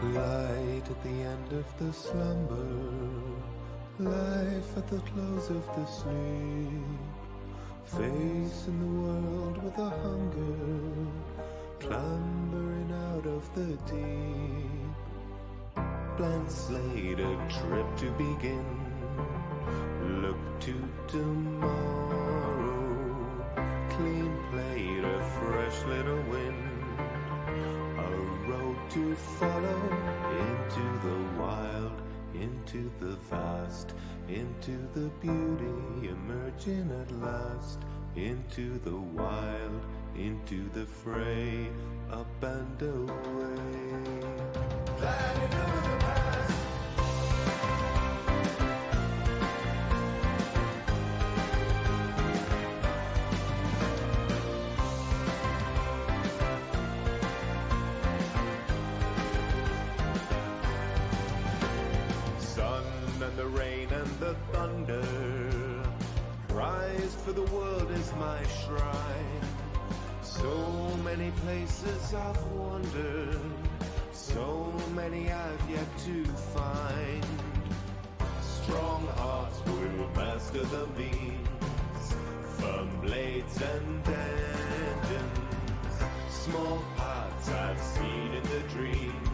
Light at the end of the slumber, life at the close of the sleep, facing the world with a hunger, clambering out of the deep. Blank slate, a trip to begin, look to tomorrow, clean plate, a fresh little wind, a road to follow, into the wild, into the vast, into the beauty, emerging at last, into the wild, into the fray, up and away. Gliding over the past. The rain and the thunder, Christ for the world is my shrine. So many places I've wandered, so many I've yet to find. Strong hearts will master the means, firm blades and engines. Small parts I've seen in the dreams,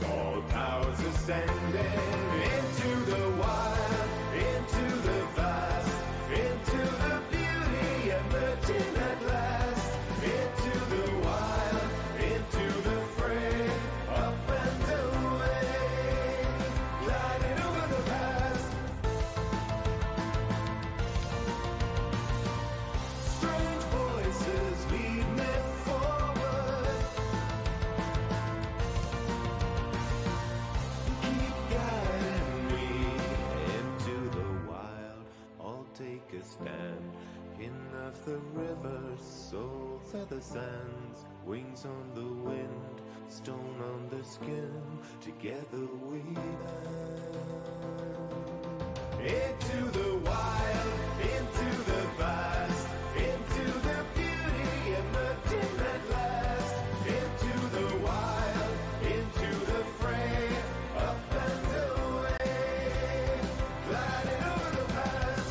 tall towers ascending into the wild, into the vast, into the beauty emerging at last, into the wild, into the fray, up and away, gliding over the past. Strange voices lead me forward, the sands, wings on the wind, stone on the skin. Together we land. Into the wild, into the vast, into the beauty and the dim at last. Into the wild, into the fray, up and away, gliding over the past.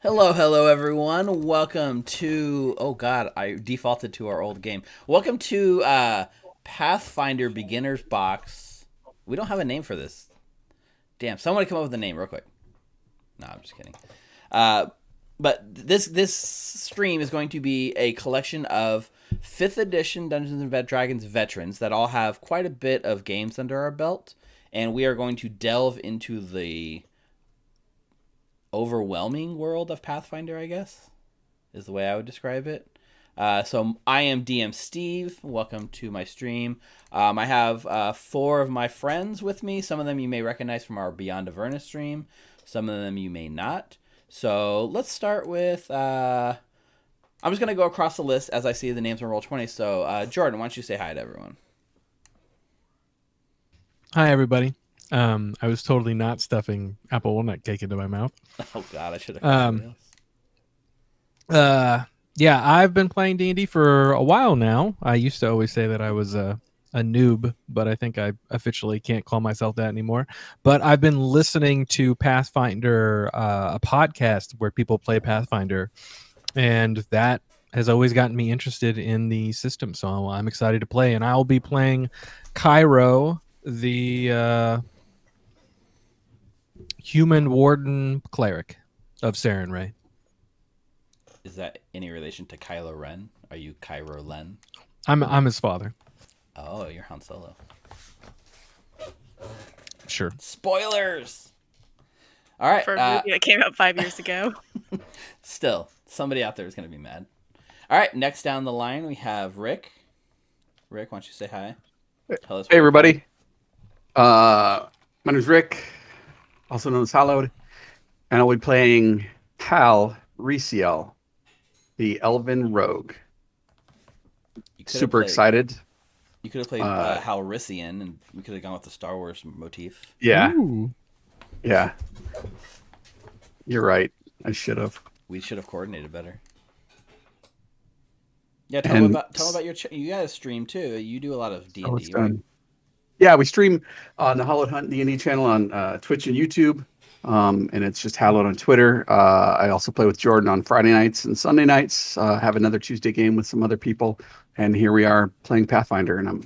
Hello, everyone. Welcome to... Oh, God, I defaulted to our old game. Welcome to Pathfinder Beginner's Box. We don't have a name for this. Damn, someone come up with a name real quick. No, I'm just kidding. But this stream is going to be a collection of 5th edition Dungeons & Dragons veterans that all have quite a bit of games under our belt. And we are going to delve into the overwhelming world of Pathfinder, I guess, is the way I would describe it. So I am DM Steve. Welcome to my stream. I have 4 of my friends with me. Some of them you may recognize from our Beyond Avernus stream. Some of them you may not. So let's start with... I'm just going to go across the list as I see the names on Roll20. So Jordan, why don't you say hi to everyone? Hi, everybody. I was totally not stuffing apple walnut cake into my mouth. Oh, God, I should have. Yeah, I've been playing D&D for a while now. I used to always say that I was a noob, but I think I officially can't call myself that anymore. But I've been listening to Pathfinder, a podcast where people play Pathfinder, and that has always gotten me interested in the system. So I'm excited to play, and I'll be playing Cairo, the human warden cleric of Sarenrae. Is that any relation to Kylo Ren? Are you Kylo Ren? I'm his father. Oh, you're Han Solo. Sure. Spoilers! All right. For a movie that came out 5 years ago. Still, somebody out there is going to be mad. All right, next down the line, we have Rick. Rick, why don't you say hi? Tell us. Hey, everybody. My name is Rick, also known as Hallowed, and I'll be playing Hal Reciel, the Elven Rogue. Super excited. You could have played Halryssian, and we could have gone with the Star Wars motif. Yeah. Ooh. Yeah. You're right. I should have. We should have coordinated better. Yeah, tell them about your... You got a stream, too. You do a lot of D&D, right? Yeah, we stream on the Hallowed Hunt D&D channel on Twitch and YouTube. And it's just Hallowed on Twitter. I also play with Jordan on Friday nights and Sunday nights. Have another Tuesday game with some other people. And here we are playing Pathfinder, and I'm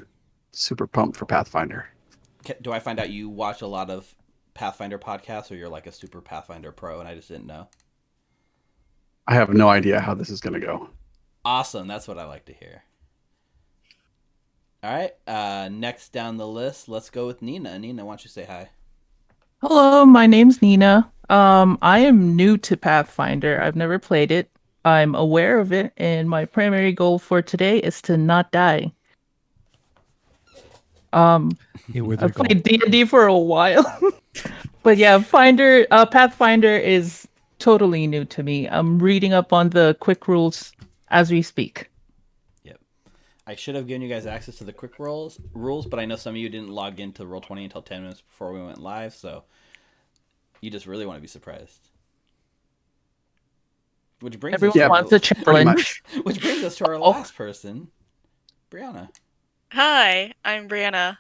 super pumped for Pathfinder. Do I find out you watch a lot of Pathfinder podcasts, or you're like a super Pathfinder pro and I just didn't know? I have no idea how this is going to go. Awesome. That's what I like to hear. All right. Next down the list, let's go with Nina. Nina, why don't you say hi? Hello, my name's Nina. I am new to Pathfinder. I've never played it. I'm aware of it, and my primary goal for today is to not die. I've played D&D for a while. But yeah, Pathfinder is totally new to me. I'm reading up on the quick rules as we speak. Yep. I should have given you guys access to the quick rules, but I know some of you didn't log into Roll20 until 10 minutes before we went live, so you just really want to be surprised. Which brings Everyone Yeah, wants a pretty challenge. much. which brings us to our last person, Brianna. Hi, I'm Brianna.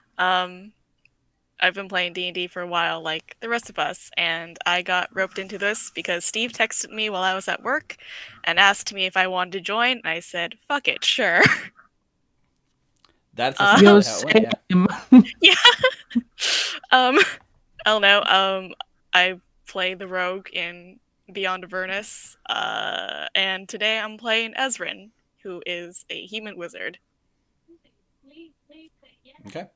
I've been playing D&D for a while, like the rest of us, and I got roped into this because Steve texted me while I was at work and asked me if I wanted to join, and I said, "Fuck it, sure." That's Yo, essentially how it went. Yeah. same. Yeah. I don't know. I play the rogue in Beyond Avernus, and today I'm playing Ezrin, who is a human wizard. Okay.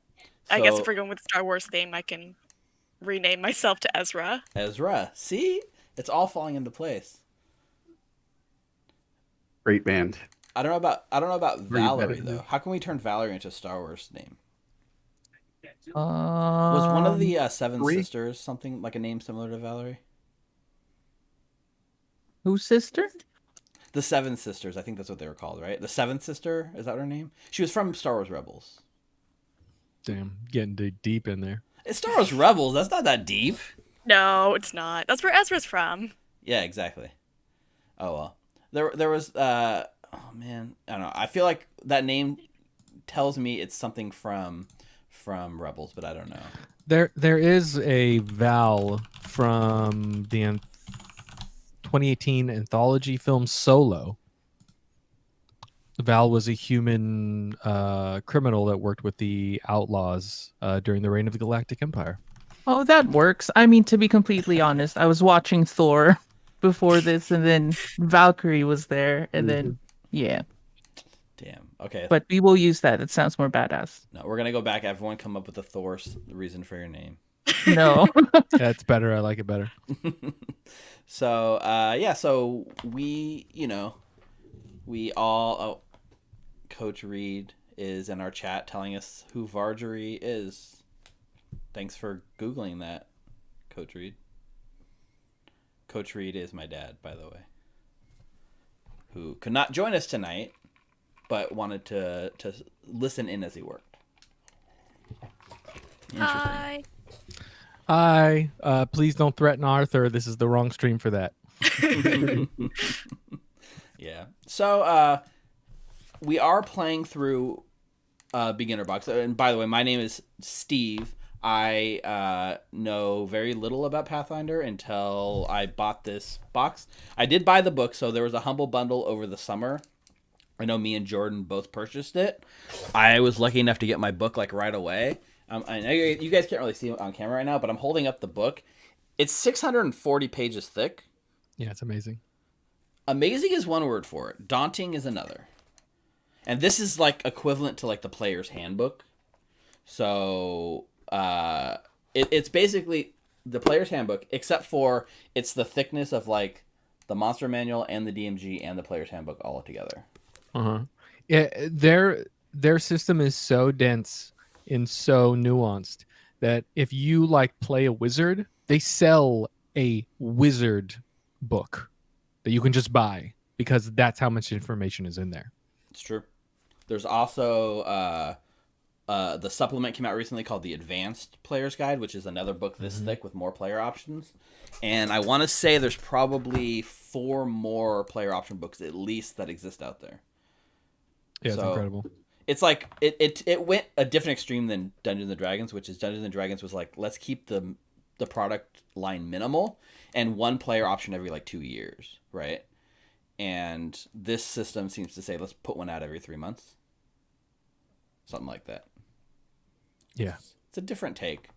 I guess So, if we're going with the Star Wars theme, I can rename myself to Ezra. Ezra. See? It's all falling into place. Great band. I don't know about Were you Valerie better though. than- How can we turn Valerie into a Star Wars name? Was one of the Seven three? Sisters something like a name similar to Valerie? Whose sister? The Seven Sisters, I think that's what they were called, right? The Seventh Sister, is that her name? She was from Star Wars Rebels. Damn, getting deep in there. It's Star Wars Rebels. That's not that deep. No, it's not. That's where Ezra's from. Yeah, exactly. Oh well. There was oh man, I don't know. I feel like that name tells me it's something from Rebels, but I don't know. There is a Val from the 2018 anthology film Solo. Val was a human criminal that worked with the Outlaws during the reign of the Galactic Empire. Oh, that works. I mean, to be completely honest, I was watching Thor before this, and then Valkyrie was there, and then yeah. Damn. Okay. But we will use that. It sounds more badass. No, we're gonna go back. Everyone, come up with a the reason for your name. No. That's better. I like it better. So yeah. So we all. Oh, Coach Reed is in our chat telling us who Vargery is. Thanks for Googling that, Coach Reed. Coach Reed is my dad, by the way, who could not join us tonight, but wanted to listen in as he worked. Hi. Hi. Please don't threaten Arthur. This is the wrong stream for that. Yeah. So we are playing through Beginner Box. And by the way, my name is Steve. I know very little about Pathfinder until I bought this box. I did buy the book, so there was a humble bundle over the summer. I know me and Jordan both purchased it. I was lucky enough to get my book like right away. I know you guys can't really see it on camera right now, but I'm holding up the book. It's 640 pages thick. Yeah, it's amazing. Amazing is one word for it. Daunting is another. And this is like equivalent to like the player's handbook. So it's basically the player's handbook, except for it's the thickness of like the monster manual and the DMG and the player's handbook all together. Yeah, their system is so dense and so nuanced that if you like play a wizard, they sell a wizard book that you can just buy because that's how much information is in there. It's true. There's also the supplement came out recently called the Advanced Player's Guide, which is another book this thick with more player options. And I want to say there's probably 4 more player option books at least that exist out there. Yeah, it's incredible. It's like it went a different extreme than Dungeons and Dragons, which is Dungeons and Dragons was like, let's keep the product line minimal and 1 player option every like 2 years, right? And this system seems to say let's put one out every 3 months. Something like that. Yeah. It's a different take.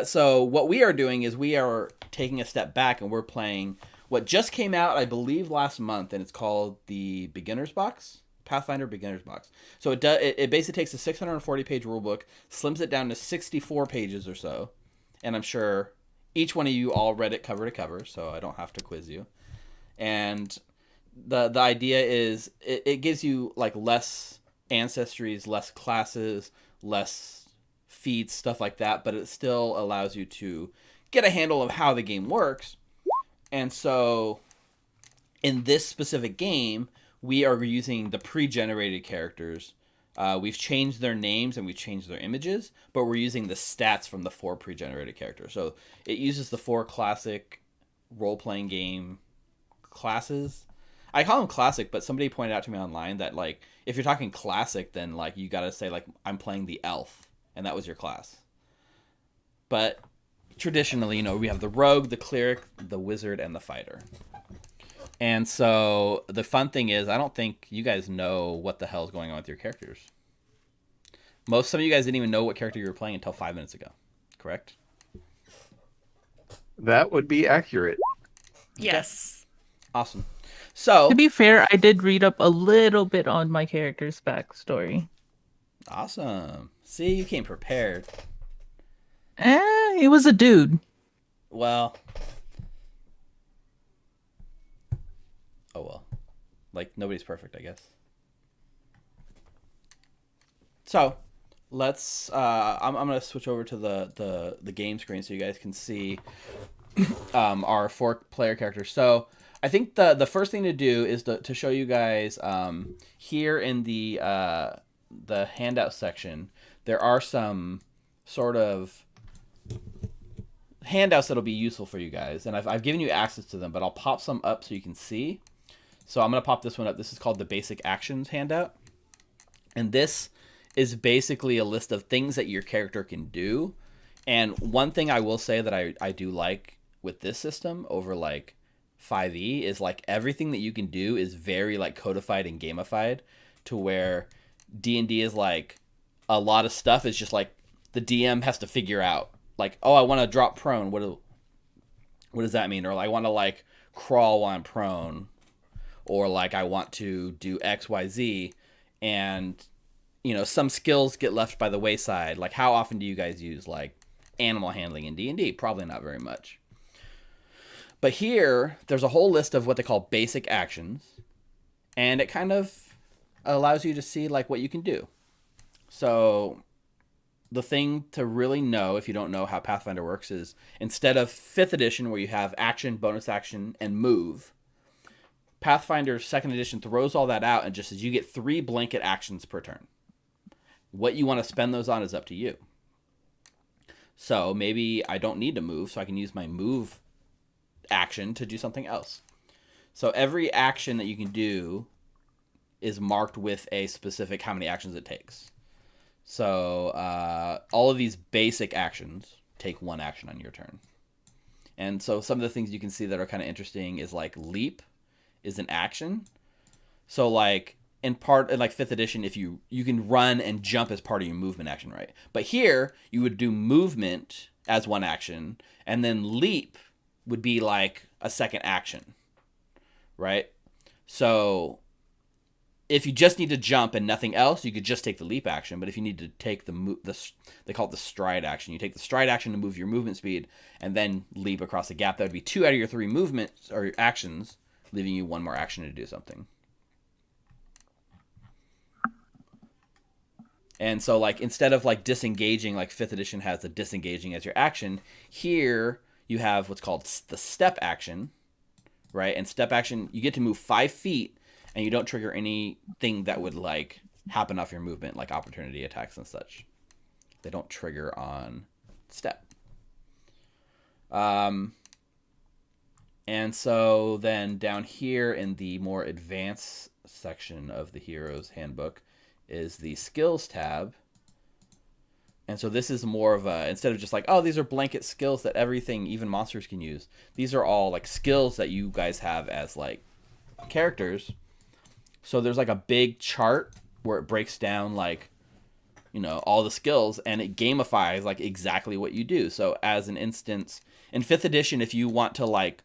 So what we are doing is we are taking a step back and we're playing what just came out, I believe, last month, and it's called the Beginner's Box. Pathfinder Beginner's Box. So it basically takes a 640-page rulebook, slims it down to 64 pages or so, and I'm sure each one of you all read it cover to cover, so I don't have to quiz you. And the idea is it gives you like less ancestries, less classes, less feats, stuff like that, but it still allows you to get a handle of how the game works. And so in this specific game, we are using the pre-generated characters. We've changed their names and we've changed their images, but we're using the stats from the 4 pre-generated characters. So it uses the 4 classic role-playing game classes. I call them classic, but somebody pointed out to me online that like if you're talking classic, then like you gotta say like I'm playing the elf, and that was your class. But traditionally, you know, we have the rogue, the cleric, the wizard, and the fighter. And so the fun thing is, I don't think you guys know what the hell is going on with your characters. Some of you guys didn't even know what character you were playing until 5 minutes ago, correct? That would be accurate. Yes. Awesome. So To be fair, I did read up a little bit on my character's backstory. awesome. See, you came prepared. He was a dude. Well, oh well. Like nobody's perfect, I guess. So let's. I'm gonna switch over to the game screen so you guys can see our 4-player characters. So I think the first thing to do is to show you guys here in the handout section. There are some sort of handouts that'll be useful for you guys, and I've given you access to them, but I'll pop some up so you can see. So I'm gonna pop this one up. This is called the Basic Actions handout, and this is basically a list of things that your character can do. And one thing I will say that I do like with this system over like 5e is like everything that you can do is very like codified and gamified, to where D&D is like a lot of stuff is just like the DM has to figure out like, oh, I want to drop prone. What does that mean? Or I want to like crawl while I'm prone, or like I want to do X, Y, Z, and you know, some skills get left by the wayside. Like how often do you guys use like animal handling in D&D? Probably not very much. But here, there's a whole list of what they call basic actions, and it kind of allows you to see like what you can do. So the thing to really know if you don't know how Pathfinder works is instead of 5th edition where you have action, bonus action, and move, Pathfinder 2nd edition throws all that out and just says you get 3 blanket actions per turn. What you want to spend those on is up to you. So maybe I don't need to move, so I can use my move action to do something else. So every action that you can do is marked with a specific how many actions it takes. So all of these basic actions take 1 action on your turn. And so some of the things you can see that are kind of interesting is like leap is an action. So like in like 5th edition, if you can run and jump as part of your movement action, right? But here you would do movement as 1 action, and then leap would be like a second action, right? So if you just need to jump and nothing else, you could just take the leap action. But if you need to take they call it the stride action. You take the stride action to move your movement speed, and then leap across the gap. That would be 2 out of your 3 movements or actions, leaving you 1 more action to do something. And so like instead of like disengaging, like 5th edition has the disengaging as your action, here you have what's called the step action, right? And step action, you get to move 5 feet, and you don't trigger anything that would like happen off your movement, like opportunity attacks and such. They don't trigger on step. And so then down here in the more advanced section of the Hero's Handbook is the skills tab. And so this is more of a, instead of just like, oh, these are blanket skills that everything, even monsters can use. These are all like skills that you guys have as like characters. So there's like a big chart where it breaks down like, you know, all the skills, and it gamifies like exactly what you do. So as an instance, in 5th edition, if you want to like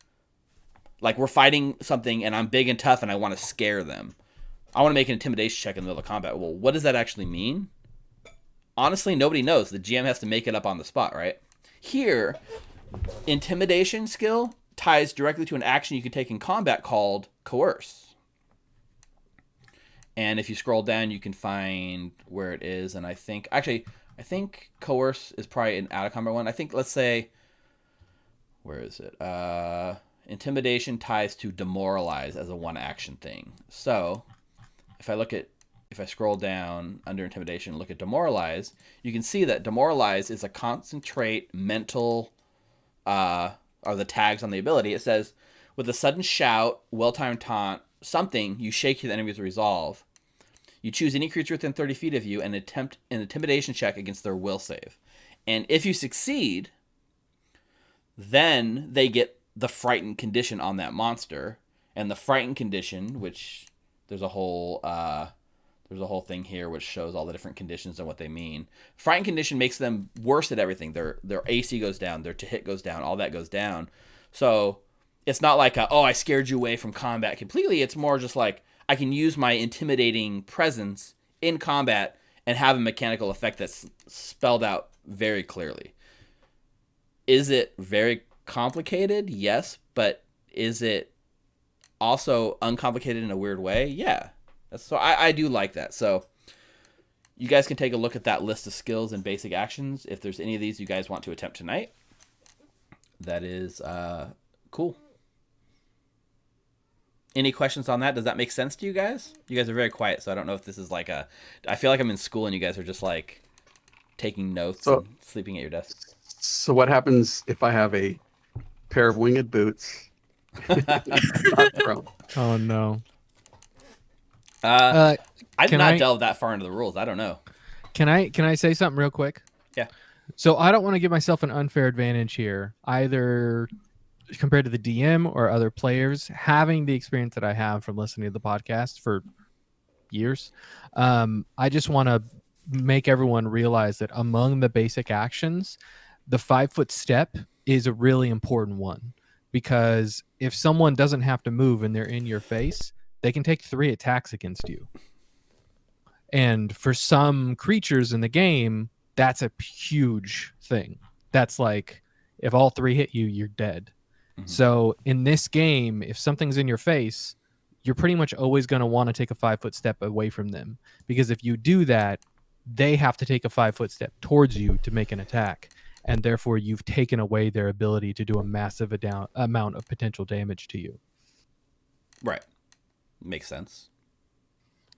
we're fighting something and I'm big and tough and I want to scare them, I want to make an intimidation check in the middle of combat. Well, what does that actually mean? Honestly, nobody knows. The GM has to make it up on the spot, right? Here, intimidation skill ties directly to an action you can take in combat called coerce. And if you scroll down, you can find where it is. And I think coerce is probably an out of combat one. I think, let's say, where is it? Intimidation ties to demoralize as a 1 action thing. So if I scroll down under intimidation and look at demoralize, you can see that demoralize is a concentrate mental, are the tags on the ability. It says, with a sudden shout, well-timed taunt, something, you shake the enemy's resolve. You choose any creature within 30 feet of you and attempt an intimidation check against their will save. And if you succeed, then they get the frightened condition on that monster. And the frightened condition, which there's a whole thing here which shows all the different conditions and what they mean. Frightened condition makes them worse at everything. Their AC goes down, their to hit goes down, all that goes down. So it's not like I scared you away from combat completely. It's more just like I can use my intimidating presence in combat and have a mechanical effect that's spelled out very clearly. Is it very complicated? Yes, but is it also uncomplicated in a weird way? Yeah. So I do like that. So you guys can take a look at that list of skills and basic actions. If there's any of these you guys want to attempt tonight, that is cool. Any questions on that? Does that make sense to you guys? You guys are very quiet, so I don't know if this is like I feel like I'm in school and you guys are just like taking notes and sleeping at your desk. So what happens if I have a pair of winged boots? Not thrown. Oh no. I did can not I- delve that far into the rules. I don't know. Can I say something real quick? Yeah. So I don't want to give myself an unfair advantage here, either compared to the DM or other players. Having the experience that I have from listening to the podcast for years, I just want to make everyone realize that among the basic actions, the 5-foot step is a really important one, because if someone doesn't have to move and they're in your face, they can take 3 attacks against you. And for some creatures in the game, that's a huge thing. That's like, if all 3 hit you, you're dead. Mm-hmm. So in this game, if something's in your face, you're pretty much always going to want to take a 5-foot step away from them, because if you do that, they have to take a 5-foot step towards you to make an attack, and therefore you've taken away their ability to do a massive amount of potential damage to you. Right. Makes sense.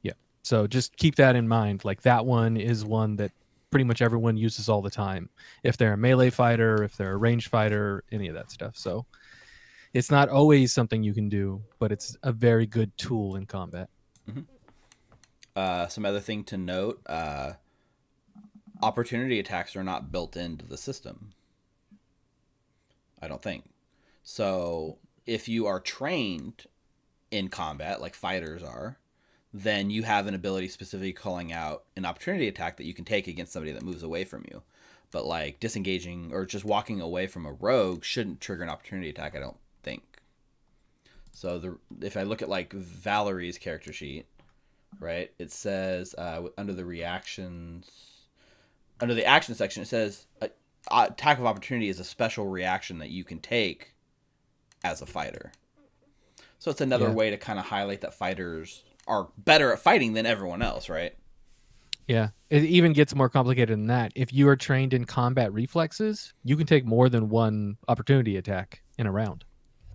Yeah. So just keep that in mind. Like, that one is one that pretty much everyone uses all the time. If they're a melee fighter, if they're a ranged fighter, any of that stuff. So it's not always something you can do, but it's a very good tool in combat. Mm-hmm. Some other thing to note, opportunity attacks are not built into the system. I don't think. So if you are trained in combat, like fighters are, then you have an ability specifically calling out an opportunity attack that you can take against somebody that moves away from you. But like disengaging or just walking away from a rogue shouldn't trigger an opportunity attack, I don't think. So if I look at like Valerie's character sheet, right, it says under the action section, it says attack of opportunity is a special reaction that you can take as a fighter. So it's another way to kind of highlight that fighters are better at fighting than everyone else, right? Yeah. It even gets more complicated than that. If you are trained in combat reflexes, you can take more than one opportunity attack in a round.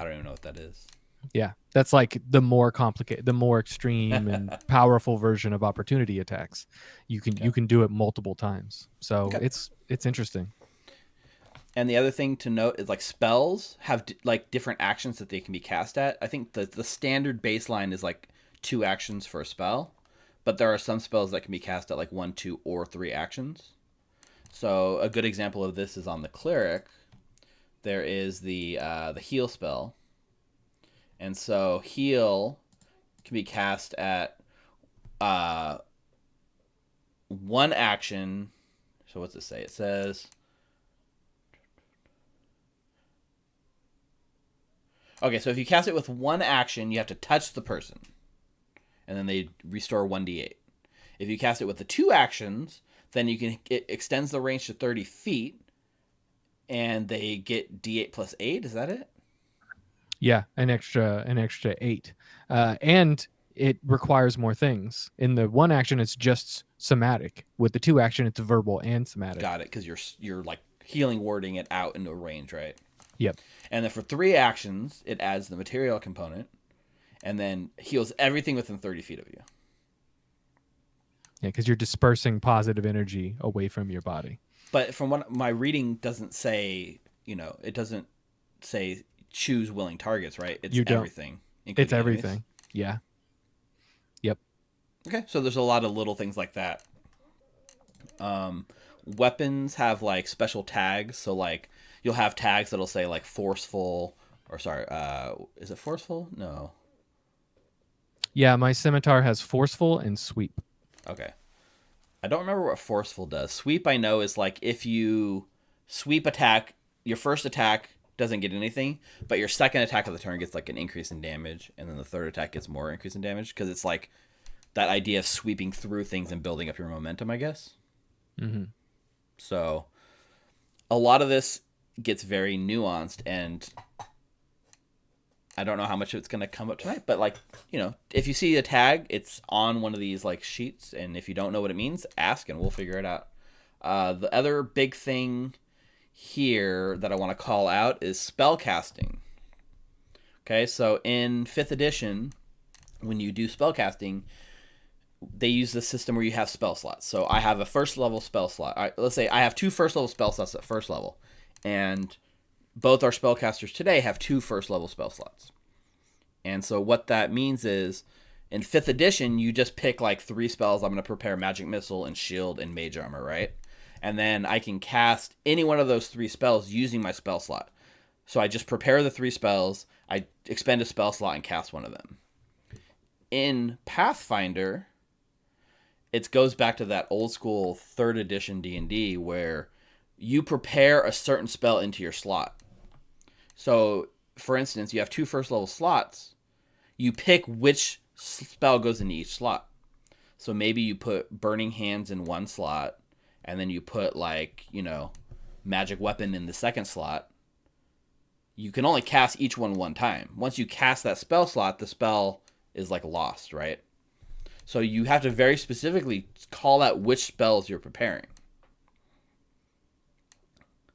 I don't even know what that is. Yeah. That's like the more complicated, the more extreme and powerful version of opportunity attacks. You can do it multiple times. So it's interesting. And the other thing to note is like spells have like different actions that they can be cast at. I think the standard baseline is like 2 actions for a spell, but there are some spells that can be cast at like 1, 2, or 3 actions. So a good example of this is on the cleric. There is the heal spell, and so heal can be cast at 1 action. So what's it say? It says, okay, so if you cast it with 1 action, you have to touch the person, and then they restore 1d8. If you cast it with the 2 actions, then it extends the range to 30 feet, and they get d8 plus 8. Is that it? Yeah, an extra 8, and it requires more things. In the 1 action, it's just somatic. With the 2 action, it's verbal and somatic. Got it, because you're like healing wording it out into a range, right? Yep. And then for 3 actions, it adds the material component, and then heals everything within 30 feet of you. Yeah, because you're dispersing positive energy away from your body. But from what my reading doesn't say, it doesn't say choose willing targets, right? It's everything. It's everything. Enemies. Yeah. Yep. Okay, so there's a lot of little things like that. Weapons have like special tags, so like you'll have tags that'll say like forceful, or sorry, is it forceful? No. Yeah, my scimitar has forceful and sweep. Okay. I don't remember what forceful does. Sweep, I know, is like if you sweep attack, your first attack doesn't get anything, but your second attack of the turn gets like an increase in damage, and then the third attack gets more increase in damage, because it's like that idea of sweeping through things and building up your momentum, I guess. Mm-hmm. So a lot of this gets very nuanced, and I don't know how much of it's going to come up tonight, but like, you know, if you see a tag, it's on one of these like sheets, and if you don't know what it means, ask and we'll figure it out. The other big thing here that I want to call out is spell casting. Okay, so in 5th edition, when you do spell casting, they use the system where you have spell slots. So I have a first level spell slot. All right, let's say I have 2 first level spell slots at first level, and both our spellcasters today have 2 first level spell slots. And so what that means is, in 5th edition, you just pick like 3 spells. I'm going to prepare Magic Missile and Shield and Mage Armor, right? And then I can cast any one of those 3 spells using my spell slot. So I just prepare the 3 spells, I expend a spell slot and cast one of them. In Pathfinder, it goes back to that old school 3rd edition D&D where you prepare a certain spell into your slot. So, for instance, you have 2 first level slots. You pick which spell goes into each slot. So maybe you put Burning Hands in one slot, and then you put like, you know, Magic Weapon in the second slot. You can only cast each one time. Once you cast that spell slot, the spell is like lost, right? So you have to very specifically call out which spells you're preparing.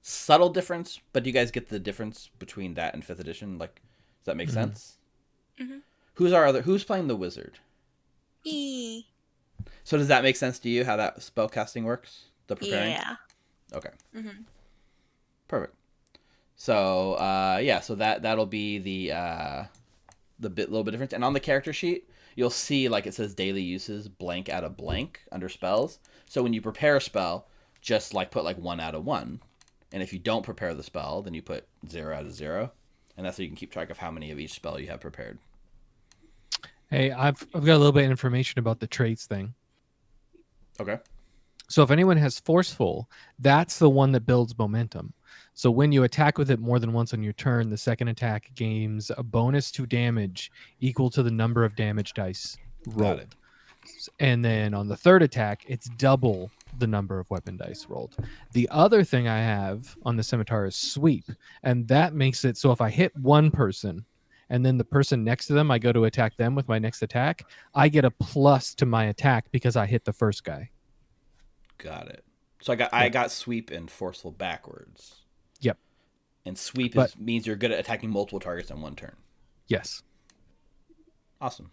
Subtle difference, but do you guys get the difference between that and 5th edition? Like, does that make sense? Mm-hmm. Who's playing the wizard? E. So does that make sense to you, how that spell casting works? The preparing? Yeah. Okay. Mm-hmm. Perfect. So, yeah, so that'll be the little bit difference. And on the character sheet, you'll see like it says daily uses blank out of blank under spells. So when you prepare a spell, just like put like 1 out of 1. And if you don't prepare the spell, then you put 0 out of 0. And that's so you can keep track of how many of each spell you have prepared. Hey, I've got a little bit of information about the traits thing. Okay. So if anyone has forceful, that's the one that builds momentum. So when you attack with it more than once on your turn, the second attack gains a bonus to damage equal to the number of damage dice rolled. And then on the third attack, it's double the number of weapon dice rolled. The other thing I have on the scimitar is sweep, and that makes it so if I hit one person and then the person next to them, I go to attack them with my next attack, I get a plus to my attack because I hit the first guy. Got it. So I got sweep and forceful backwards. Yep. And sweep means you're good at attacking multiple targets in one turn. Yes. Awesome.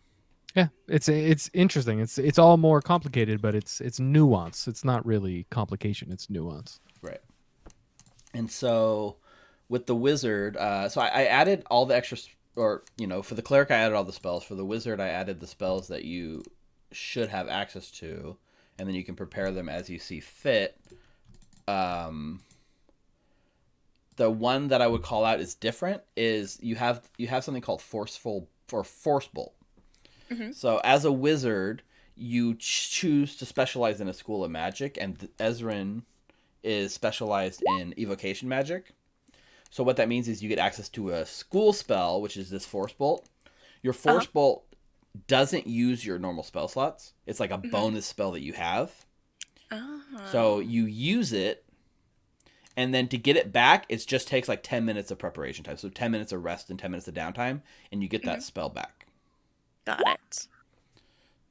Yeah, it's interesting. It's all more complicated, but it's nuance. It's not really complication. It's nuance. Right. And so with the wizard, so I added all the extra, or you know, for the cleric I added all the spells. For the wizard, I added the spells that you should have access to, and then you can prepare them as you see fit. The one that I would call out is different. Is you have something called forceful or force bolt. Mm-hmm. So as a wizard, you choose to specialize in a school of magic, and Ezrin is specialized in evocation magic. So what that means is you get access to a school spell, which is this force bolt. Your force bolt doesn't use your normal spell slots. It's like a bonus spell that you have. So you use it, and then to get it back, it just takes like 10 minutes of preparation time. So 10 minutes of rest and 10 minutes of downtime, and you get that spell back. Got it.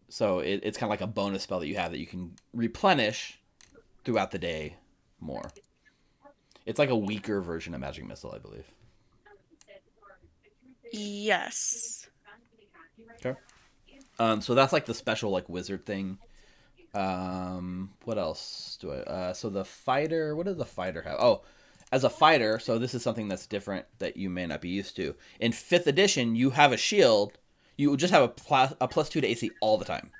So it's kind of like a bonus spell that you have that you can replenish throughout the day more. It's like a weaker version of Magic Missile, I believe. Yes. Okay. So that's like the special like wizard thing. What else do I? So the fighter. What does the fighter have? Oh, as a fighter. So this is something that's different that you may not be used to. In 5th edition, you have a shield. You would just have a +2 to AC all the time.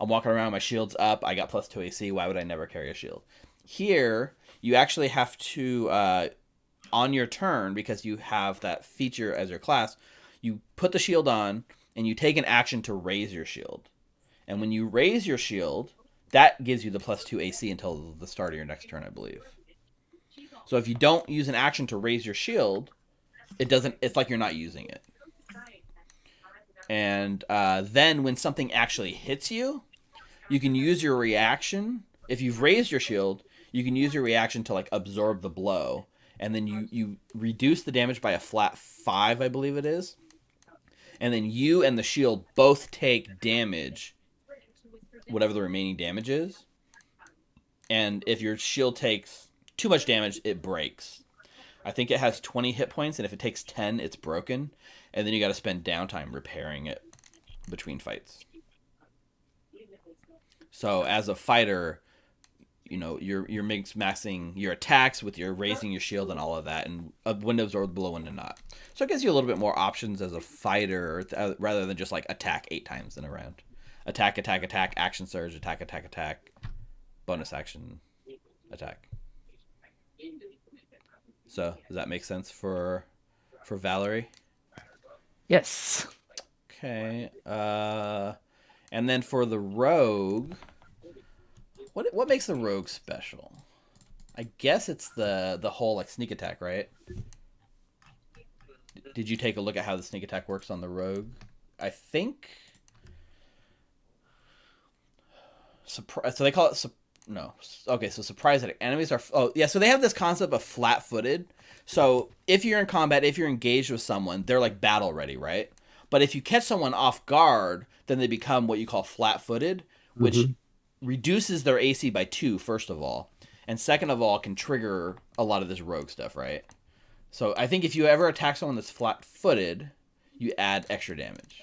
I'm walking around, my shield's up, I got +2 AC, why would I never carry a shield? Here, you actually have to, on your turn, because you have that feature as your class, you put the shield on, and you take an action to raise your shield. And when you raise your shield, that gives you the +2 AC until the start of your next turn, I believe. So if you don't use an action to raise your shield, it's like you're not using it. And then when something actually hits you, you can use your reaction. If you've raised your shield, you can use your reaction to like absorb the blow. And then you reduce the damage by a flat 5, I believe it is. And then you and the shield both take damage, whatever the remaining damage is. And if your shield takes too much damage, it breaks. I think it has 20 hit points, and if it takes 10, it's broken. And then you got to spend downtime repairing it between fights. So as a fighter, you know, you're maxing your attacks with your raising your shield and all of that, and when to absorb the blow and to not. So it gives you a little bit more options as a fighter rather than just like attack 8 times in a round. Attack, attack, attack, action surge, attack, attack, attack, bonus action, attack. So does that make sense for Valerie? Yes. Okay. And then for the rogue, what makes the rogue special? I guess it's the whole like sneak attack, right? Did you take a look at how the sneak attack works on the rogue? I think. So they call it no. Okay, so surprise attack. Enemies are so they have this concept of flat-footed. So if you're in combat, if you're engaged with someone, they're like battle ready, right? But if you catch someone off guard, then they become what you call flat-footed, which reduces their AC by 2, first of all, and second of all can trigger a lot of this rogue stuff, right? So I think if you ever attack someone that's flat-footed, you add extra damage.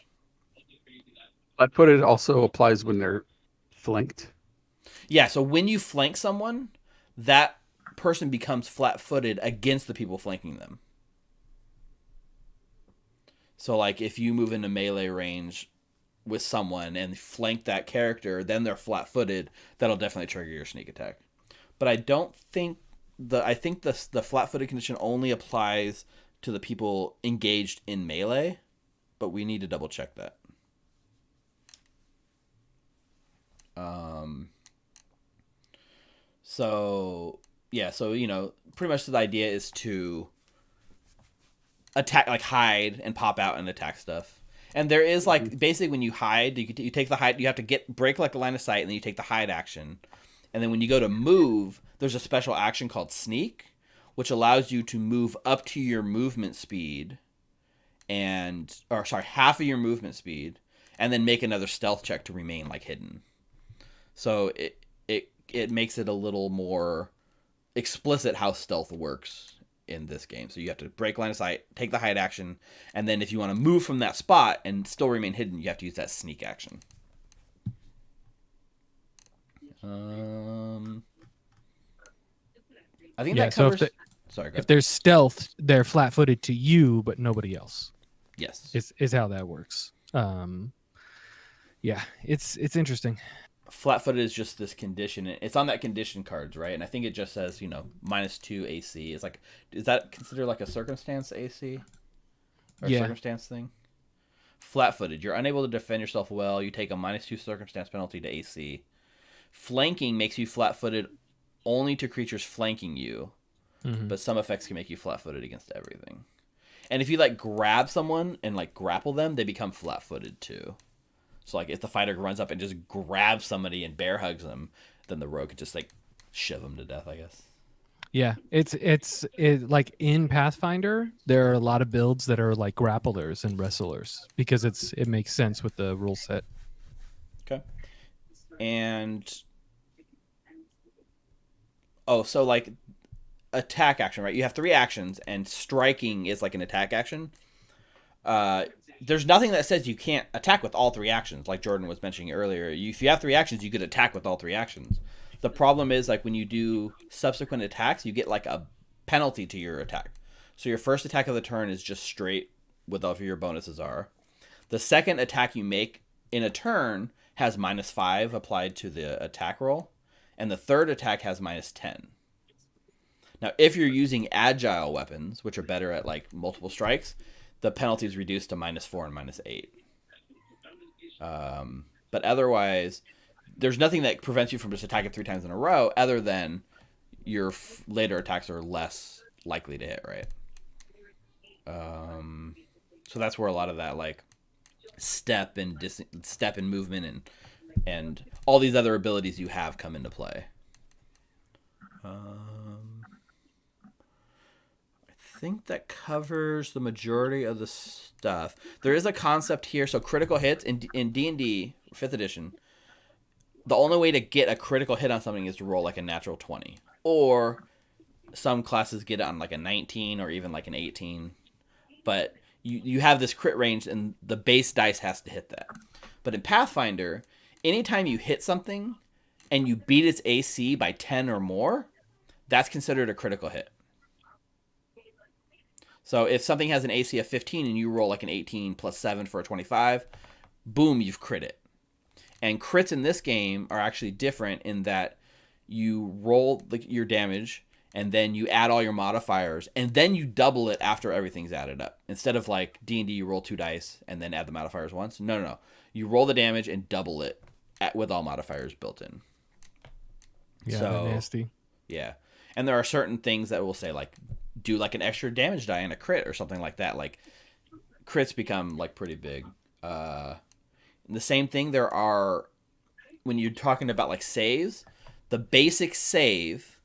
Flat-footed also applies when they're flanked. Yeah, so when you flank someone, that person becomes flat-footed against the people flanking them. So like if you move into melee range with someone and flank that character, then they're flat-footed, that'll definitely trigger your sneak attack. But I don't think I think the flat-footed condition only applies to the people engaged in melee, but we need to double check that. So yeah, so you know, pretty much the idea is to attack, like hide and pop out and attack stuff. And there is like basically when you hide, you take the hide, you have to break like a line of sight, and then you take the hide action. And then when you go to move, there's a special action called sneak, which allows you to move up to your movement speed, half of your movement speed, and then make another stealth check to remain like hidden. So it makes it a little more explicit how stealth works in this game. So you have to break line of sight, take the hide action, and then if you want to move from that spot and still remain hidden, you have to use that sneak action. I think that covers. If there's stealth, they're flat-footed to you, but nobody else. Yes, is how that works. Yeah, it's interesting. Flat-footed is just this condition. It's on that condition cards, right? And I think it just says, -2 AC. It's like, is that considered like a circumstance AC? Or circumstance thing? Flat-footed. You're unable to defend yourself well. You take a -2 circumstance penalty to AC. Flanking makes you flat-footed only to creatures flanking you, but some effects can make you flat-footed against everything. And if you like grab someone and like grapple them, they become flat-footed too. So like if the fighter runs up and just grabs somebody and bear hugs them, then the rogue could just like shove them to death, I guess. Yeah, it's like in Pathfinder, there are a lot of builds that are like grapplers and wrestlers because it makes sense with the rule set. Okay. And so like attack action, right? You have 3 actions, and striking is like an attack action. There's nothing that says you can't attack with all 3 actions, like Jordan was mentioning earlier. If you have 3 actions, you could attack with all 3 actions. The problem is like when you do subsequent attacks, you get like a penalty to your attack. So your first attack of the turn is just straight with whatever your bonuses are. The second attack you make in a turn has -5 applied to the attack roll, and the third attack has -10. Now, if you're using agile weapons, which are better at like multiple strikes, the penalty is reduced to -4 and -8. But otherwise, there's nothing that prevents you from just attacking 3 times in a row, other than your later attacks are less likely to hit, right? So that's where a lot of that like step and movement and all these other abilities you have come into play. I think that covers the majority of the stuff. There is a concept here. So critical hits in D&D 5th edition, the only way to get a critical hit on something is to roll like a natural 20. Or some classes get it on like a 19 or even like an 18. But you have this crit range and the base dice has to hit that. But in Pathfinder, anytime you hit something and you beat its AC by 10 or more, that's considered a critical hit. So if something has an AC of 15 and you roll like an 18 plus 7 for a 25, boom, you've crit it. And crits in this game are actually different in that you roll your damage and then you add all your modifiers and then you double it after everything's added up. Instead of like D&D, you roll 2 dice and then add the modifiers once. No. You roll the damage and double it with all modifiers built in. Yeah, so nasty. Yeah. And there are certain things that will say like do like an extra damage die in a crit or something like that. Like crits become like pretty big. The same thing there are when you're talking about like saves, the basic save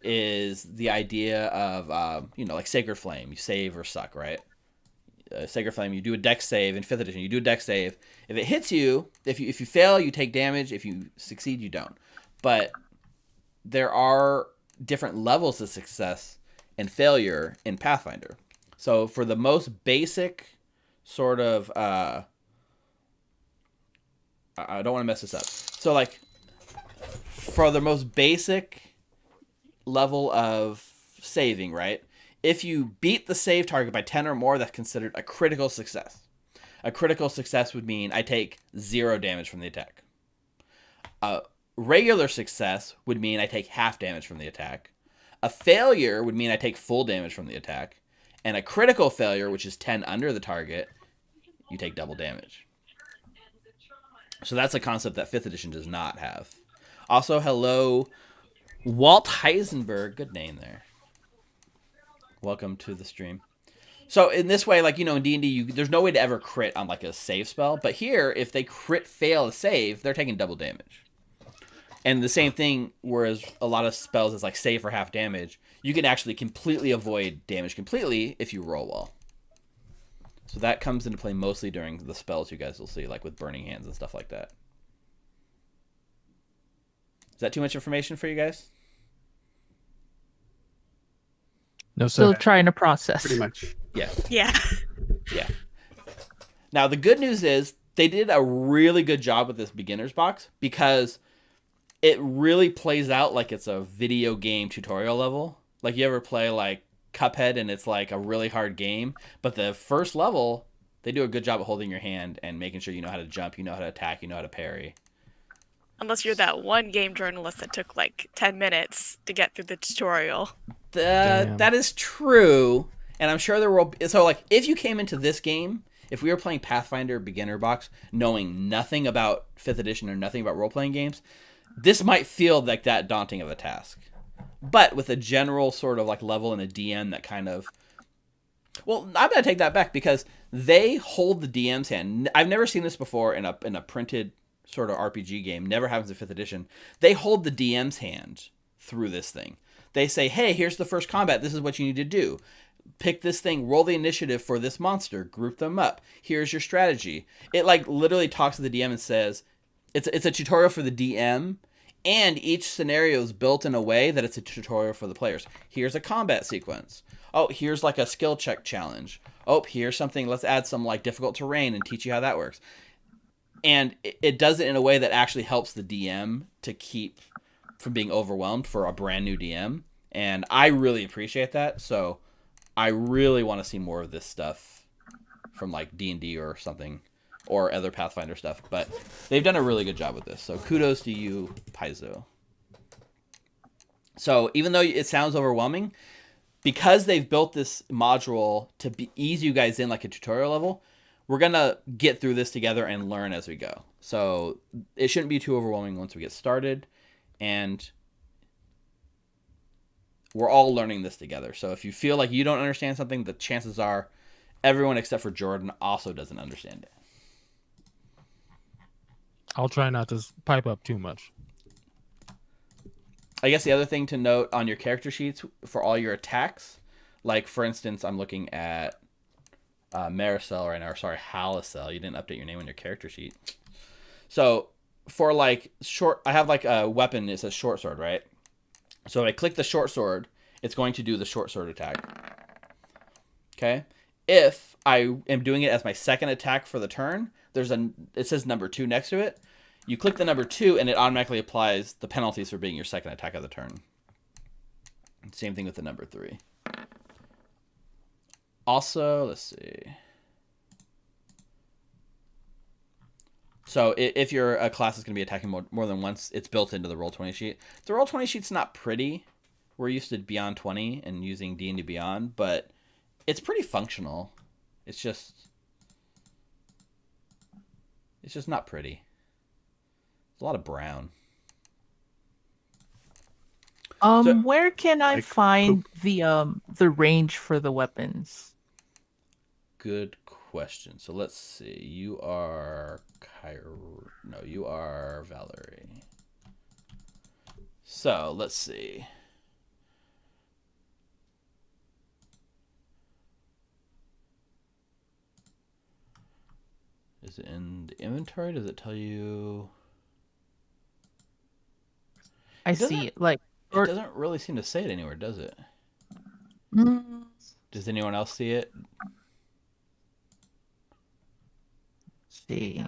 is the idea of like Sacred Flame. You save or suck, right? Sacred Flame, you do a dex save in 5th edition. You do a dex save. If it hits you, if you fail, you take damage. If you succeed, you don't. But there are different levels of success and failure in Pathfinder. So for the most basic sort of I don't want to mess this up. So like for the most basic level of saving, right? If you beat the save target by 10 or more, that's considered a critical success. A critical success would mean I take 0 damage from the attack. A regular success would mean I take half damage from the attack. A failure would mean I take full damage from the attack. And a critical failure, which is 10 under the target, you take double damage. So that's a concept that 5th edition does not have. Also, hello, Walt Heisenberg. Good name there. Welcome to the stream. So in this way, like, in D&D, there's no way to ever crit on like a save spell. But here, if they crit fail a save, they're taking double damage. And the same thing, whereas a lot of spells is like save for half damage, you can actually completely avoid damage completely if you roll well. So that comes into play mostly during the spells you guys will see, like with Burning Hands and stuff like that. Is that too much information for you guys? No, Still sir. trying to process. Pretty much. Yeah. Yeah. Yeah. Now, the good news is they did a really good job with this beginner's box because it really plays out like it's a video game tutorial level. Like you ever play like Cuphead and it's like a really hard game, but the first level, they do a good job of holding your hand and making sure you know how to jump, you know how to attack, you know how to parry. Unless you're that one game journalist that took like 10 minutes to get through the tutorial. That is true. And I'm sure there will. So, like, if you came into this game, if we were playing Pathfinder beginner box, knowing nothing about 5th edition or nothing about role playing games, this might feel like that daunting of a task. But with a general sort of like level and a DM that kind of. Well, I'm going to take that back because they hold the DM's hand. I've never seen this before in a printed sort of RPG game. Never happens in 5th edition. They hold the DM's hand through this thing. They say, hey, here's the first combat. This is what you need to do. Pick this thing, roll the initiative for this monster, group them up. Here's your strategy. It like literally talks to the DM and says, it's a tutorial for the DM, and each scenario is built in a way that it's a tutorial for the players. Here's a combat sequence. Oh, here's like a skill check challenge. Oh, here's something, let's add some like difficult terrain and teach you how that works. And it does it in a way that actually helps the DM to keep from being overwhelmed for a brand new DM. And I really appreciate that. So I really want to see more of this stuff from like D&D or something or other Pathfinder stuff. But they've done a really good job with this. So kudos to you, Paizo. So even though it sounds overwhelming, because they've built this module to ease you guys in like a tutorial level, we're going to get through this together and learn as we go. So it shouldn't be too overwhelming once we get started. And we're all learning this together. So if you feel like you don't understand something, the chances are everyone except for Jordan also doesn't understand it. I'll try not to pipe up too much. I guess the other thing to note on your character sheets for all your attacks, like for instance, I'm looking at Maricel right now, or sorry, Halicel. You didn't update your name on your character sheet. So for like short, I have like a weapon, it says short sword, right? So if I click the short sword, it's going to do the short sword attack. Okay. If I am doing it as my second attack for the turn, it says number 2 next to it. You click the number 2 and it automatically applies the penalties for being your second attack of the turn. Same thing with the number 3. Also, let's see. So if your class is going to be attacking more than once, it's built into the Roll20 sheet. The Roll20 sheet's not pretty. We're used to Beyond 20 and using D&D Beyond, but it's pretty functional. It's just not pretty. It's a lot of brown. Where can I find the range for the weapons? Good question. So let's see. You are you are Valerie. So let's see. Is it in the inventory? Does it tell you? I see it. Like, it doesn't really seem to say it anywhere, does it? Does anyone else see it? See.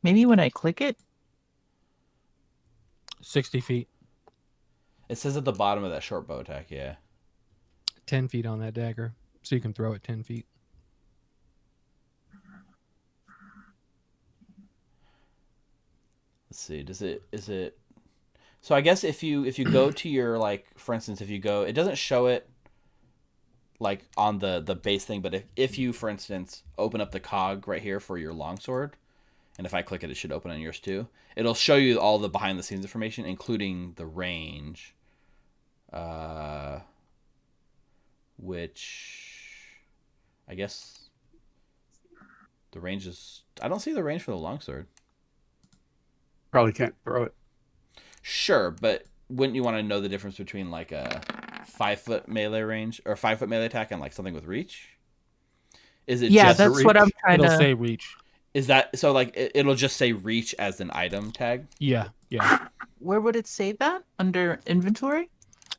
Maybe when I click it? 60 feet. It says at the bottom of that short bow attack, yeah. 10 feet on that dagger. So you can throw it 10 feet. Let's see. Is it so I guess if you go to your, like, for instance, if you go, it doesn't show it like on the base thing, but if you, for instance, open up the cog right here for your longsword, and if I click it, it should open on yours too. It'll show you all the behind the scenes information, including the range, which I guess the range is, I don't see the range for the longsword. Probably can't throw it. Sure, but wouldn't you want to know the difference between like a 5-foot melee range or 5-foot melee attack and like something with reach? Is it just that's reach? what I'm trying It'll to say reach. Is that so? Like it'll just say reach as an item tag. Yeah. Where would it say that? Under inventory?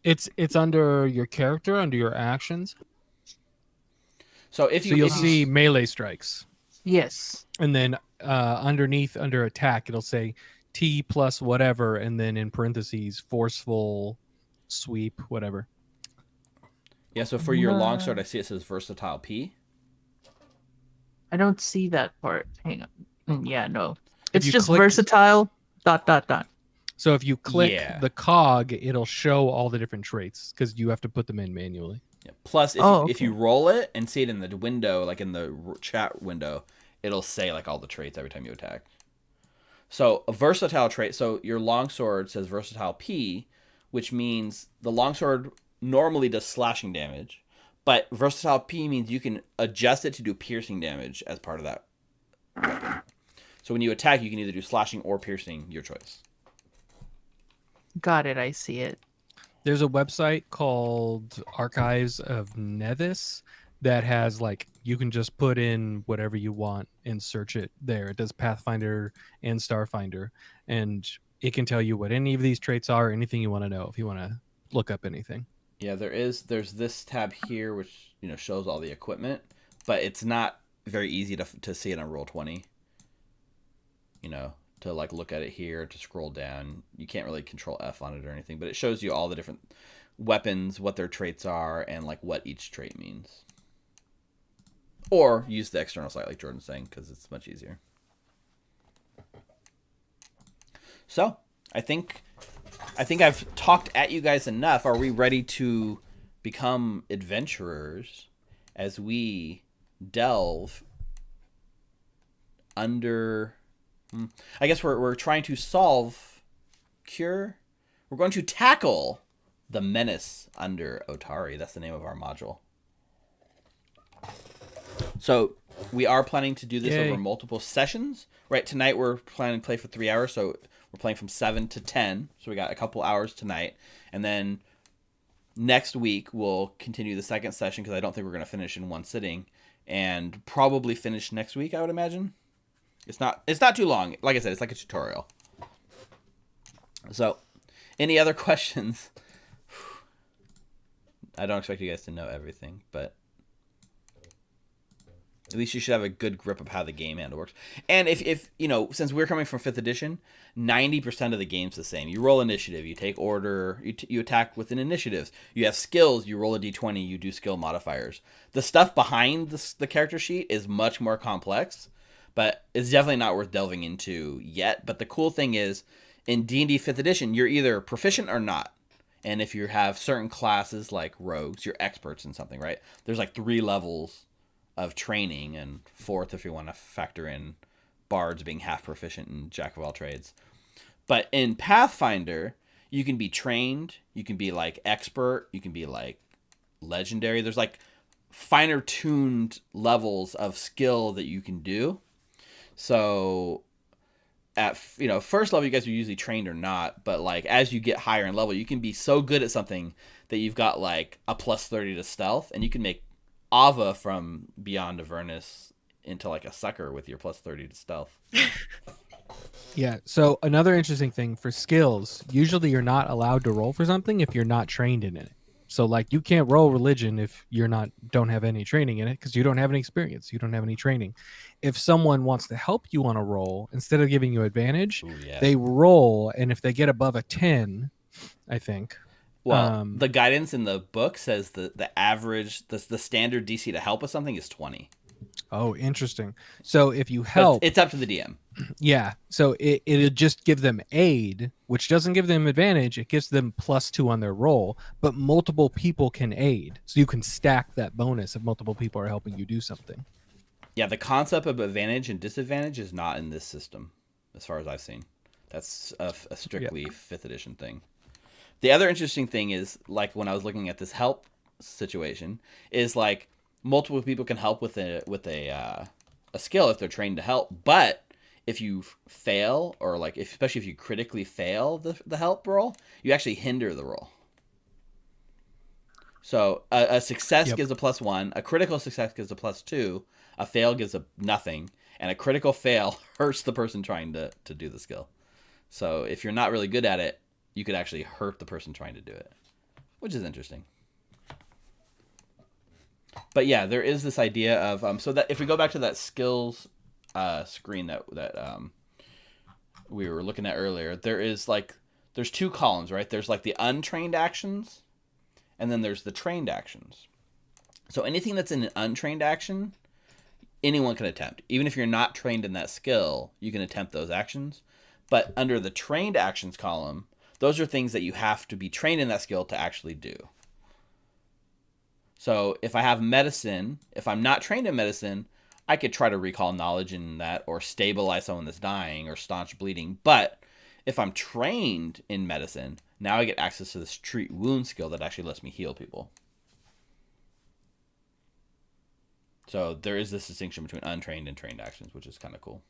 It's under your character, under your actions. So you'll see melee strikes. Yes. And then underneath, under attack, it'll say T plus whatever, and then in parentheses, forceful, sweep, whatever. Yeah, so for your longsword, I see it says versatile P. I don't see that part. Hang on. Yeah, no. It's just click... versatile, ... So if you click Yeah. the cog, it'll show all the different traits, because you have to put them in manually. Yeah. Plus, if you roll it and see it in the window, like in the chat window, it'll say like all the traits every time you attack. So a versatile trait, so your longsword says versatile P, which means the longsword normally does slashing damage, but versatile P means you can adjust it to do piercing damage as part of that weapon. So when you attack, you can either do slashing or piercing, your choice. Got it, I see it. There's a website called Archives of Nevis that has, like, you can just put in whatever you want and search it there. It does Pathfinder and Starfinder, and it can tell you what any of these traits are, anything you want to know if you want to look up anything. Yeah, there's this tab here which shows all the equipment, but it's not very easy to see it on Roll20. To like look at it here, to scroll down. You can't really control F on it or anything, but it shows you all the different weapons, what their traits are, and like what each trait means. Or use the external site like Jordan's saying, because it's much easier. So, I think I've talked at you guys enough. Are we ready to become adventurers as we delve under... I guess we're trying to cure... We're going to tackle the Menace under Otari. That's the name of our module. So we are planning to do this over multiple sessions. Right, tonight we're planning to play for 3 hours, so we're playing from 7 to 10. So we got a couple hours tonight. And then next week we'll continue the second session, because I don't think we're going to finish in one sitting. And probably finish next week, I would imagine. It's not too long. Like I said, it's like a tutorial. So... any other questions? I don't expect you guys to know everything, but at least you should have a good grip of how the game handle works. And if you know, since we're coming from 5th edition, 90% of the game's the same. You roll initiative, you take order, you attack within initiatives. You have skills, you roll a d20, you do skill modifiers. The stuff behind the character sheet is much more complex, but it's definitely not worth delving into yet. But the cool thing is, in D&D 5th edition, you're either proficient or not. And if you have certain classes like rogues, you're experts in something, right? There's like 3 levels of training, and 4th if you want to factor in bards being half proficient in jack of all trades. But in Pathfinder, you can be trained, you can be like expert, you can be like legendary. There's like finer tuned levels of skill that you can do. So... at first level, you guys are usually trained or not, but like as you get higher in level, you can be so good at something that you've got like a +30 to stealth, and you can make Ava from Beyond Avernus into like a sucker with your +30 to stealth. Yeah. So another interesting thing for skills, usually you're not allowed to roll for something if you're not trained in it. So like you can't roll religion if don't have any training in it, because you don't have any experience, you don't have any training. If someone wants to help you on a roll, instead of giving you advantage, they roll, and if they get above a 10, I think. Well, the guidance in the book says the average, the standard DC to help with something is 20. Oh, interesting. So if you help, it's up to the DM. Yeah. So it'll just give them aid, which doesn't give them advantage. It gives them +2 on their roll, but multiple people can aid. So you can stack that bonus if multiple people are helping you do something. Yeah, the concept of advantage and disadvantage is not in this system, as far as I've seen. That's a strictly 5th edition thing. The other interesting thing is, like when I was looking at this help situation, is like multiple people can help with a skill if they're trained to help, but if you fail, or like especially if you critically fail the help roll, you actually hinder the roll. So a success gives a +1, a critical success gives a +2, a fail gives a nothing, and a critical fail hurts the person trying to do the skill. So if you're not really good at it, you could actually hurt the person trying to do it, which is interesting. But yeah, there is this idea of so that if we go back to that skills screen that we were looking at earlier, there's 2 columns, right? There's like the untrained actions, and then there's the trained actions. So anything that's in an untrained action, anyone can attempt. Even if you're not trained in that skill, you can attempt those actions. But under the trained actions column, those are things that you have to be trained in that skill to actually do. So if I have medicine, if I'm not trained in medicine, I could try to recall knowledge in that, or stabilize someone that's dying, or staunch bleeding. But if I'm trained in medicine, now I get access to this treat wound skill that actually lets me heal people. So there is this distinction between untrained and trained actions, which is kind of cool.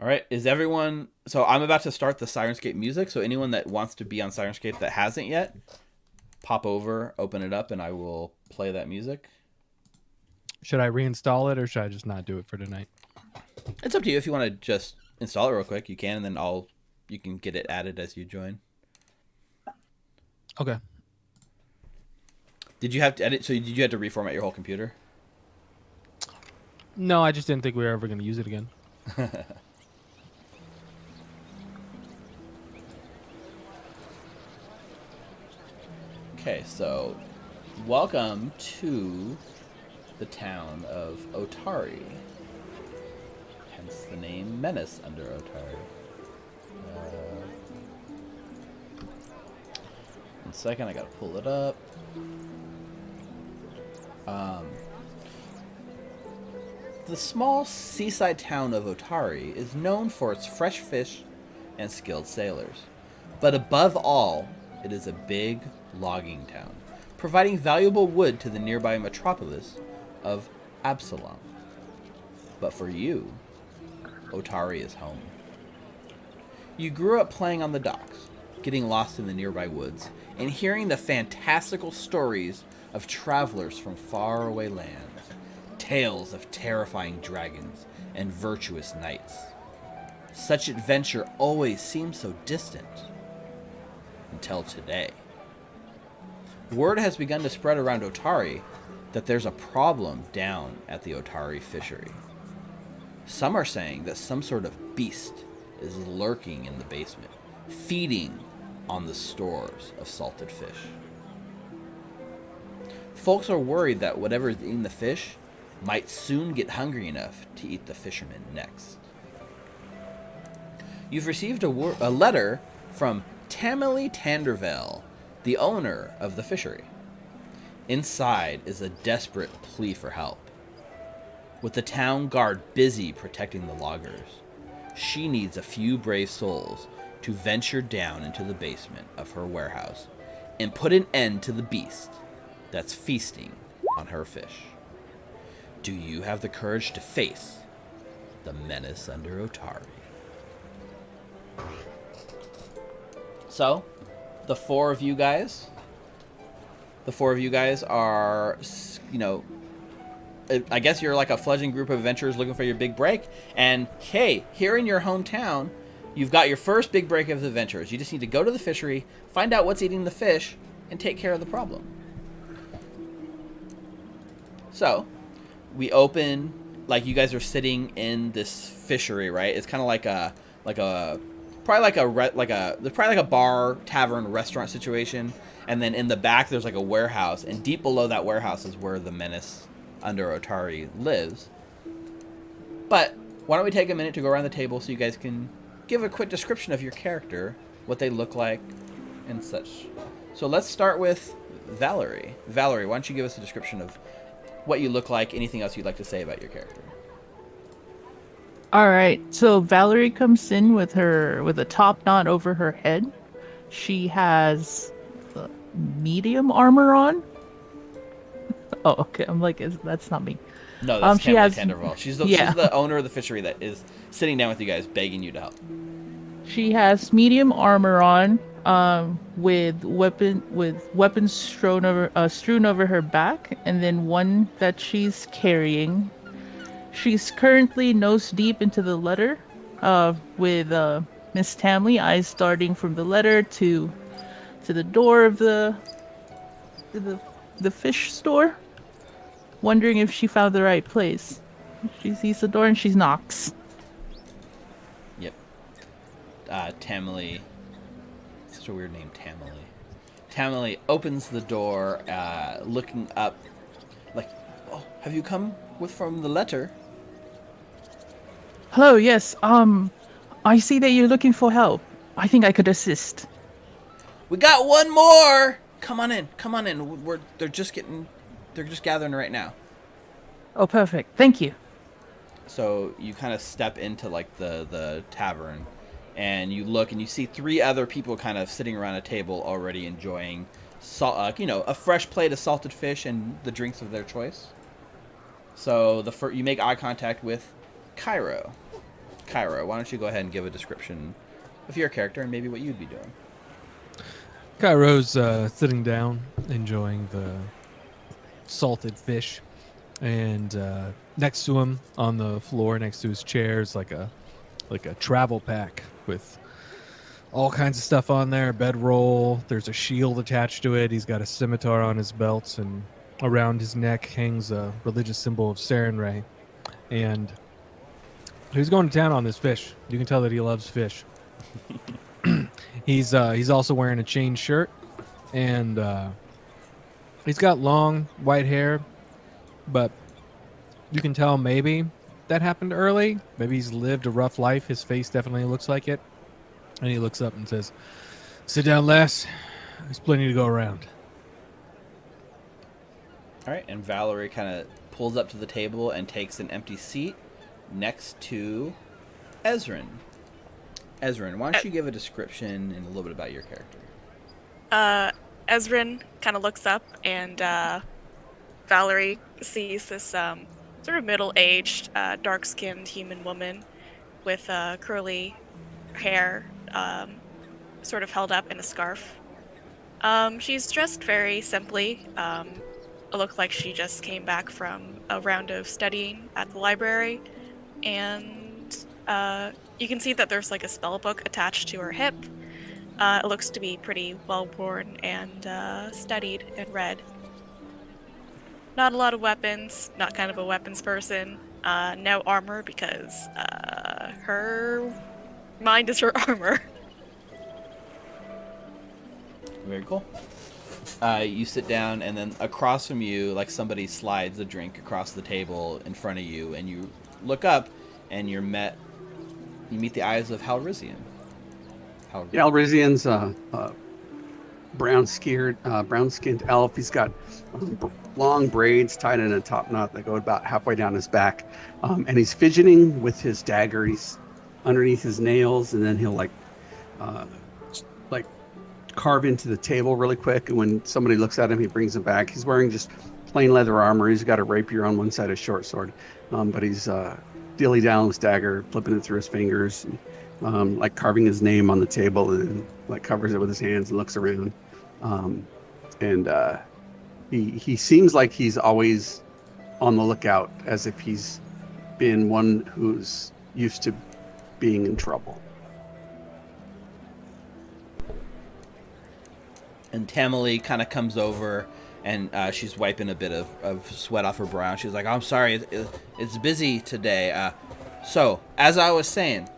All right, is everyone... So I'm about to start the Sirenscape music, so anyone that wants to be on Sirenscape that hasn't yet, pop over, open it up, and I will play that music. Should I reinstall it, or should I just not do it for tonight? It's up to you. If you want to just install it real quick, you can, and then you can get it added as you join. Okay. Did you have to edit? So did you have to reformat your whole computer? No, I just didn't think we were ever going to use it again. Okay, so welcome to the town of Otari. Hence the name Menace under Otari. 1 second, I gotta pull it up. The small seaside town of Otari is known for its fresh fish and skilled sailors. But above all, it is a big logging town, providing valuable wood to the nearby metropolis of Absalom. But for you, Otari is home. You grew up playing on the docks, getting lost in the nearby woods, and hearing the fantastical stories of travelers from faraway lands, tales of terrifying dragons and virtuous knights. Such adventure always seemed so distant. Until today. Word has begun to spread around Otari that there's a problem down at the Otari fishery. Some are saying that some sort of beast is lurking in the basement, feeding on the stores of salted fish. Folks are worried that whatever is eating the fish might soon get hungry enough to eat the fishermen next. You've received a letter from Tamily Tandervell, the owner of the fishery. Inside is a desperate plea for help. With the town guard busy protecting the loggers, she needs a few brave souls to venture down into the basement of her warehouse and put an end to the beast that's feasting on her fish. Do you have the courage to face the menace under Otari? So, the four of you guys are, I guess you're like a fledgling group of adventurers looking for your big break. And hey, here in your hometown, you've got your first big break of adventures. You just need to go to the fishery, find out what's eating the fish, and take care of the problem. So, we open, like you guys are sitting in this fishery, right? It's kind of like a bar, tavern, restaurant situation. And then in the back, there's like a warehouse. And deep below that warehouse is where the menace under Otari lives. But why don't we take a minute to go around the table so you guys can give a quick description of your character, what they look like, and such. So let's start with Valerie. Valerie, why don't you give us a description of what you look like, anything else you'd like to say about your character? All right. So Valerie comes in with a top knot over her head. She has medium armor on. Oh, okay. I'm like, that's not me. No, that's she has Tandervall. She's the owner of the fishery that is sitting down with you guys, begging you to help. She has medium armor on, with weapons strewn over her back, and then one that she's carrying. She's currently nose deep into the letter, with Miss Tamley, eyes darting from the letter to the door of the fish store, wondering if she found the right place. She sees the door and she knocks. Yep. Tamily. Such a weird name, Tamily. Tamily opens the door, looking up, like, "Oh, have you come from the letter?" Hello, yes. I see that you're looking for help. I think I could assist. We got one more. Come on in. They're just gathering right now. Oh, perfect. Thank you. So you kind of step into like the tavern, and you look and you see three other people kind of sitting around a table already enjoying a fresh plate of salted fish and the drinks of their choice. So you make eye contact with Cairo. Cairo, why don't you go ahead and give a description of your character and maybe what you'd be doing? Cairo's sitting down, enjoying the salted fish, and next to him on the floor, next to his chair, is like a travel pack with all kinds of stuff on there. Bedroll. There's a shield attached to it. He's got a scimitar on his belt, and around his neck hangs a religious symbol of Sarenrae. And he's going to town on this fish. You can tell that he loves fish. He's also wearing a chain shirt, and He's got long white hair, but you can tell maybe that happened early. Maybe he's lived a rough life. His face definitely looks like it. And he looks up and says, "Sit down, lass. There's plenty to go around." All right, and Valerie kind of pulls up to the table and takes an empty seat next to Ezrin. Ezrin, why don't you give a description and a little bit about your character? Ezrin kind of looks up, and Valerie sees this sort of middle-aged, dark-skinned human woman with curly hair, sort of held up in a scarf. She's dressed very simply. It looked like she just came back from a round of studying at the library, and you can see that there's like a spell book attached to her hip. It looks to be pretty well-worn and studied and read. Not a lot of weapons, not kind of a weapons person. No armor because her mind is her armor. Very cool. You sit down, and then across from you, like somebody slides a drink across the table in front of you, and you look up, and you meet the eyes of Halrizian. Yeah, Halrizian's brown-skinned elf. He's got long braids tied in a top knot that go about halfway down his back, and he's fidgeting with his dagger. He's underneath his nails, and then he'll like carve into the table really quick. And when somebody looks at him, he brings him back. He's wearing just plain leather armor. He's got a rapier on one side, a short sword, but he's dilly down his dagger, flipping it through his fingers, like carving his name on the table, and like covers it with his hands and looks around. He seems like he's always on the lookout, as if he's been one who's used to being in trouble. And Tamali kind of comes over, and she's wiping a bit of sweat off her brow. She's like, "Oh, I'm sorry, it's busy today. So, as I was saying,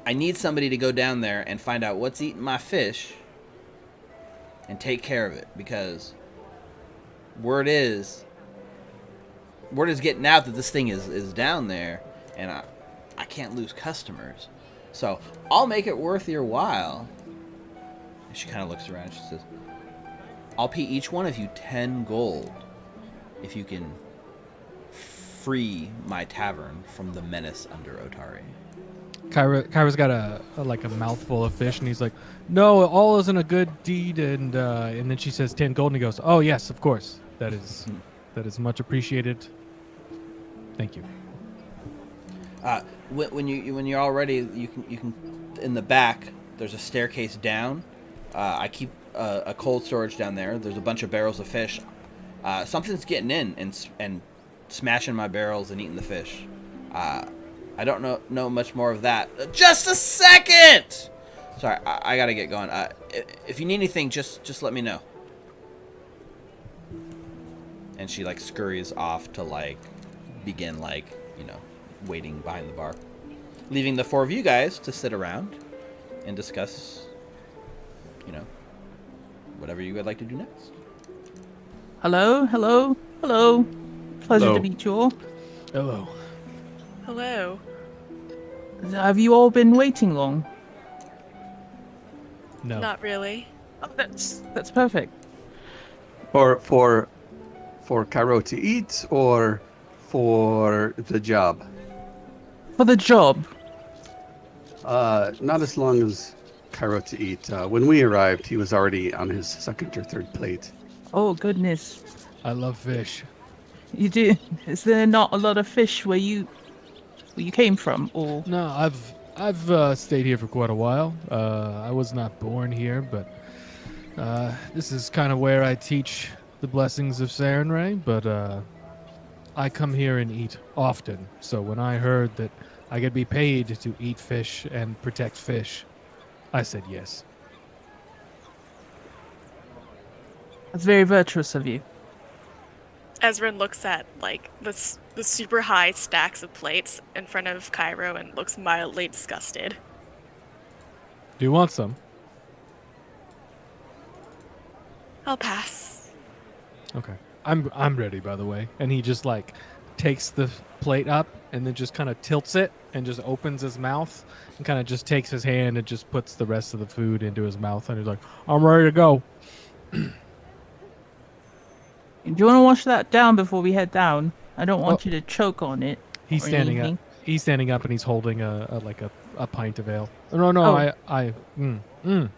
I need somebody to go down there and find out what's eating my fish and take care of it, because word is getting out that this thing is down there, and I can't lose customers. So, I'll make it worth your while." And she kind of looks around and she says, "I'll pay each one of you 10 gold if you can free my tavern from the menace under Otari." Kyra's got a mouthful of fish, and he's like, "No, all isn't a good deed." And then she says 10 gold, and he goes, "Oh yes, of course. That is much appreciated. Thank you." When you're all ready, you can in the back. There's a staircase down. I keep a cold storage down there. There's a bunch of barrels of fish. Something's getting in and smashing my barrels and eating the fish. I don't know much more of that. Just a second! Sorry, I gotta get going. If you need anything, just let me know. And she scurries off to begin waiting behind the bar, leaving the four of you guys to sit around and discuss whatever you would like to do next. Hello. Pleasure Hello. to meet you all. Hello. Hello. Have you all been waiting long? No. Not really. Oh, that's perfect. For Cairo to eat, or for the job? For the job. Not as long as Cairo to eat. When we arrived, he was already on his second or third plate. Oh goodness. I love fish. You do? Is there not a lot of fish where you came from, or? No, I've stayed here for quite a while. I was not born here, but this is kind of where I teach the blessings of Sarenrae. But I come here and eat often. So when I heard that I could be paid to eat fish and protect fish, I said yes. That's very virtuous of you. Ezrin looks at the super high stacks of plates in front of Cairo and looks mildly disgusted. Do you want some? I'll pass. Okay. I'm ready, by the way. And he just like takes the plate up and then just kind of tilts it and just opens his mouth and kind of just takes his hand and just puts the rest of the food into his mouth and he's like, I'm ready to go. Do you want to wash that down before we head down? I don't want you to choke on it. He's or standing up. anything. He's standing up and he's holding a pint of ale. No, Oh.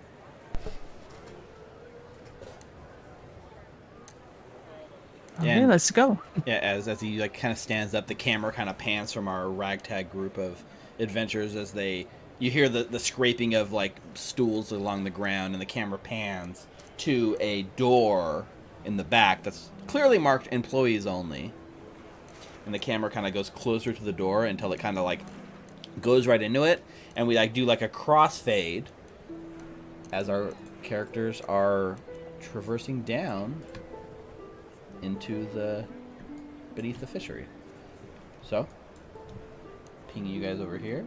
Okay, And- let's go. Yeah, as he like kind of stands up, the camera kind of pans from our ragtag group of adventurers as you hear the scraping of like stools along the ground, and the camera pans to a door in the back that's clearly marked employees only. And the camera kind of goes closer to the door until it kind of like goes right into it, and we like do like a crossfade as our characters are traversing down into the beneath the fishery. So, ping you guys over here.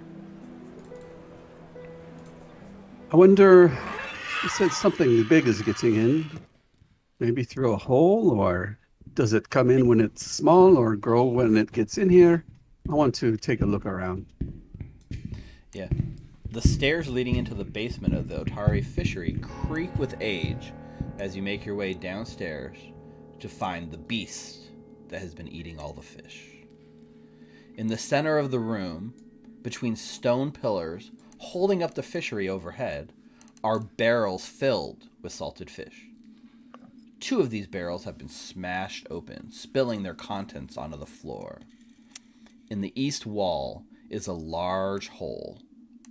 I wonder, you said something big is getting in. Maybe through a hole, or does it come in when it's small or grow when it gets in here? I want to take a look around. Yeah. The stairs leading into the basement of the Otari fishery creak with age as you make your way downstairs to find the beast that has been eating all the fish. In the center of the room, between stone pillars holding up the fishery overhead, are barrels filled with salted fish. 2 of these barrels have been smashed open, spilling their contents onto the floor. In the east wall is a large hole,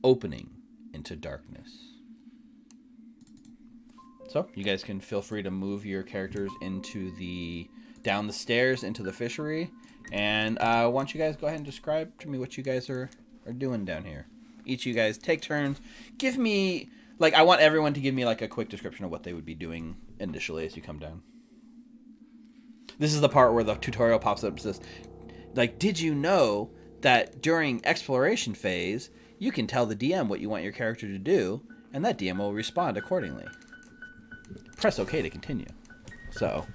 opening into darkness. So, you guys can feel free to move your characters down the stairs into the fishery. And why don't you guys go ahead and describe to me what you guys are doing down here. Each of you guys take turns. Give me, I want everyone to give me, a quick description of what they would be doing initially as you come down. This is the part where the tutorial pops up and says, did you know that during exploration phase, you can tell the DM what you want your character to do, and that DM will respond accordingly. Press OK to continue. So,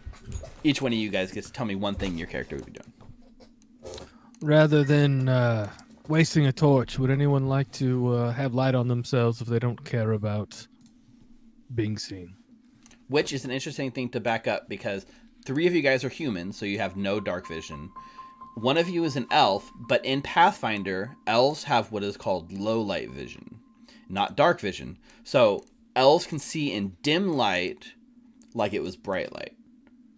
each one of you guys gets to tell me one thing your character would be doing. Rather than wasting a torch, would anyone like to have light on themselves if they don't care about being seen? Which is an interesting thing to back up, because 3 of you guys are humans, so you have no dark vision. 1 of you is an elf, but in Pathfinder, elves have what is called low light vision, not dark vision. So elves can see in dim light like it was bright light,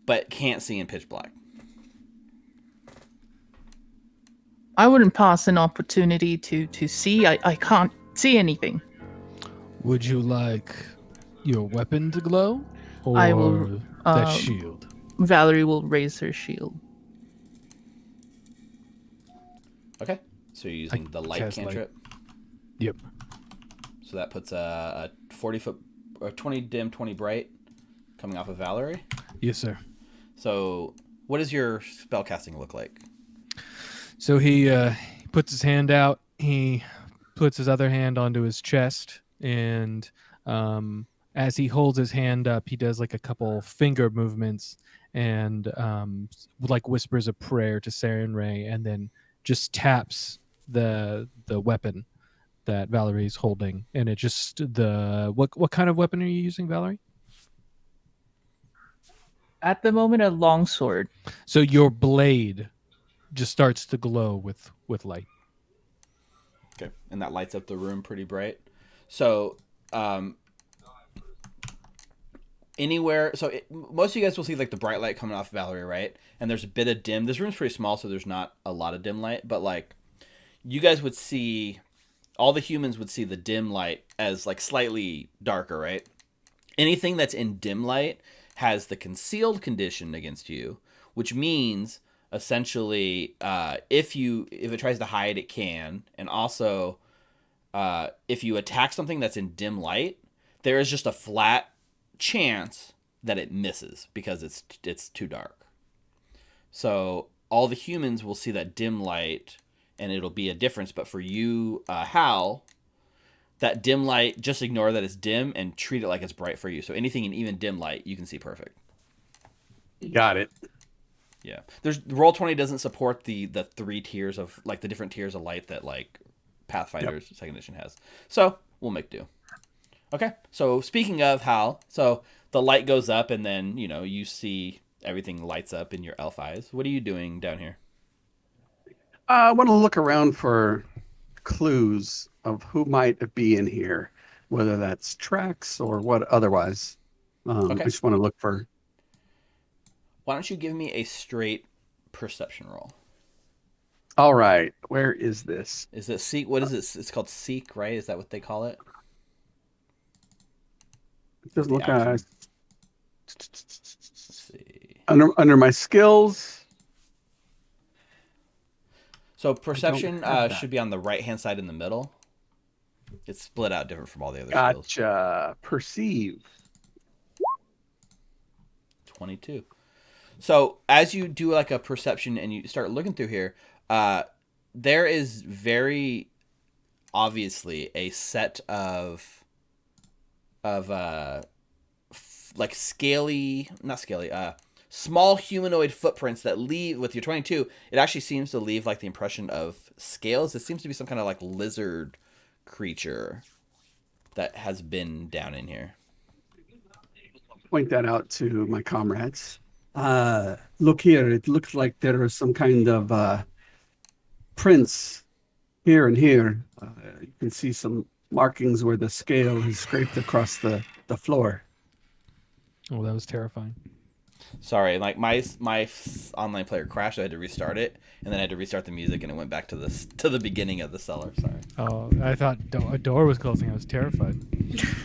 but can't see in pitch black. I wouldn't pass an opportunity to see. I can't see anything. Would you like your weapon to glow? Or I will, that shield? Valerie will raise her shield. Okay, so you're using the light cantrip. Yep. So that puts a 40-foot, or 20 dim, 20 bright coming off of Valerie. Yes, sir. So what does your spellcasting look like? So he puts his hand out. He puts his other hand onto his chest, and as he holds his hand up, he does a couple finger movements and whispers a prayer to Saren Ray, and then just taps the weapon that Valerie's holding, and it just what kind of weapon are you using, Valerie? At the moment, a longsword. So your blade just starts to glow with light. Okay, and that lights up the room pretty bright. So most of you guys will see the bright light coming off Valerie, right? And there's a bit of dim. This room's pretty small, so there's not a lot of dim light, but you guys would see, all the humans would see the dim light as slightly darker, right? Anything that's in dim light has the concealed condition against you, which means essentially if it tries to hide, it can. And also if you attack something that's in dim light, there is just a flat chance that it misses because it's too dark. So all the humans will see that dim light and it'll be a difference. But for you, Hal, that dim light, just ignore that it's dim and treat it like it's bright for you. So anything in even dim light, you can see perfect. Got it. Yeah. Roll20 doesn't support the 3 tiers of, like, the different tiers of light that, like, Pathfinder's second edition has. So we'll make do. Okay. So speaking of Hal, so the light goes up and then, you know, you see everything lights up in your elf eyes. What are you doing down here? I want to look around for clues of who might be in here, whether that's tracks or what otherwise. Okay. I just want to look for. Why don't you give me a straight perception roll? All right, where is this? Is it seek? What is it? It's called seek, right? Is that what they call it? Just look action. at Let's see. under my skills. So perception have that. should be on the right-hand side in the middle. It's split out different from all the other skills. Gotcha. Perceive. 22. So as you do like a perception and you start looking through here, there is very obviously a set of like small humanoid footprints that leave with your 22. It actually seems to leave like the impression of scales. It seems to be some kind of like lizard creature that has been down in here. Point that out to my comrades. Look here. It looks like there are some kind of prints here and here. You can see some markings where the scale has scraped across the floor. Oh, that was terrifying. Sorry, like my online player crashed. I had to restart it, and then I had to restart the music, and it went back to the beginning of the cellar. Sorry. Oh, I thought a door was closing. I was terrified.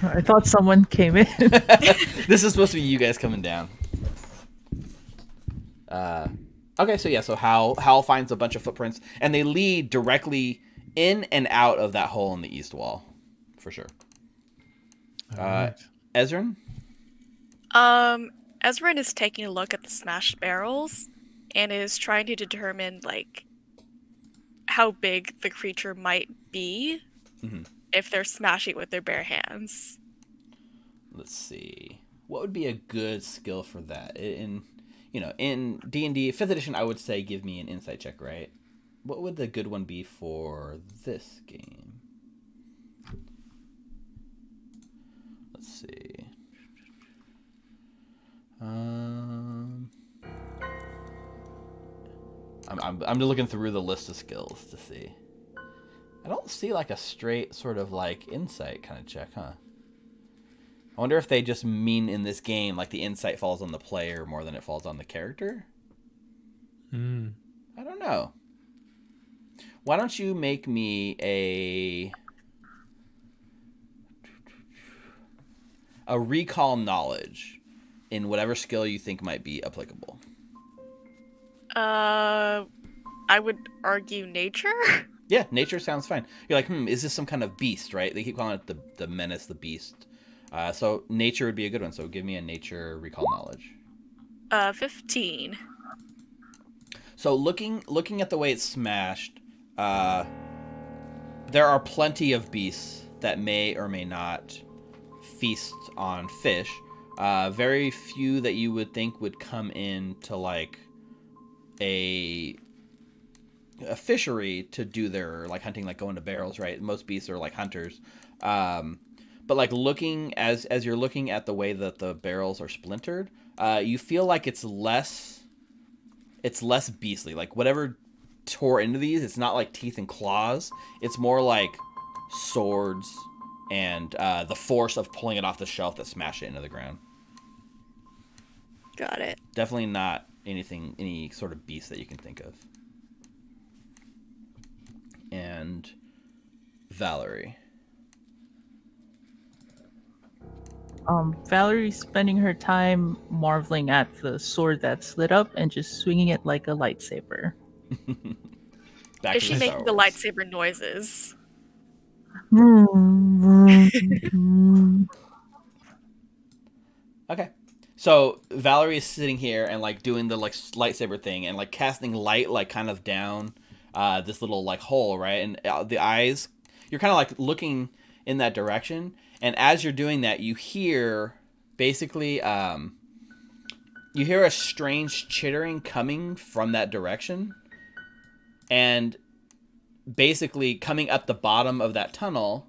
I thought someone came in. This is supposed to be you guys coming down. Okay, so yeah, so Hal finds a bunch of footprints, and they lead directly in and out of that hole in the east wall, for sure. Right. Ezrin? Ezrin is taking a look at the smashed barrels and is trying to determine, like, how big the creature might be if they're smashing it with their bare hands. Let's see. What would be a good skill for that? In D&D 5th edition, I would say give me an insight check, right? What would the good one be for this game? Let's see. I'm looking through the list of skills to see. I don't see like a straight sort of like insight kind of check, huh? I wonder if they just mean in this game like the insight falls on the player more than it falls on the character. I don't know. Why don't you make me a recall knowledge in whatever skill you think might be applicable. I would argue nature. Yeah, nature sounds fine. You're like, is this some kind of beast, right? They keep calling it the Menace, the beast. So nature would be a good one. So give me a nature recall knowledge. 15. So looking at the way it's smashed, there are plenty of beasts that may or may not feast on fish. Very few that you would think would come in to like a fishery to do their like hunting, like going to barrels, right? Most beasts are like hunters. But like looking as you're looking at the way that the barrels are splintered, you feel like it's less beastly. Like whatever tore into these, it's not like teeth and claws. It's more like swords and the force of pulling it off the shelf that smashed it into the ground. Got it. Definitely not any sort of beast that you can think of. And Valerie. Valerie's spending her time marveling at the sword that's lit up and just swinging it like a lightsaber. Back Is to she the making Star the Wars. lightsaber noises? Okay. So Valerie is sitting here and like doing the like lightsaber thing and like casting light like kind of down this little like hole, right? And the eyes, you're kind of like looking in that direction. And as you're doing that, you hear basically you hear a strange chittering coming from that direction. And basically coming up the bottom of that tunnel,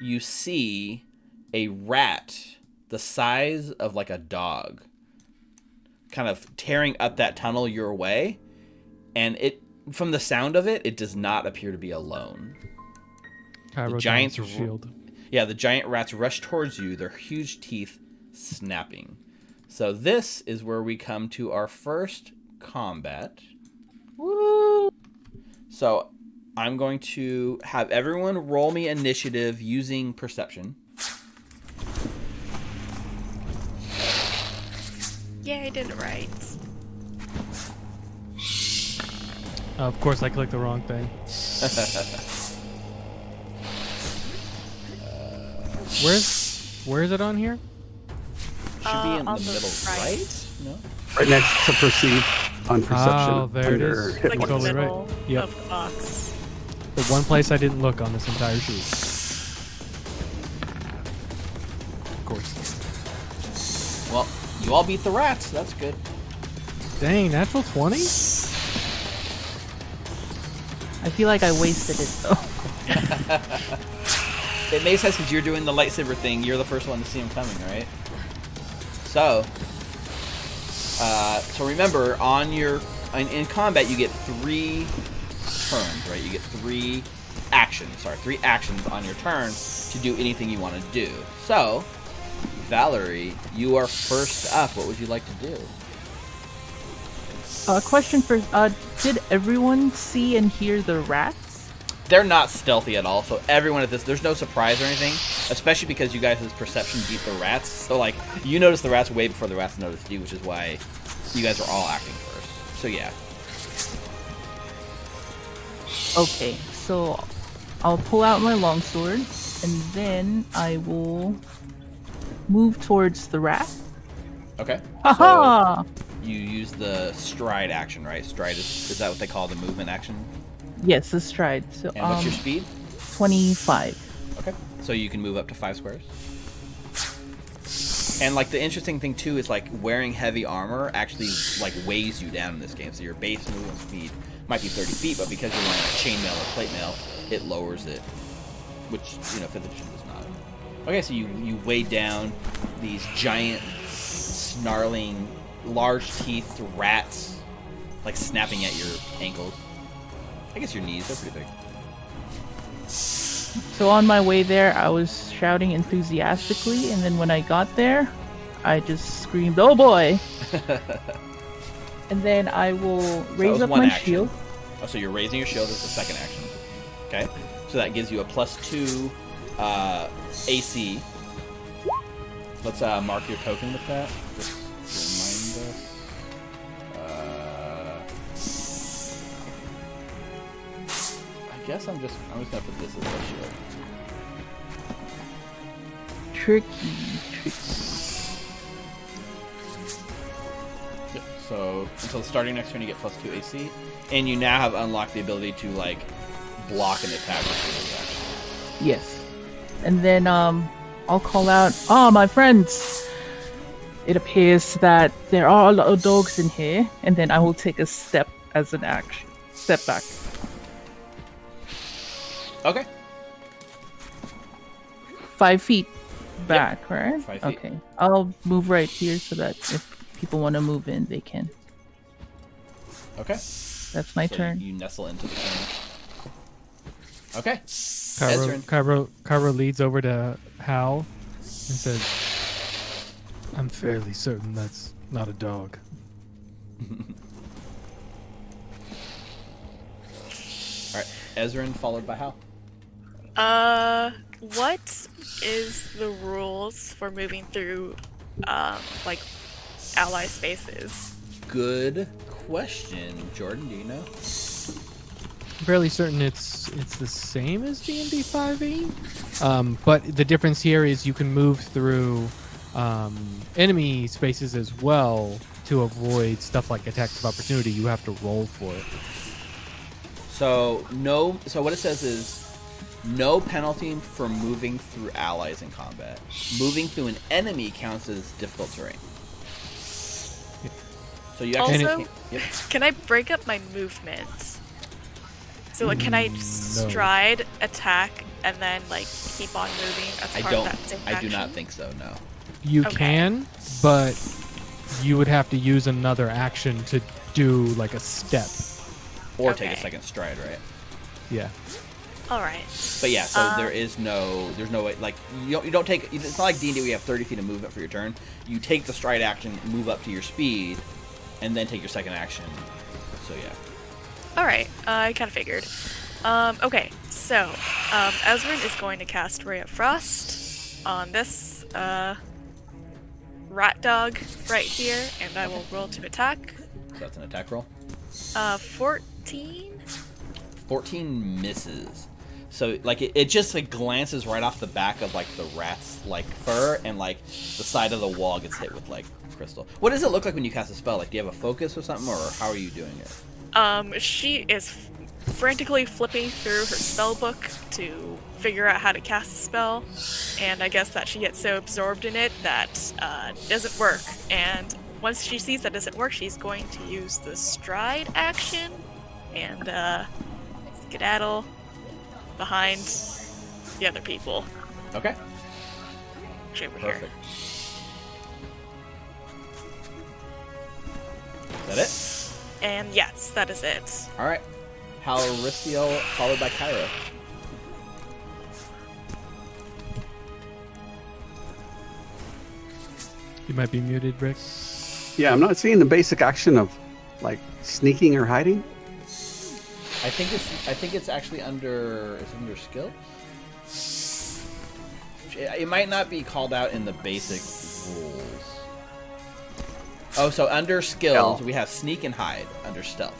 you see a rat the size of like a dog kind of tearing up that tunnel your way. And it, from the sound of it, it does not appear to be alone. The giant shield. Yeah, the giant rats rush towards you, their huge teeth snapping. So this is where we come to our first combat. Woo! So I'm going to have everyone roll me initiative using perception. Yeah, I did it right. Of course, I clicked the wrong thing. Where is it on here? Should be in the on the middle, right? No. Right next to perceive on perception. Oh, there it is. hit Like in points. the Totally middle right. Yep. of the box. The one place I didn't look on this entire sheet. Of course. Well, you all beat the rats. That's good. Dang, natural 20? I feel like I wasted it though. It makes sense because you're doing the lightsaber thing. You're the first one to see him coming, right? So remember, on your in combat, you get 3 turns, right? You get 3 actions. Sorry, 3 actions on your turn to do anything you want to do. So, Valerie, you are first up. What would you like to do? Question for did everyone see and hear the rats? They're not stealthy at all, so everyone at this, there's no surprise or anything, especially because you guys' perception beat the rats. So, like, you noticed the rats way before the rats noticed you, which is why you guys are all acting first. So, yeah. Okay, so I'll pull out my longsword, and then I will move towards the rat. Okay. Haha! So you use the stride action, right? Stride is that what they call the movement action? Yes, the stride. So And what's your speed? 25. Okay. So you can move up to 5 squares. And like the interesting thing too is like wearing heavy armor actually like weighs you down in this game. So your base movement speed might be 30 feet, but because you're wearing chainmail or plate mail, it lowers it, which 5th edition does not. Okay, so you weigh down these giant, snarling, large-teethed rats, like snapping at your ankles. I guess your knees, they're pretty big. So on my way there, I was shouting enthusiastically, and then when I got there, I just screamed, "Oh boy!" And then I will raise up my shield. Oh, so you're raising your shield as the second action. Okay. So that gives you a +2 AC. Let's mark your token with that. Just to remind us. I guess I'm just gonna put this as a shield. Tricky. Yep. So until starting next turn, you get +2 AC, and you now have unlocked the ability to like block an attack with your action. Yes. And then I'll call out, my friends! It appears that there are a lot of dogs in here, and then I will take a step as an action. Step back. Okay. 5 feet back, right? 5 feet. Okay. I'll move right here so that if people want to move in, they can. Okay. That's my So turn. You nestle into the corner. Okay. Cairo leads over to Hal and says, "I'm fairly certain that's not a dog." Alright. Ezrin followed by Hal. What is the rules for moving through, like, ally spaces? Good question. Jordan, do you know? I'm fairly certain it's the same as D&D 5e, but the difference here is you can move through enemy spaces as well to avoid stuff like attacks of opportunity. You have to roll for it. So no. So what it says is, No penalty for moving through allies in combat. Moving through an enemy counts as difficult terrain. So you actually Also, yep. can I break up my movement? So like, can I stride, attack, and then like keep on moving as part of that same action? I do not think so. No. You can, but you would have to use another action to do like a step. Or take a second stride, right? Yeah. All right. But yeah, so there's no way, like, you don't take, it's not like D&D where you have 30 feet of movement for your turn. You take the stride action, move up to your speed, and then take your second action. So yeah. All right, I kind of figured. Okay, so Ezrin is going to cast Ray of Frost on this rat dog right here, and I will roll to attack. So that's an attack roll. 14. 14 misses. So like it just like glances right off the back of like the rat's like fur, and like the side of the wall gets hit with like crystal. What does it look like when you cast a spell? Like, do you have a focus or something, or how are you doing it? She is frantically flipping through her spell book to figure out how to cast a spell, and I guess that she gets so absorbed in it that doesn't work. And once she sees that doesn't work, she's going to use the stride action and skedaddle behind the other people. Okay. Over Perfect. here. Is that it? And yes, that is it. All right. Halaristiel followed by Kyra. You might be muted, Rick. Yeah, I'm not seeing the basic action of like sneaking or hiding. I think it's actually under skill. It might not be called out in the basic rules. Oh, so under skills we have sneak and hide under stealth.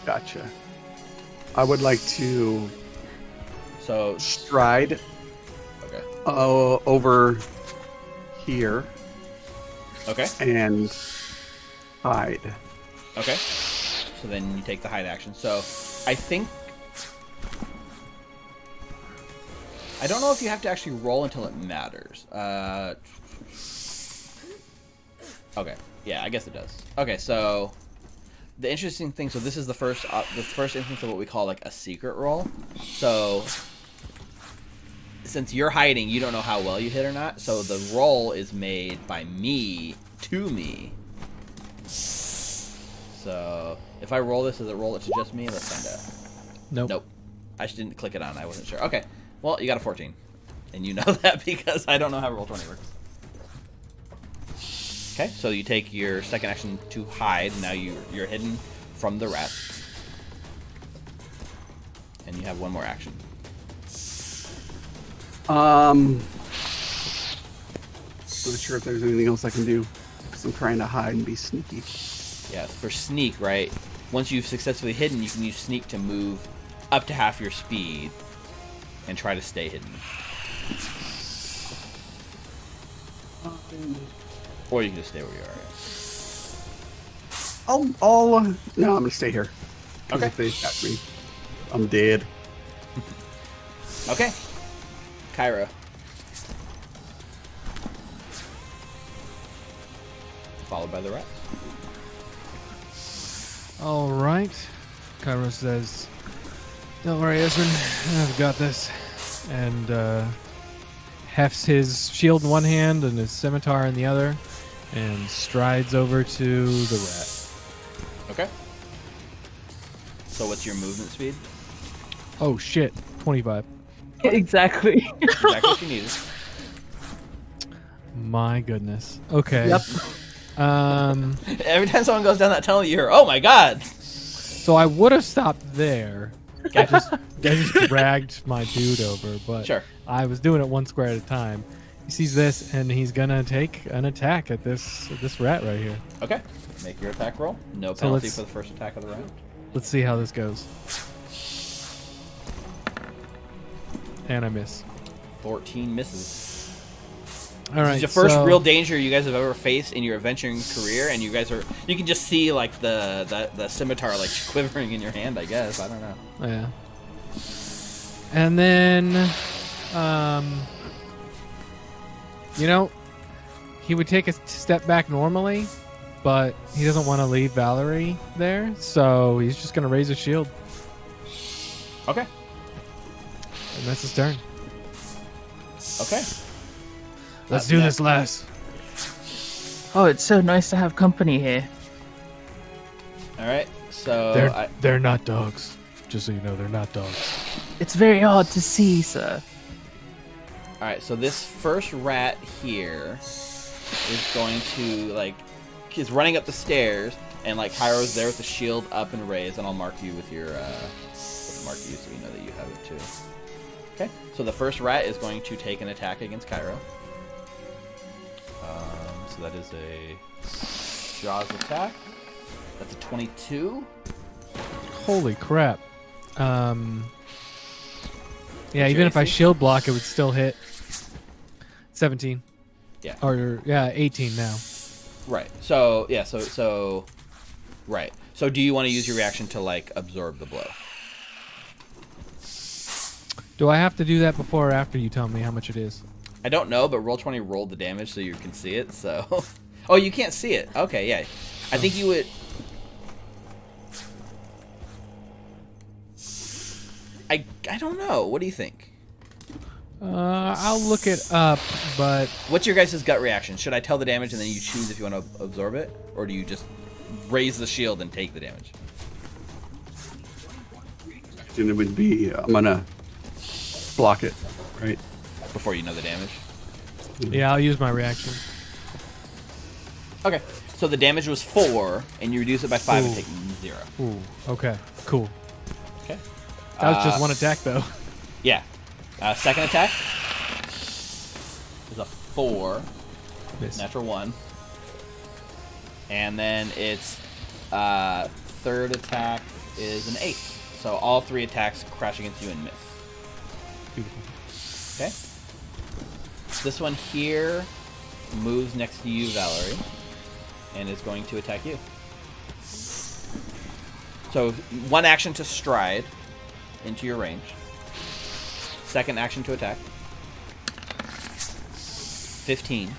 Gotcha. I would like to stride Okay. over here. Okay. And hide. Okay. So then you take the hide action. So I think I don't know if you have to actually roll until it matters. Okay. Yeah, I guess it does. Okay, so the interesting thing, so this is the first instance of what we call like a secret roll. So since you're hiding, you don't know how well you hit or not. So the roll is made by me to me. So if I roll this, does it roll it to just me? Let's find out. Nope. I just didn't click it on. I wasn't sure. Okay. Well, you got a 14. And you know that because I don't know how Roll20 works. Okay, so you take your second action to hide. Now you're hidden from the rat. And you have one more action. Not sure if there's anything else I can do because I'm trying to hide and be sneaky. Yeah, for sneak, right? Once you've successfully hidden, you can use sneak to move up to half your speed and try to stay hidden. Or you can just stay where you are. No, I'm gonna stay here. Okay. If they attack me, I'm dead. Okay. Kyra. Followed by the rats. All right. Kyra says, "Don't worry, Ezrin. I've got this." And hefts his shield in one hand and his scimitar in the other, and strides over to the rat. Okay. So what's your movement speed? Oh shit, 25. Exactly. Exactly what you needed. My goodness. Okay. Yep. Every time someone goes down that tunnel, you hear, "Oh my god!" So I would have stopped there. I just dragged my dude over, but Sure. I was doing it one square at a time. He sees this, and he's gonna take an attack at this rat right here. Okay. Make your attack roll. No penalty for the first attack of the round. Let's see how this goes. And I miss. 14 misses. All right. This is the first real danger you guys have ever faced in your adventuring career, and you can just see like the scimitar like quivering in your hand, I guess. I don't know. Yeah. And then, he would take a step back normally, but he doesn't want to leave Valerie there, so he's just going to raise his shield. Okay. And that's his turn. Okay. Let's do this, lass. Oh, it's so nice to have company here. All right. So They're not dogs. Just so you know, they're not dogs. It's very hard to see, sir. All right. So this first rat here is going to he's running up the stairs, and Cairo's there with the shield up and raised, and I'll mark you with your mark you so you know that you have it too. Okay. So the first rat is going to take an attack against Cairo. So that is a Jaws attack. That's a 22. Holy crap. Yeah, What's even your if I AC? shield block, it would still hit. 17. Yeah. Or, 18 now. Right. So, yeah, so right. So do you want to use your reaction to, absorb the blow? Do I have to do that before or after you tell me how much it is? I don't know, but Roll20 rolled the damage so you can see it, so... Oh, you can't see it. Okay, yeah. I think you would... I don't know. What do you think? I'll look it up, but... What's your guys' gut reaction? Should I tell the damage and then you choose if you want to absorb it? Or do you just raise the shield and take the damage? Then it would be, I'm going to block it, right? Before you know the damage? Yeah, I'll use my reaction. Okay. So the damage was 4, and you reduce it by 5 and take 0. Ooh, okay, cool. Okay. That was just one attack, though. Yeah. Second attack is a 4. Miss. Natural 1. And then its third attack is an 8. So all 3 attacks crash against you and miss. Beautiful. Okay. This one here moves next to you, Valerie, and is going to attack you. So one action to stride into your range. Second action to attack. 15.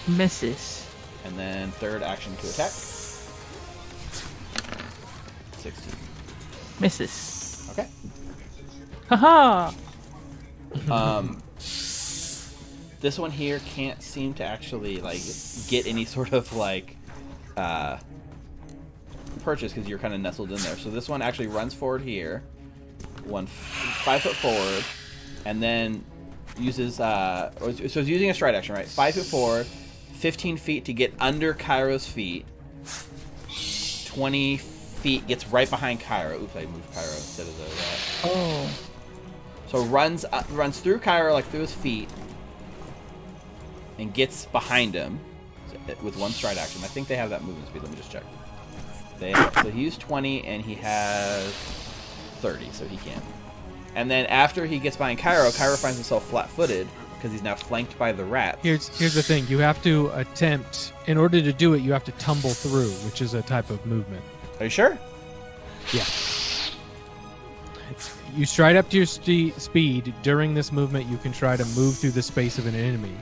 Misses. And then third action to attack. 16. Misses. Okay. Haha! This one here can't seem to actually get any sort of purchase because you're kind of nestled in there. So this one actually runs forward here, 5 foot forward, and then uses so it's using a stride action, right? 5 foot forward, 15 feet to get under Cairo's feet, 20 feet gets right behind Cairo. Oops, I moved Cairo instead of the rat. Oh. So runs through Cairo through his feet. And gets behind him with one stride action. I think they have that movement speed. Let me just check. So he used 20 and he has 30, so he can. And then after he gets behind Cairo finds himself flat-footed because he's now flanked by the rat. Here's the thing. You have to attempt, in order to do it, you have to tumble through, which is a type of movement. Are you sure? Yeah. You stride up to your speed. During this movement, you can try to move through the space of an enemy.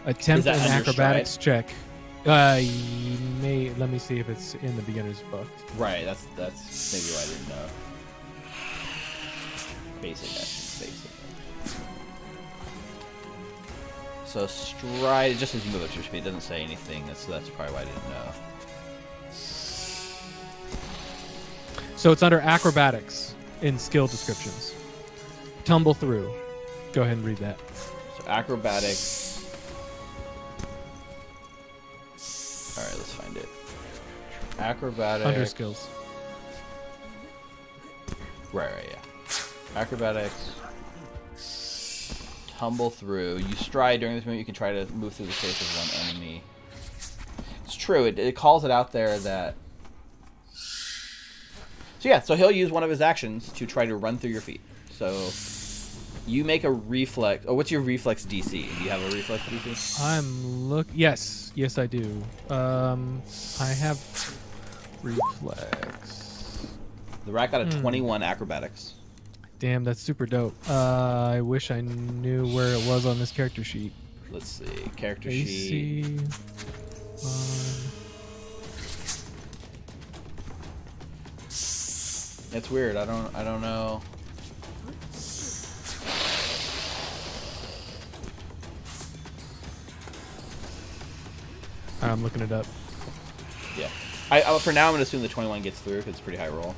Attempt an acrobatics check. Let me see if it's in the beginner's book. Right, that's maybe why I didn't know. Basic action, basic. So stride, it just says you move up to your speed. It doesn't say anything, so that's probably why I didn't know. So it's under acrobatics in skill descriptions. Tumble through. Go ahead and read that. So acrobatics. Alright, let's find it. Acrobatics. Under skills. Right, yeah. Acrobatics. Tumble through. You stride during this movement. You can try to move through the space of one enemy. It's true. It calls it out there that... So he'll use one of his actions to try to run through your feet. So you make a reflex. Oh, what's your reflex DC? Do you have a reflex DC? Yes, I do. I have reflex. The rat got a 21 acrobatics. Damn, that's super dope. I wish I knew where it was on this character sheet. Let's see. Character AC. sheet. It's weird. I don't know. I'm looking it up. Yeah. For now, I'm gonna assume the 21 gets through because it's a pretty high roll.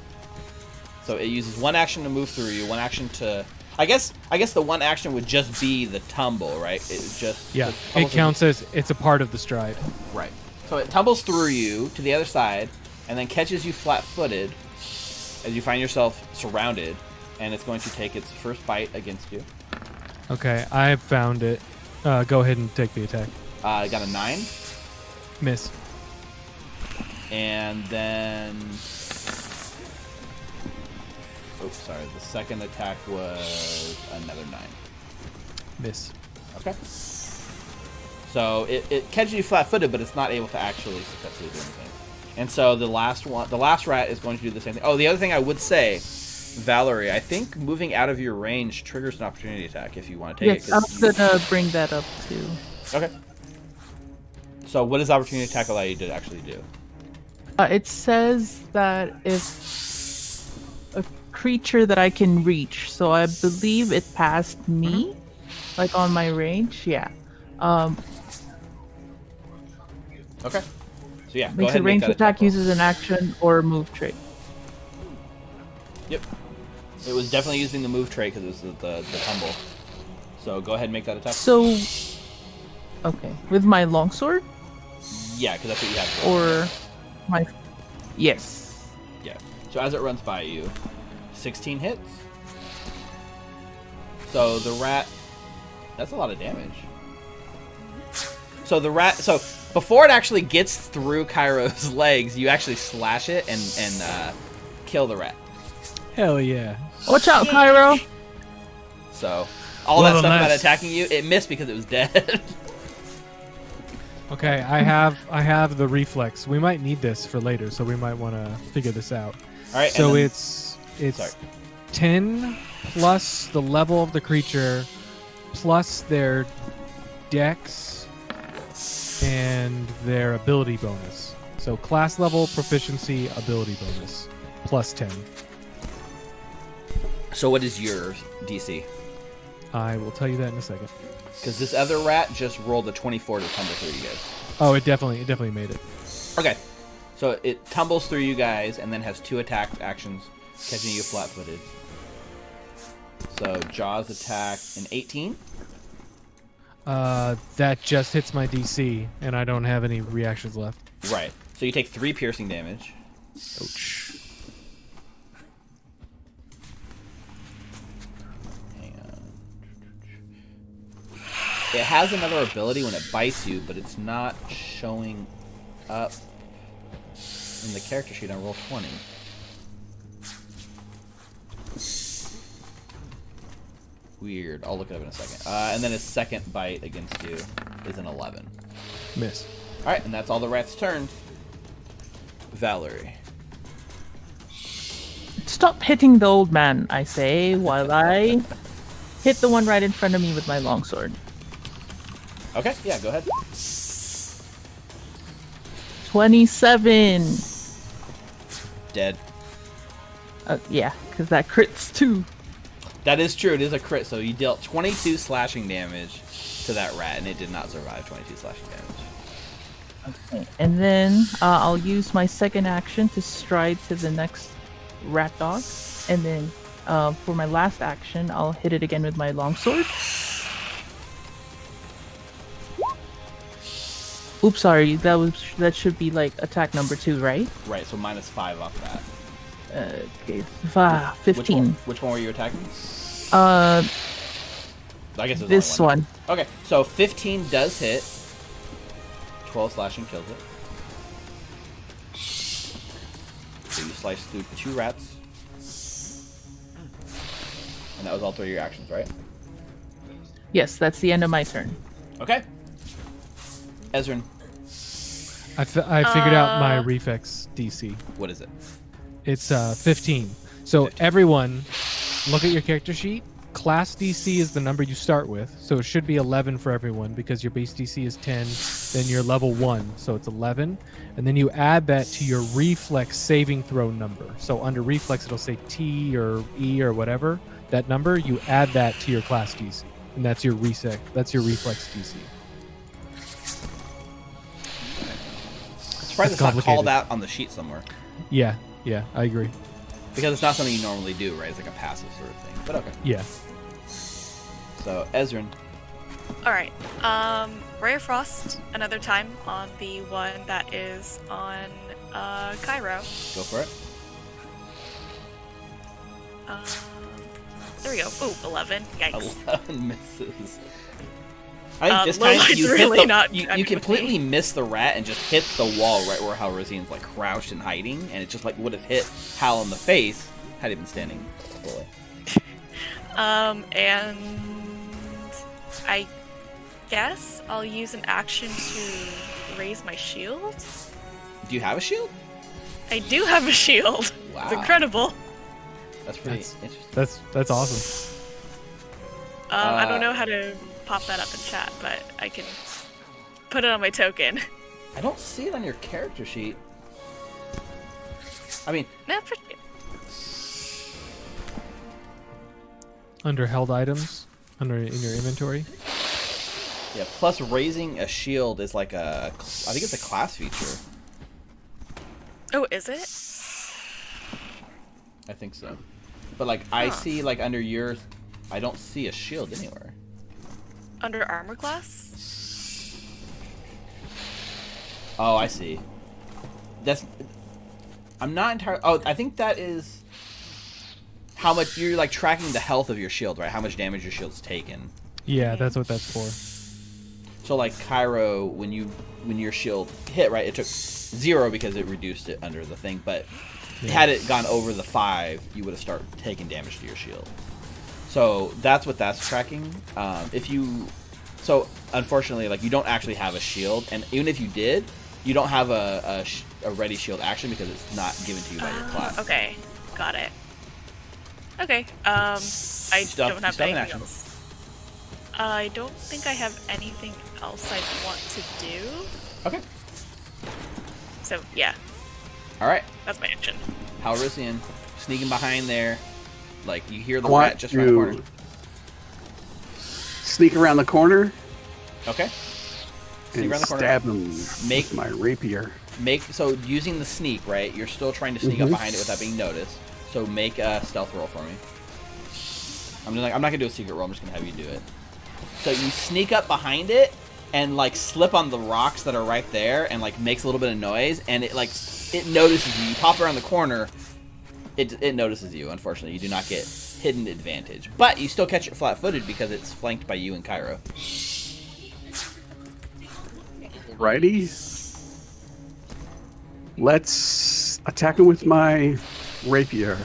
So it uses one action to move through you, one action to. I guess the one action would just be the tumble, right? It just it counts as it's a part of the stride. Right. So it tumbles through you to the other side, and then catches you flat-footed as you find yourself surrounded, and it's going to take its first bite against you. Okay, I have found it. Go ahead and take the attack. I got a 9. Miss. And then... Oops, sorry. The second attack was another 9. Miss. Okay. So it catches you flat-footed, but it's not able to actually successfully do anything. And so the last rat is going to do the same thing. Oh, the other thing I would say, Valerie, I think moving out of your range triggers an opportunity attack if you want to take it. Yes, I was gonna bring that up too. Okay. So what does opportunity attack allow you to actually do? It says that if a creature that I can reach, so I believe it passed me, like on my range, yeah. Okay. So yeah, go Makes ahead a and make ranged that attack, roll. uses an action or a move trait. Yep. It was definitely using the move trait because it was the tumble. So go ahead and make that attack. So, okay, with my longsword Yeah, because that's what you have. or my, yes. Yeah. So as it runs by you, 16 hits. So the rat, that's a lot of damage. So the rat, so before it actually gets through Cairo's legs, you actually slash it and kill the rat. Hell yeah. Watch out, Cairo! So all that stuff about attacking you, it missed because it was dead. Okay, I have the reflex. We might need this for later, so we might want to figure this out. All right. So then, it's sorry. 10 plus the level of the creature plus their dex and their ability bonus. So class level, proficiency, ability bonus plus 10. So what is your DC? I will tell you that in a second. Because this other rat just rolled a 24 to tumble through you guys. Oh, it definitely made it. Okay. So it tumbles through you guys and then has 2 attack actions, catching you flat-footed. So Jaws attack an 18. That just hits my DC, and I don't have any reactions left. Right. So you take 3 piercing damage. Ouch. It has another ability when it bites you, but it's not showing up in the character sheet on roll 20. Weird. I'll look it up in a second. And then his second bite against you is an 11. Miss. Alright, and that's all the rat's turn. Valerie. Stop hitting the old man, I say, while I hit the one right in front of me with my longsword. Okay, yeah, go ahead. 27. Dead. Yeah, because that crits too. That is true. It is a crit. So you dealt 22 slashing damage to that rat, and it did not survive 22 slashing damage. Okay. And then I'll use my second action to stride to the next rat dog. And then for my last action, I'll hit it again with my longsword. Oops, sorry. That should be like attack number 2, right? Right, so -5 off that. Okay, 15. Which one were you attacking? Uh, I guess there's this only one. Okay, so 15 does hit. 12 slashing kills it. So you slice through 2 rats. And that was all 3 of your actions, right? Yes, that's the end of my turn. Okay. Ezrin, I figured out my reflex DC. what is it? It's 15. So everyone look at your character sheet. Class DC is the number you start with, so it should be 11 for everyone because your base DC is 10, then you're level 1, so it's 11, and then you add that to your reflex saving throw number. So under reflex, it'll say T or E or whatever, that number, you add that to your class DC, and that's your reflex DC. Surprised it's not called out on the sheet somewhere. Yeah, I agree. Because it's not something you normally do, right? It's like a passive sort of thing. But okay. Yeah. So, Ezrin. Alright. Ray of Frost, another time on the one that is on Cairo. Go for it. There we go. Ooh, 11. Yikes. 11 misses. I think this low time light's you really hit not you happy with completely me. missed the rat and just hit the wall right where Hal Rosin's like crouched and hiding, and it just like would have hit Hal in the face had he been standing fully. And I guess I'll use an action to raise my shield. Do you have a shield? I do have a shield. Wow. It's incredible. That's pretty interesting. That's awesome. I don't know how to pop that up in chat, but I can put it on my token. I don't see it on your character sheet. I mean, No, Under held items, in your inventory. yeah. Plus, raising a shield is like I think it's a class feature. oh, is it? I think so. But like, I see like under yours, I don't see a shield anywhere. Under armor class? Oh, I see. I'm not entirely. Oh, I think that is how much you're like tracking the health of your shield, right? How much damage your shield's taken. Yeah, that's what that's for. So like Cairo, when your shield hit, right, it took 0 because it reduced it under the thing, but had it gone over the 5, you would have started taking damage to your shield. So that's what that's tracking. So unfortunately, like you don't actually have a shield, and even if you did, you don't have a ready shield action because it's not given to you by your class. Okay, got it. Okay, I don't have an anything action. else. I don't think I have anything else I want to do. Okay. So yeah, All right. that's my action. Halrusian sneaking behind there, like you hear the I want rat just around the corner. to sneak around the corner Okay. Sneak and around the corner. stab him Make- with my rapier. So using the sneak, right? You're still trying to sneak up behind it without being noticed. So make a stealth roll for me. I'm not gonna do a secret roll. I'm just gonna have you do it. So you sneak up behind it and like slip on the rocks that are right there and like makes a little bit of noise, and it notices you. You pop around the corner, it notices you. Unfortunately, you do not get hidden advantage, but you still catch it flat-footed because it's flanked by you and Cairo. Righty. Let's attack him with my rapier.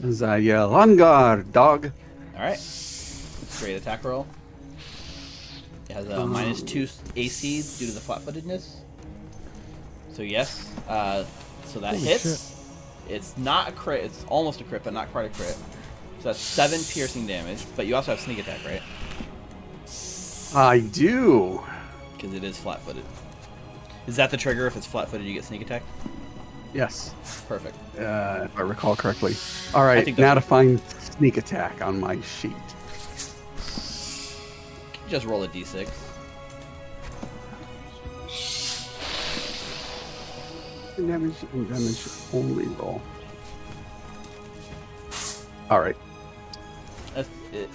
As I yell, on guard, dog. All right. Great attack roll. It has a -2 AC due to the flat-footedness. So yes, so that Holy hits. shit. It's not a crit. It's almost a crit, but not quite a crit. So that's 7 piercing damage. But you also have sneak attack, right? I do. Because it is flat-footed. Is that the trigger? If it's flat-footed, you get sneak attack. Yes, Perfect. if I recall correctly. All I right, think now to that's find sneak attack on my sheet. Just roll a d6. Damage only roll. All right. That's it.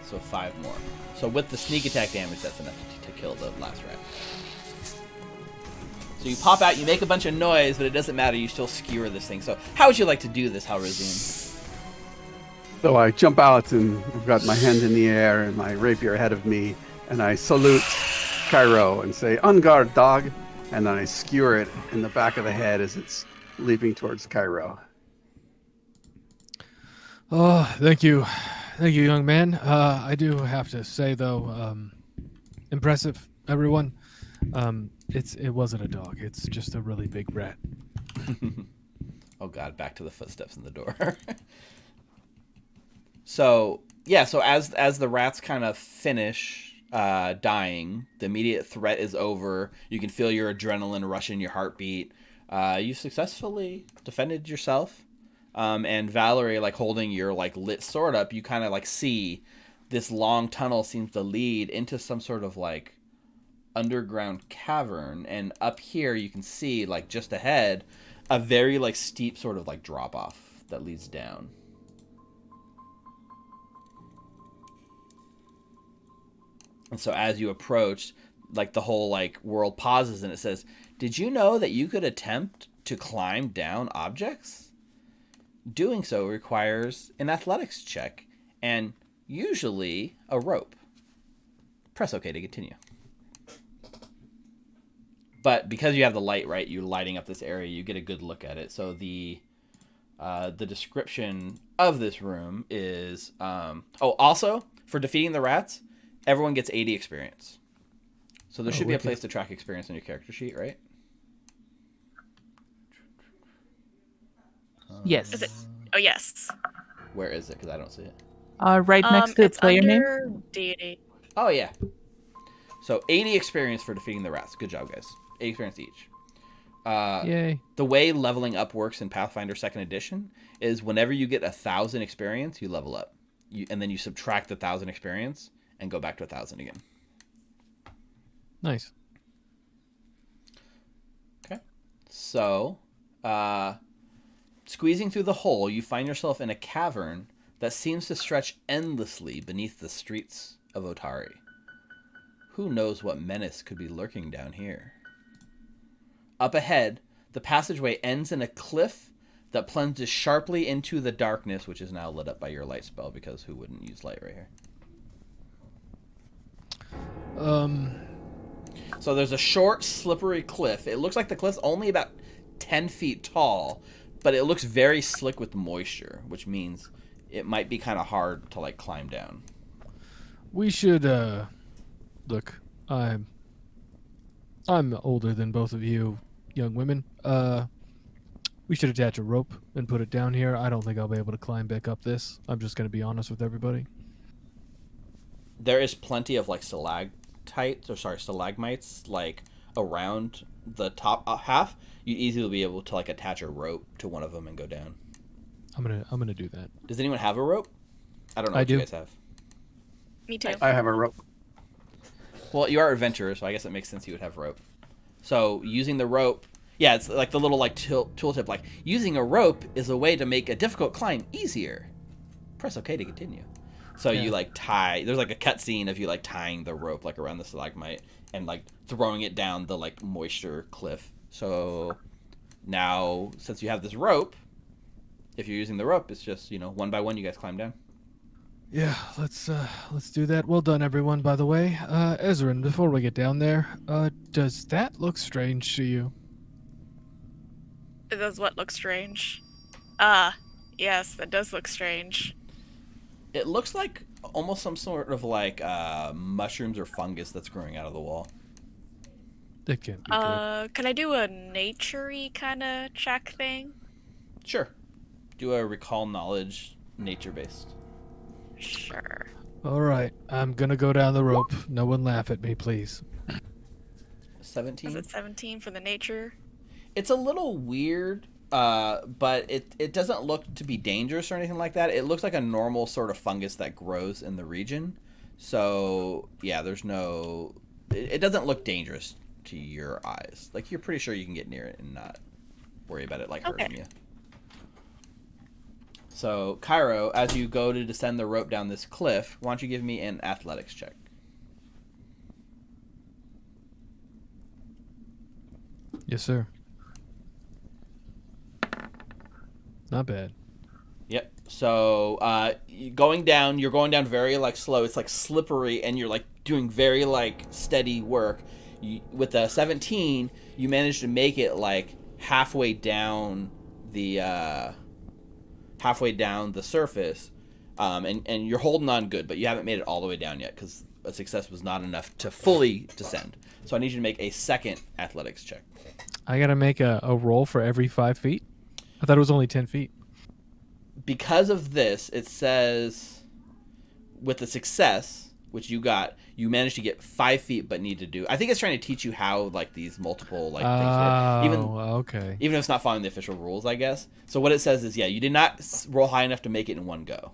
So 5 more. So with the sneak attack damage, that's enough to kill the last rat. So you pop out, you make a bunch of noise, but it doesn't matter. You still skewer this thing. So how would you like to do this, Halrusian? So I jump out and I've got my hand in the air and my rapier ahead of me, and I salute Cairo and say, "On guard, dog," and then I skewer it in the back of the head as it's leaping towards Cairo. Oh, thank you, young man. I do have to say though, impressive, everyone. It wasn't a dog. It's just a really big rat. Oh god, back to the footsteps in the door. So as the rats kind of finish dying, the immediate threat is over. You can feel your adrenaline rush in your heartbeat. You successfully defended yourself. And Valerie, like holding your like lit sword up, you kind of like see this long tunnel seems to lead into some sort of like underground cavern, and up here you can see like just ahead a very like steep sort of like drop off that leads down. And so as you approach, like the whole like world pauses and it says, "Did you know that you could attempt to climb down objects? Doing so requires an athletics check and usually a rope. Press OK to continue." But because you have the light, right, you're lighting up this area, you get a good look at it. So the description of this room is... also, for defeating the rats, everyone gets 80 experience. So there should be a place to track experience on your character sheet, right? Yes. Is it? Oh, yes. Where is it? Because I don't see it. Right next to the It's player name. under deity. Oh, yeah. So 80 experience for defeating the rats. Good job, guys. 80 experience each. Yay. The way leveling up works in Pathfinder 2nd Edition is whenever you get 1,000 experience, you level up. And then you subtract the 1,000 experience and go back to 1,000 again. Nice. Okay. So, squeezing through the hole, you find yourself in a cavern that seems to stretch endlessly beneath the streets of Otari. Who knows what menace could be lurking down here? Up ahead, the passageway ends in a cliff that plunges sharply into the darkness, which is now lit up by your light spell, because who wouldn't use light right here? So there's a short, slippery cliff. It looks like the cliff's only about 10 feet tall, but it looks very slick with moisture, which means it might be kind of hard to like climb down. We should look. I'm older than both of you young women. We should attach a rope and put it down here. I don't think I'll be able to climb back up this. I'm just going to be honest with everybody. There is plenty of like stalagmites like around the top half. You'd easily be able to like attach a rope to one of them and go down. I'm gonna do that. Does anyone have a rope? I don't know I what do. you guys have. Me too. I have a rope. Well, you are adventurers, so I guess it makes sense you would have rope. So using the rope, yeah, it's like the little like tooltip. Like using a rope is a way to make a difficult climb easier. Press OK to continue. So you like tie. There's like a cutscene of you like tying the rope like around the stalagmite and like throwing it down the like moisture cliff. So now since you have this rope, if you're using the rope, it's just one by one you guys climb down. Yeah, let's do that. Well done, everyone. By the way, Ezrin, before we get down there, does that look strange to you? Does what look strange? Yes, that does look strange. It looks like almost some sort of like mushrooms or fungus that's growing out of the wall. That can't be good. Can I do a nature-y kind of check thing? Sure. Do a recall knowledge, nature-based. Sure. All right, I'm gonna go down the rope. No one laugh at me, please. 17? Is it 17 for the nature? It's a little weird, but it doesn't look to be dangerous or anything like that. It looks like a normal sort of fungus that grows in the region. So, yeah, there's no... It doesn't look dangerous to your eyes. Like, you're pretty sure you can get near it and not worry about it, like, hurting you. So, Cairo, as you go to descend the rope down this cliff, why don't you give me an athletics check? Yes, sir. Not bad. Yep. So, you're going down very, like, slow. It's, like, slippery, and you're, like, doing very, like, steady work. With the 17, you managed to make it, like, halfway down the surface, and you're holding on good, but you haven't made it all the way down yet, because a success was not enough to fully descend. So I need you to make a second athletics check. I gotta make a roll for every 5 feet? I thought it was only 10 feet. Because of this, it says with the success, which you got, you managed to get 5 feet, but need to do. I think it's trying to teach you how like these multiple like things work. Even if it's not following the official rules, I guess. So what it says is, yeah, you did not roll high enough to make it in one go.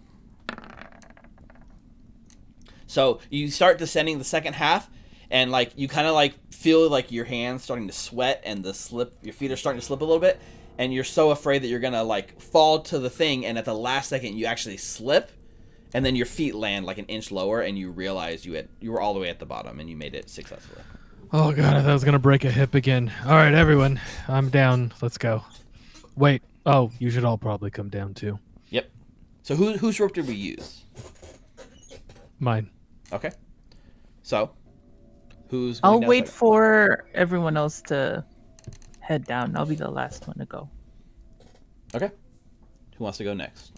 So you start descending the second half, and like you kind of like feel like your hands starting to sweat and your feet are starting to slip a little bit, and you're so afraid that you're gonna like fall to the thing, and at the last second you actually slip. And then your feet land like an inch lower, and you realize you were all the way at the bottom, and you made it successfully. Oh god, I thought I was gonna break a hip again. All right, everyone, I'm down. Let's go. Wait. Oh, you should all probably come down too. Yep. So whose rope did we use? Mine. Okay. So who's? Going I'll down wait second? for everyone else to head down. I'll be the last one to go. Okay. Who wants to go next?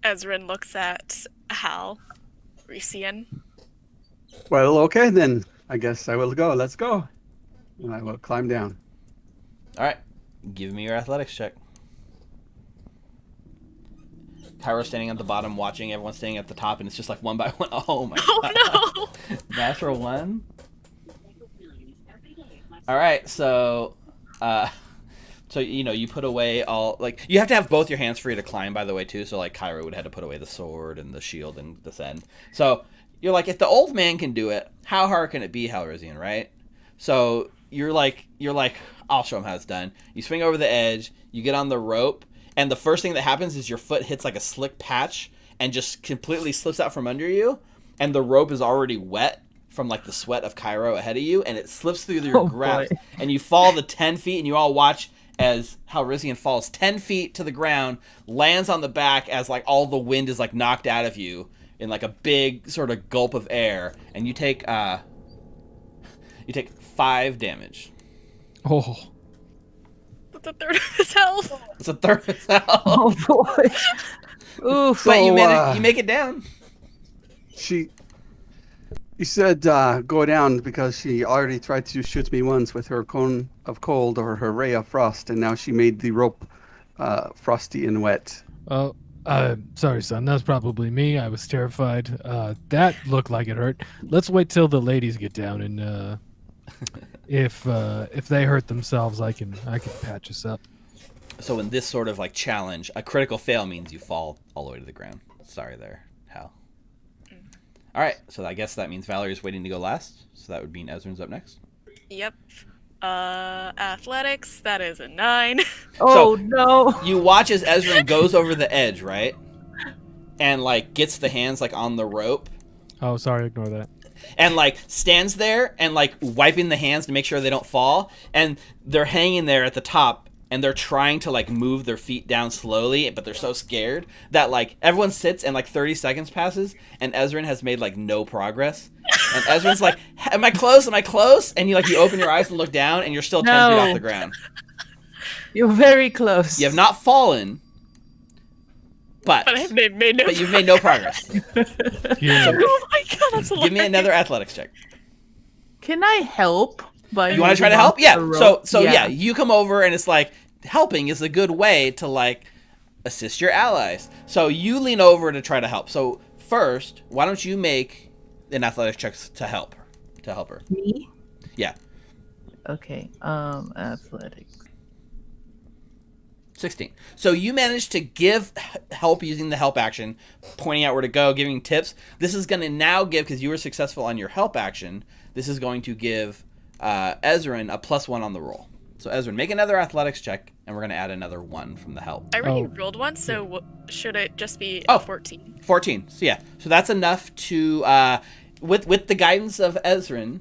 Ezrin looks at Hal, Rician. Well, okay then. I guess I will go. Let's go. And I will climb down. All right. Give me your athletics check. Kyro's standing at the bottom watching, everyone's standing at the top, and it's just like one by one. Oh my god. Oh no! Natural 1. All right, so so you put away all, like, you have to have both your hands free to climb, by the way, too. So like Kyro would have to put away the sword and the shield and descend. So you're like, if the old man can do it, how hard can it be, Halrizian, right? So you're like, I'll show him how it's done. You swing over the edge, you get on the rope, and the first thing that happens is your foot hits like a slick patch and just completely slips out from under you, and the rope is already wet from like the sweat of Kyro ahead of you, and it slips through your grasp, and you fall the 10 feet, and you all watch as Halrizian falls 10 feet to the ground, lands on the back as like all the wind is like knocked out of you in like a big sort of gulp of air, and you take 5 damage. Oh. That's a third of his health. It's a third of his health. Oh boy. Oof. But you make it down. You said go down because she already tried to shoot me once with her cone of cold or her ray of frost, and now she made the rope frosty and wet. Oh, sorry, son. That's probably me. I was terrified. That looked like it hurt. Let's wait till the ladies get down, and if they hurt themselves, I can patch us up. So in this sort of like challenge, a critical fail means you fall all the way to the ground. Sorry there, Hal. All right, so I guess that means Valerie's waiting to go last. So that would mean Ezrin's up next. Yep. Athletics, that is a 9. Oh, So, no. You watch as Ezrin goes over the edge, right? And like gets the hands like on the rope. Oh, sorry. Ignore that. And like stands there and like wiping the hands to make sure they don't fall. And they're hanging there at the top, and they're trying to like move their feet down slowly, but they're so scared that like everyone sits and like 30 seconds passes, and Ezrin has made like no progress. And Ezrin's like, am I close? Am I close? And you open your eyes and look down, and you're still 10 feet off the ground. You're very close. You have not fallen, but I have made no but you've made no progress. Yeah. Oh my god, that's Give me another athletics check. Can I help? You want to try to help? Yeah. So yeah. you come over, and it's like helping is a good way to like assist your allies. So you lean over to try to help. So first, why don't you make an athletics check to help her? Me? Yeah. Okay. Athletics. 16. So you managed to give help using the help action, pointing out where to go, giving tips. This is going to now give, because you were successful on your help action, this is going to give Ezrin a +1 on the roll. So Ezrin, make another athletics check, and we're going to add another 1 from the help. I already rolled one, so should it just be 14? 14. So yeah. So that's enough to, with the guidance of Ezrin,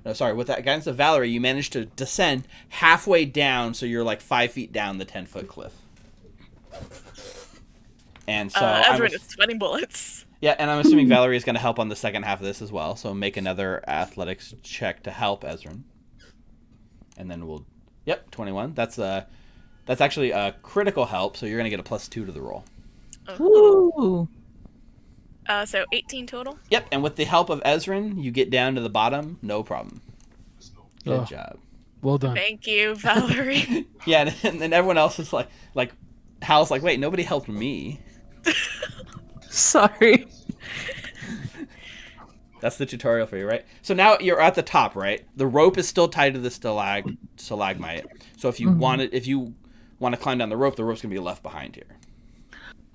with that guidance of Valerie, you managed to descend halfway down, so you're like 5 feet down the 10-foot cliff. And so Ezrin is sweating bullets. Yeah, and I'm assuming Valerie is going to help on the second half of this as well. So make another athletics check to help Ezrin, and then we'll. Yep, 21. That's actually a critical help, so you're going to get a +2 to the roll. Ooh. So 18 total. Yep, and with the help of Ezrin, you get down to the bottom, no problem. Good job. Well done. Thank you, Valerie. Yeah, and everyone else is like Hal's like, wait, nobody helped me. Sorry. That's the tutorial for you, right? So now you're at the top, right? The rope is still tied to the stalagmite. So if you want to climb down the rope's gonna be left behind here.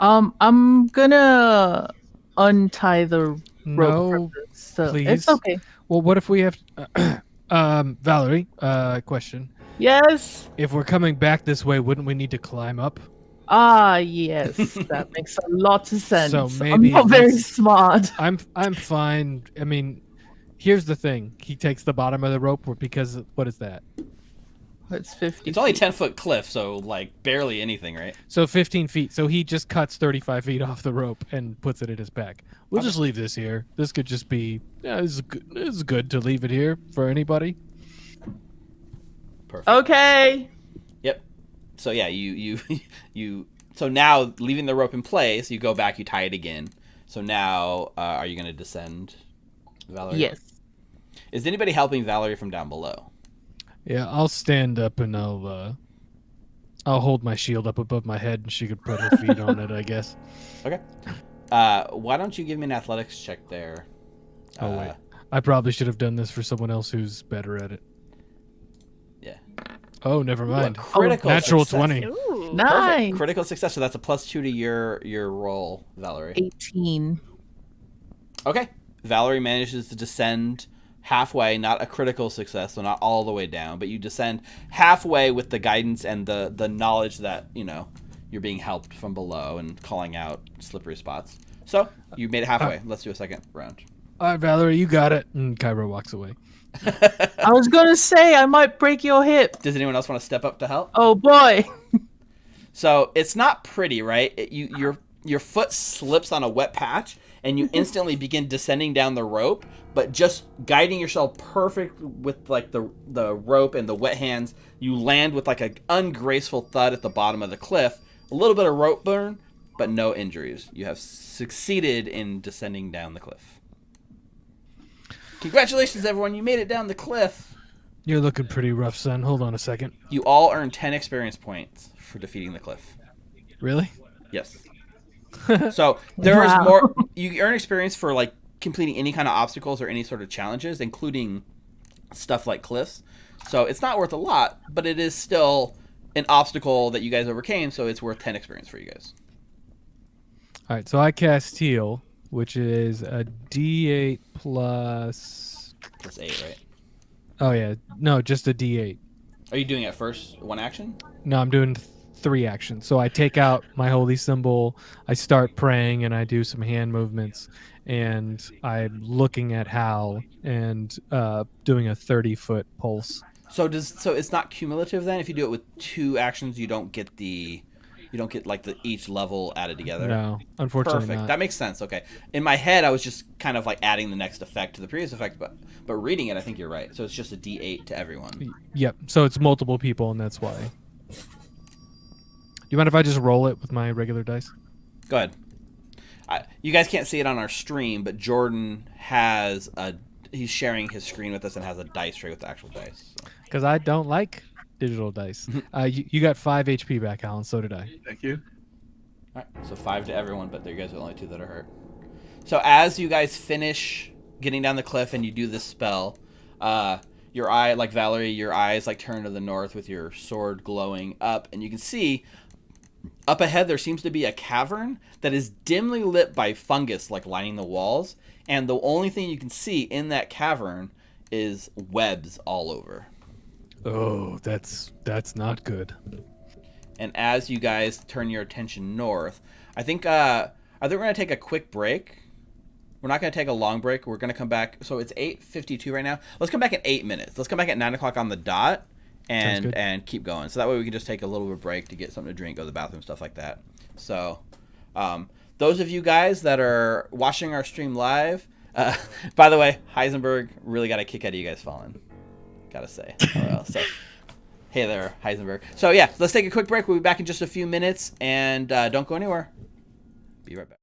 I'm gonna untie the rope No, from this, so please. it's okay. Well, what if we have Valerie, question. Yes. If we're coming back this way, wouldn't we need to climb up? Ah, yes. That makes a lot of sense. So I'm maybe not very let's- smart. I'm fine. I mean, here's the thing. He takes the bottom of the rope because what is that? It's 50. It's only feet. 10-foot cliff, so like barely anything, right? So 15 feet. So he just cuts 35 feet off the rope and puts it in his back. We'll just leave this here. This could just be. Yeah, this is good to leave it here for anybody. Perfect. Okay. Yep. So yeah, you so now leaving the rope in place, you go back, you tie it again. So now, are you going to descend, Valerie? Yes. Is anybody helping Valerie from down below? Yeah, I'll stand up and I'll hold my shield up above my head and she could put her feet on it, I guess. Okay. Why don't you give me an athletics check there? Oh wait, I probably should have done this for someone else who's better at it. Yeah. Oh, never mind. Critical Natural success. 20. Ooh. Nice. Perfect. Critical success. So that's a +2 to your roll, Valerie. 18. Okay. Valerie manages to descend halfway, not a critical success, so not all the way down, but you descend halfway with the guidance and the knowledge that, you're being helped from below and calling out slippery spots. So you made it halfway. Let's do a second round. All right, Valerie, you got it. And Kyra walks away. I was gonna say I might break your hip. Does anyone else want to step up to help? Oh boy. So it's not pretty, right? Your foot slips on a wet patch, and you instantly begin descending down the rope, but just guiding yourself perfect with like the rope and the wet hands, you land with like an ungraceful thud at the bottom of the cliff. A little bit of rope burn, but no injuries. You have succeeded in descending down the cliff. Congratulations, everyone! You made it down the cliff. You're looking pretty rough, son. Hold on a second. You all earn 10 experience points for defeating the cliff. Really? Yes. So there is Wow. more. You earn experience for like completing any kind of obstacles or any sort of challenges, including stuff like cliffs. So it's not worth a lot, but it is still an obstacle that you guys overcame. So it's worth 10 experience for you guys. All right, so I cast Heal, which is a D8 plus. Plus 8, right? Oh yeah, no, just a D8. Are you doing it first, one action? No, I'm doing 3 actions. So I take out my holy symbol, I start praying, and I do some hand movements, and I'm looking at Hal and doing a 30-foot pulse. So it's not cumulative then. If you do it with 2 actions, you don't get like the each level added together. No, unfortunately Perfect. not. That makes sense. Okay. In my head, I was just kind of like adding the next effect to the previous effect, but reading it, I think you're right. So it's just a D8 to everyone. Yep. So it's multiple people, and that's why. Do you mind if I just roll it with my regular dice? Go ahead. You guys can't see it on our stream, but Jordan he's sharing his screen with us and has a dice tray with the actual dice. So. Because I don't like digital dice. You got 5 HP back, Alan. So did I. Thank you. All right, so 5 to everyone, but you guys are the only 2 that are hurt. So as you guys finish getting down the cliff and you do this spell, your eye, like Valerie, your eyes like turn to the north with your sword glowing up, and you can see up ahead there seems to be a cavern that is dimly lit by fungus like lining the walls, and the only thing you can see in that cavern is webs all over. Oh, that's not good. And as you guys turn your attention north, I think we're going to take a quick break. We're not going to take a long break. We're going to come back. So it's 8:52 right now. Let's come back in 8 minutes. Let's come back at 9 o'clock on the dot and keep going. So that way we can just take a little bit of break to get something to drink, go to the bathroom, stuff like that. So those of you guys that are watching our stream live, by the way, Heisenberg really got a kick out of you guys falling. Gotta say. So, hey there, Heisenberg. So yeah, let's take a quick break. We'll be back in just a few minutes, and don't go anywhere. Be right back.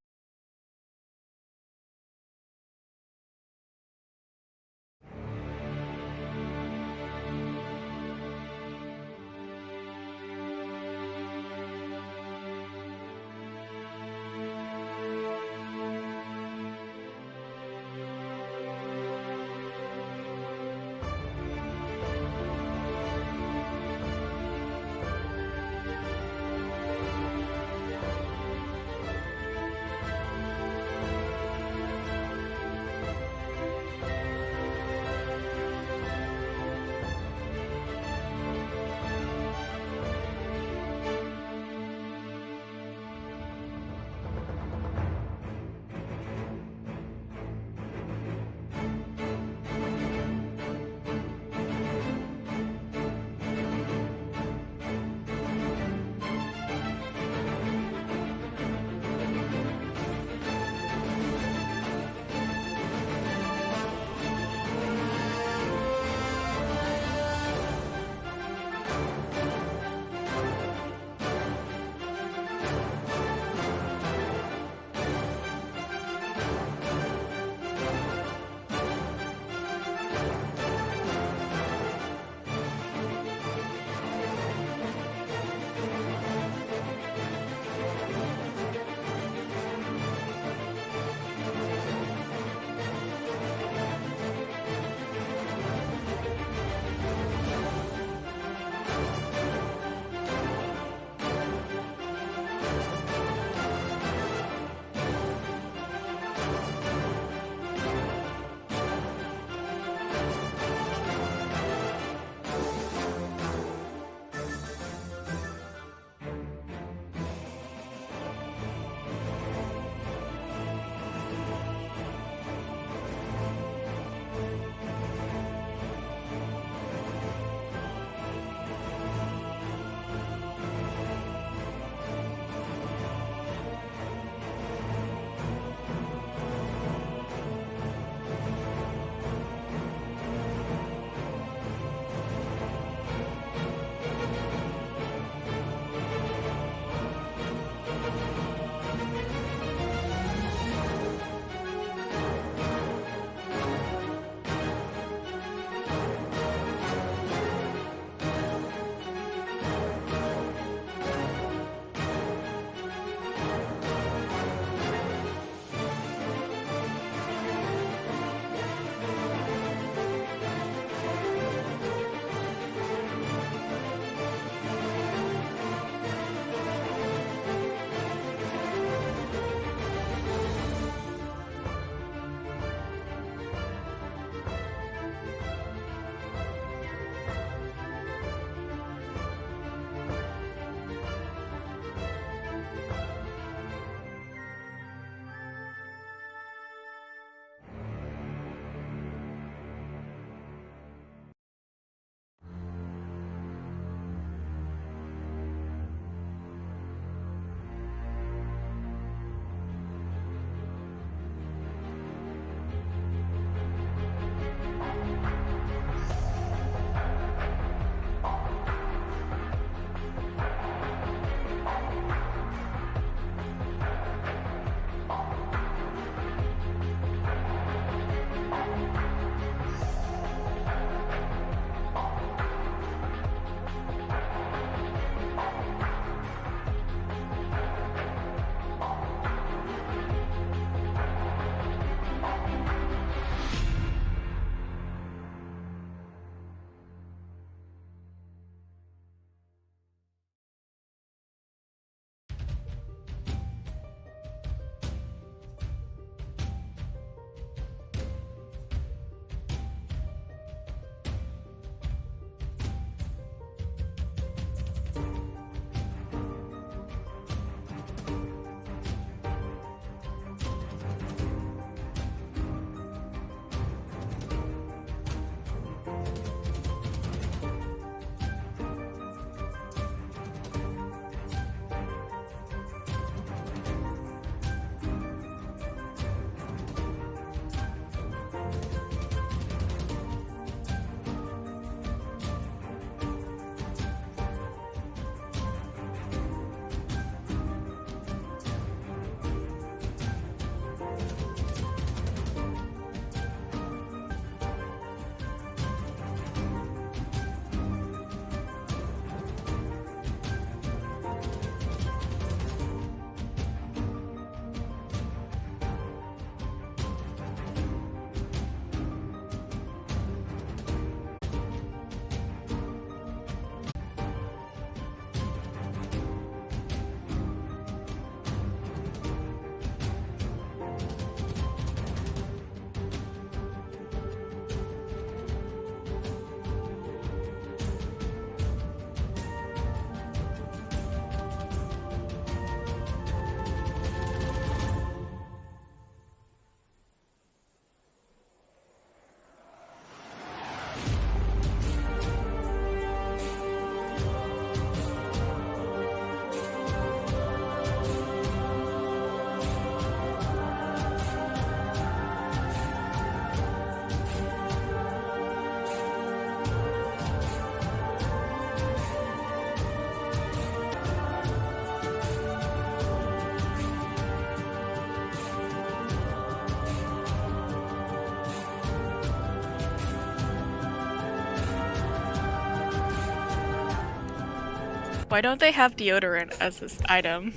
Why don't they have deodorant as this item?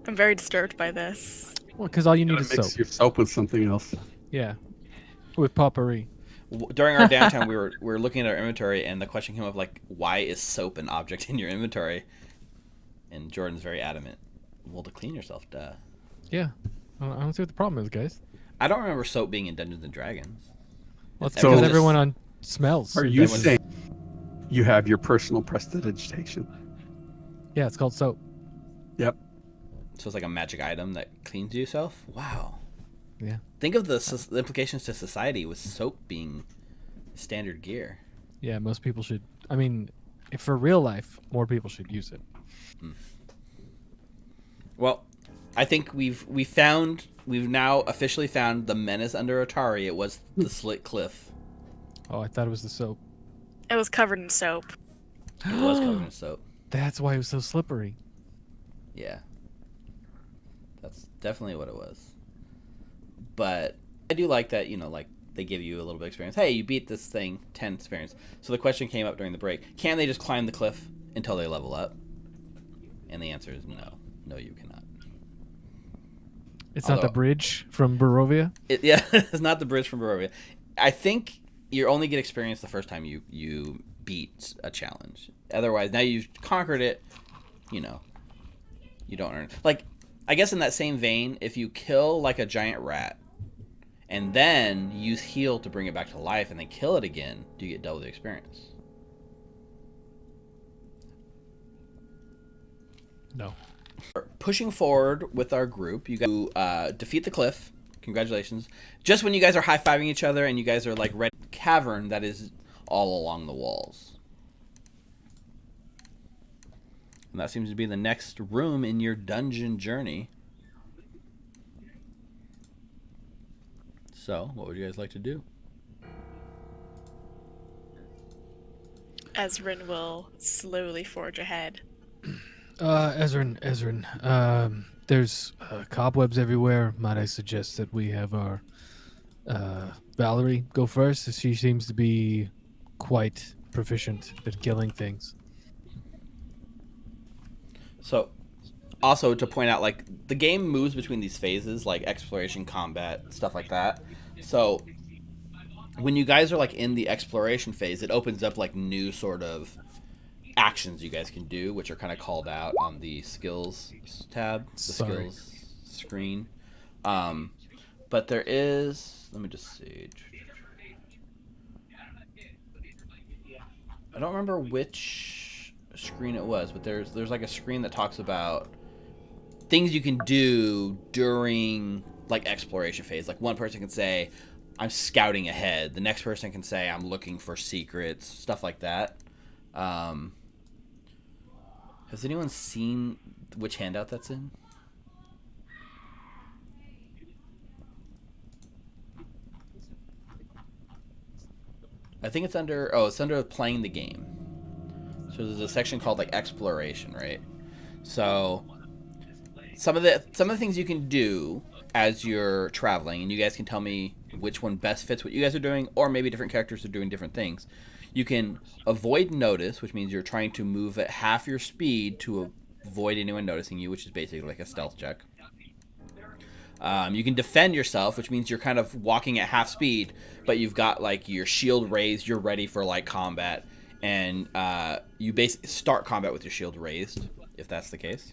I'm very disturbed by this. Well, because all you need Gotta is mix soap. your soap with something else. Yeah, with potpourri. During our downtime, we were looking at our inventory, and the question came up like, "Why is soap an object in your inventory?" And Jordan's very adamant. Well, to clean yourself, duh. Yeah, I don't see what the problem is, guys. I don't remember soap being in Dungeons and Dragons. Well, it's So- because everyone on smells. Are you Everyone's- saying you have your personal prestidigitation? Yeah, it's called soap. Yep. So it's like a magic item that cleans yourself. Wow. Yeah. Think of the implications to society with soap being standard gear. Yeah, most people should. I mean, if for real life, more people should use it. Well, I think we've now officially found the menace under Otari. It was the slit cliff. Oh, I thought it was the soap. It was covered in soap. It was covered in soap. That's why it was so slippery. Yeah. That's definitely what it was. But I do like that, like they give you a little bit of experience. Hey, you beat this thing, 10 experience. So the question came up during the break. Can they just climb the cliff until they level up? And the answer is no. No, you cannot. It's not the Although- bridge from Barovia. Yeah, it's not the bridge from Barovia. I think you only get experience the first time you beat a challenge. Otherwise, now you've conquered it, you don't earn. Like, I guess in that same vein, if you kill like a giant rat and then use heal to bring it back to life and then kill it again, do you get double the experience? No. Pushing forward with our group, you guys defeat the cliff. Congratulations. Just when you guys are high-fiving each other and you guys are like red cavern that is all along the walls. And that seems to be the next room in your dungeon journey. So, what would you guys like to do? Ezrin will slowly forge ahead. Ezrin. There's cobwebs everywhere. Might I suggest that we have our Valerie go first? She seems to be quite proficient at killing things. So, also to point out, like, the game moves between these phases, like exploration, combat, stuff like that. So, when you guys are, like, in the exploration phase, it opens up, like, new sort of actions you guys can do, which are kind of called out on the skills tab, the Sorry. skills screen. But there is, let me just see. I don't remember which screen it was, but there's like a screen that talks about things you can do during like exploration phase. Like one person can say, I'm scouting ahead. The next person can say, I'm looking for secrets, stuff like that. Has anyone seen which handout that's in? I think it's under playing the game. So there's a section called like exploration, right? So some of the things you can do as you're traveling, and you guys can tell me which one best fits what you guys are doing, or maybe different characters are doing different things. You can avoid notice, which means you're trying to move at half your speed to avoid anyone noticing you, which is basically like a stealth check. You can defend yourself, which means you're kind of walking at half speed, but you've got like your shield raised, you're ready for like combat, and you basically start combat with your shield raised, if that's the case.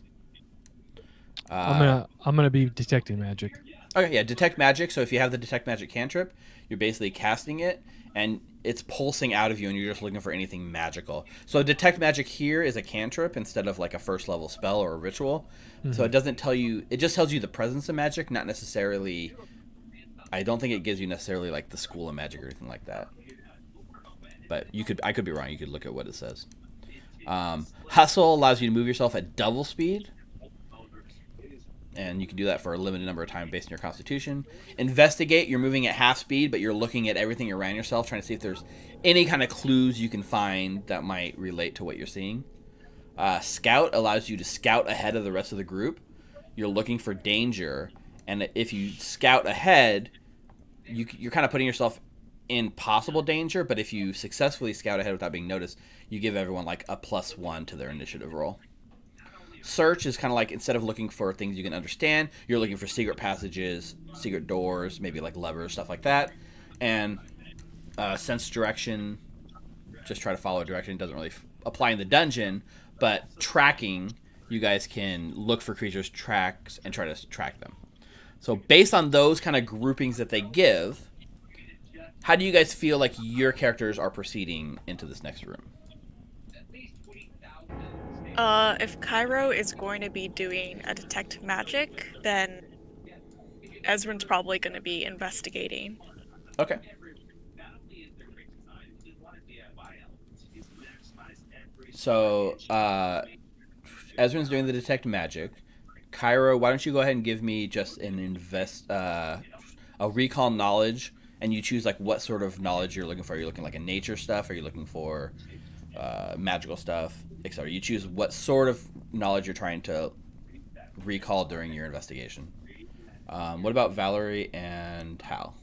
I'm gonna be detecting magic. Okay, yeah, detect magic. So if you have the detect magic cantrip, you're basically casting it, and it's pulsing out of you, and you're just looking for anything magical. So detect magic here is a cantrip instead of like a first level spell or a ritual. Mm-hmm. So it doesn't tell you; it just tells you the presence of magic, not necessarily. I don't think it gives you necessarily like the school of magic or anything like that. But I could be wrong. You could look at what it says. Hustle allows you to move yourself at double speed. And you can do that for a limited number of times based on your constitution. Investigate, you're moving at half speed, but you're looking at everything around yourself, trying to see if there's any kind of clues you can find that might relate to what you're seeing. Scout allows you to scout ahead of the rest of the group. You're looking for danger, and if you scout ahead, you're kind of putting yourself in possible danger, but if you successfully scout ahead without being noticed, you give everyone like a +1 to their initiative roll. Search is kind of like, instead of looking for things you can understand, you're looking for secret passages, secret doors, maybe like levers, stuff like that. And sense direction, just try to follow a direction. It doesn't really apply in the dungeon, but tracking, you guys can look for creatures' tracks and try to track them. So based on those kind of groupings that they give, how do you guys feel like your characters are proceeding into this next room? If Cairo is going to be doing a detect magic, then Ezrin's probably going to be investigating. Okay. So, Ezrin's doing the detect magic. Cairo, why don't you go ahead and give me just an a recall knowledge, and you choose like what sort of knowledge you're looking for. Are you looking like a nature stuff? Are you looking for magical stuff, etc.? You choose what sort of knowledge you're trying to recall during your investigation. What about Valerie and Hal?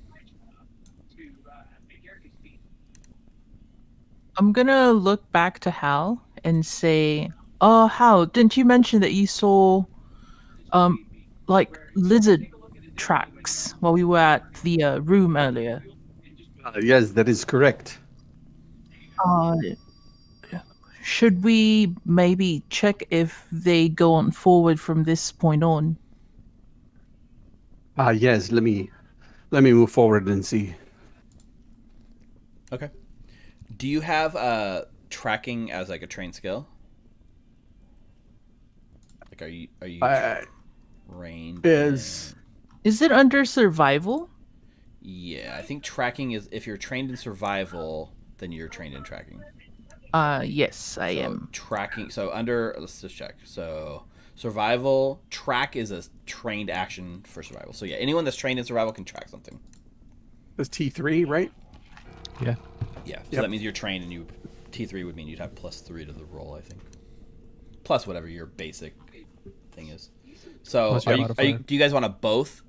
I'm gonna look back to Hal and say, "Oh, Hal, didn't you mention that you saw, like lizard tracks while we were at the room earlier?" Yes, that is correct. Should we maybe check if they go on forward from this point on? Yes. Let me move forward and see. Okay. Do you have tracking as like a trained skill? Like, are you trained? Is it under survival? Yeah, I think tracking is, if you're trained in survival, then you're trained in tracking. Yes, I am. Tracking. So let's just check. So survival, track is a trained action for survival. So yeah, anyone that's trained in survival can track something. That's T3, right? Yeah. Yeah. So that means you're trained, and T3 would mean you'd have +3 to the roll, I think. Plus whatever your basic thing is. So do you guys want to both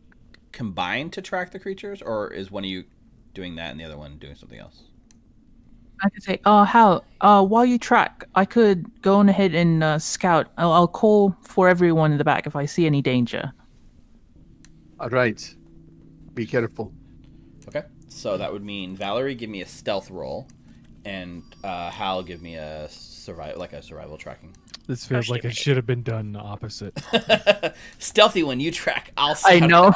combine to track the creatures, or is one of you doing that and the other one doing something else? I could say, Hal, while you track, I could go on ahead and scout. I'll call for everyone in the back if I see any danger. All right. Be careful. Okay. So that would mean Valerie, give me a stealth roll, and Hal, give me a survival tracking. This feels like it should have been done opposite. Stealthy one, you track. I'll I know.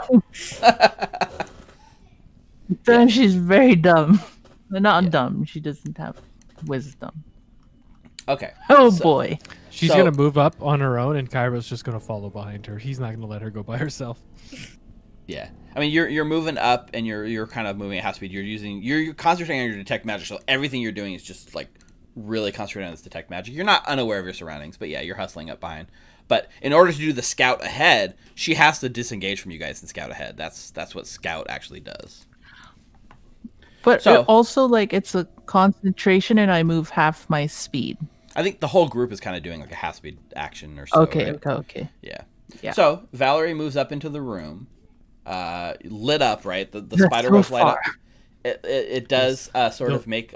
She's very dumb. Not dumb. She doesn't have wisdom. Okay. Boy. She's going to move up on her own, and Cairo's just going to follow behind her. He's not going to let her go by herself. Yeah. I mean, you're moving up, and you're kind of moving at half speed. You're concentrating on your detect magic, so everything you're doing is just like really concentrating on this detect magic. You're not unaware of your surroundings, but yeah, you're hustling up behind. But in order to do the scout ahead, she has to disengage from you guys and scout ahead. That's what scout actually does. But also, like, it's a concentration, and I move half my speed. I think the whole group is kind of doing like a half speed action or so. Okay, right? okay. Yeah. So Valerie moves up into the room, lit up, right? The spider so webs light up. far. It does sort of make.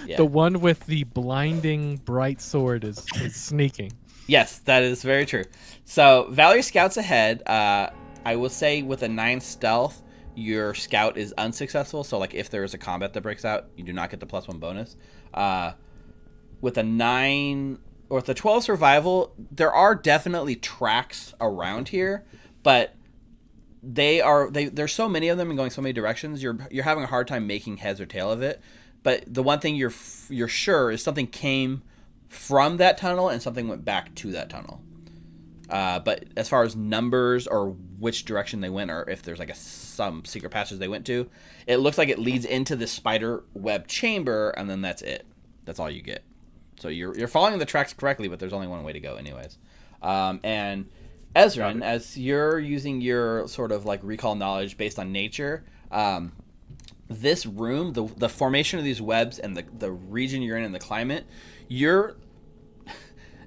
Yeah. The one with the blinding bright sword is sneaking. Yes, that is very true. So Valerie scouts ahead. I will say with a 9 stealth, your scout is unsuccessful. So like if there is a combat that breaks out, you do not get the +1 bonus. With a 9 or with a 12 survival, there are definitely tracks around here, but there's so many of them and going so many directions. You're having a hard time making heads or tail of it. But the one thing you're sure is something came from that tunnel and something went back to that tunnel. But as far as numbers or which direction they went, or if there's like some secret passage they went to, it looks like it leads into this spider web chamber, and then that's it. That's all you get. So you're following the tracks correctly, but there's only one way to go, anyways. And Ezrin, as you're using your sort of like recall knowledge based on nature, this room, the formation of these webs and the region you're in and the climate, you're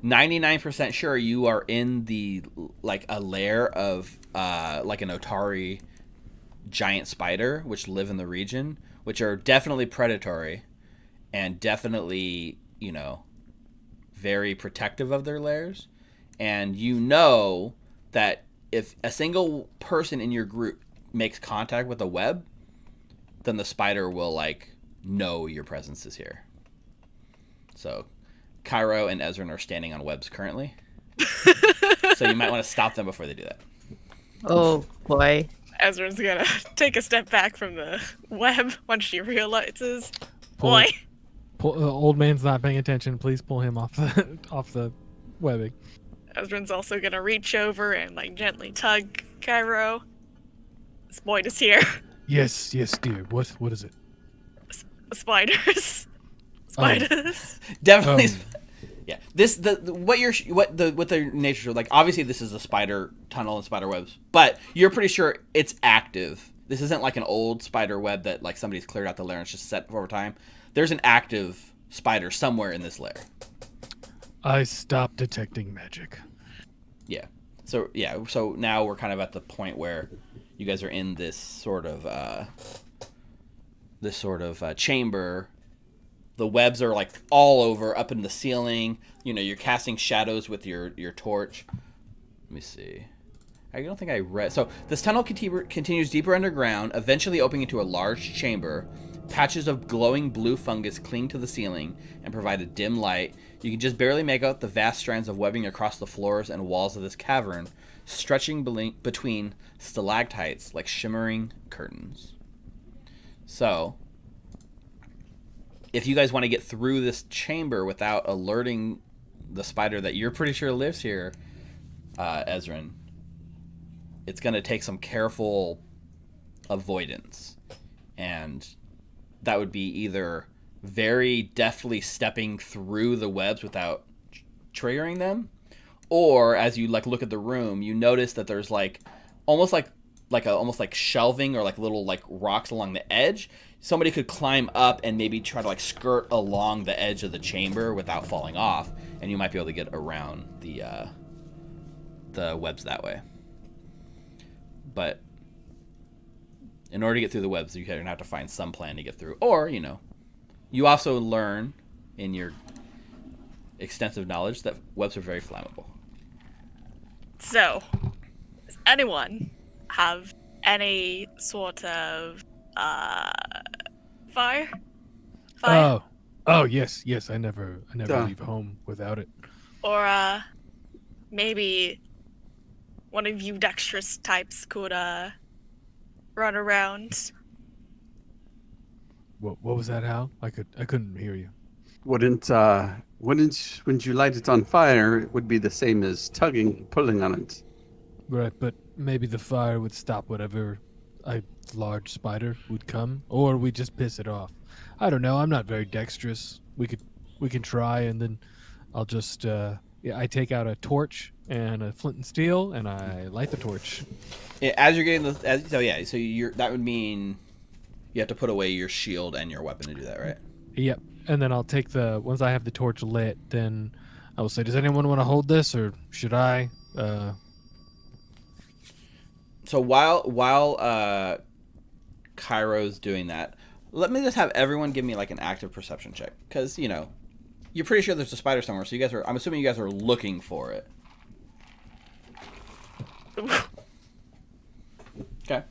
99% sure you are in like a lair of like an Otari giant spider which live in the region, which are definitely predatory and definitely, very protective of their lairs. And you know that if a single person in your group makes contact with a web, then the spider will know your presence is here. So Cairo and Ezra are standing on webs currently. So you might want to stop them before they do that. Oh boy. Ezra's gonna take a step back from the web once she realizes, Pull boy. old man's not paying attention. Please pull him off the webbing. Ezra's also gonna reach over and gently tug Cairo. This boy is here. Yes, dear. What is it? Spiders. Spiders. Definitely. Yeah. What their natures are like. Obviously, this is a spider tunnel and spider webs, but you're pretty sure it's active. This isn't like an old spider web that somebody's cleared out the lair and it's just set over time. There's an active spider somewhere in this lair. I stopped detecting magic. Yeah. So now we're kind of at the point where you guys are in this sort of chamber. The webs are all over, up in the ceiling. You're casting shadows with your torch. Let me see. I don't think I read. So this tunnel continues deeper underground, eventually opening into a large chamber. Patches of glowing blue fungus cling to the ceiling and provide a dim light. You can just barely make out the vast strands of webbing across the floors and walls of this cavern, stretching between stalactites like shimmering curtains. So, if you guys want to get through this chamber without alerting the spider that you're pretty sure lives here, Ezrin, it's going to take some careful avoidance. And that would be either very deftly stepping through the webs without triggering them, or as you look at the room, you notice that there's almost like shelving or little rocks along the edge. Somebody could climb up and maybe try to skirt along the edge of the chamber without falling off, and you might be able to get around the webs that way. But in order to get through the webs, you're going to have to find some plan to get through. Or, you also learn in your extensive knowledge that webs are very flammable. So, does anyone have any sort of fire? Oh yes. I never leave home without it. Or maybe one of you dexterous types could run around. What was that, Hal? I couldn't hear you. Wouldn't you light it on fire? It would be the same as tugging, pulling on it. Right, but maybe the fire would stop whatever a large spider would come, or we just piss it off. I don't know. I'm not very dexterous. We can try, and then I'll just I take out a torch and a flint and steel, and I light the torch. Yeah, as you're getting that would mean you have to put away your shield and your weapon to do that, right? Yep. And then I'll take once I have the torch lit, then I will say, does anyone want to hold this, or should I? So while Cairo's doing that, let me just have everyone give me an active perception check, because you're pretty sure there's a spider somewhere. So I'm assuming you guys are looking for it. Okay.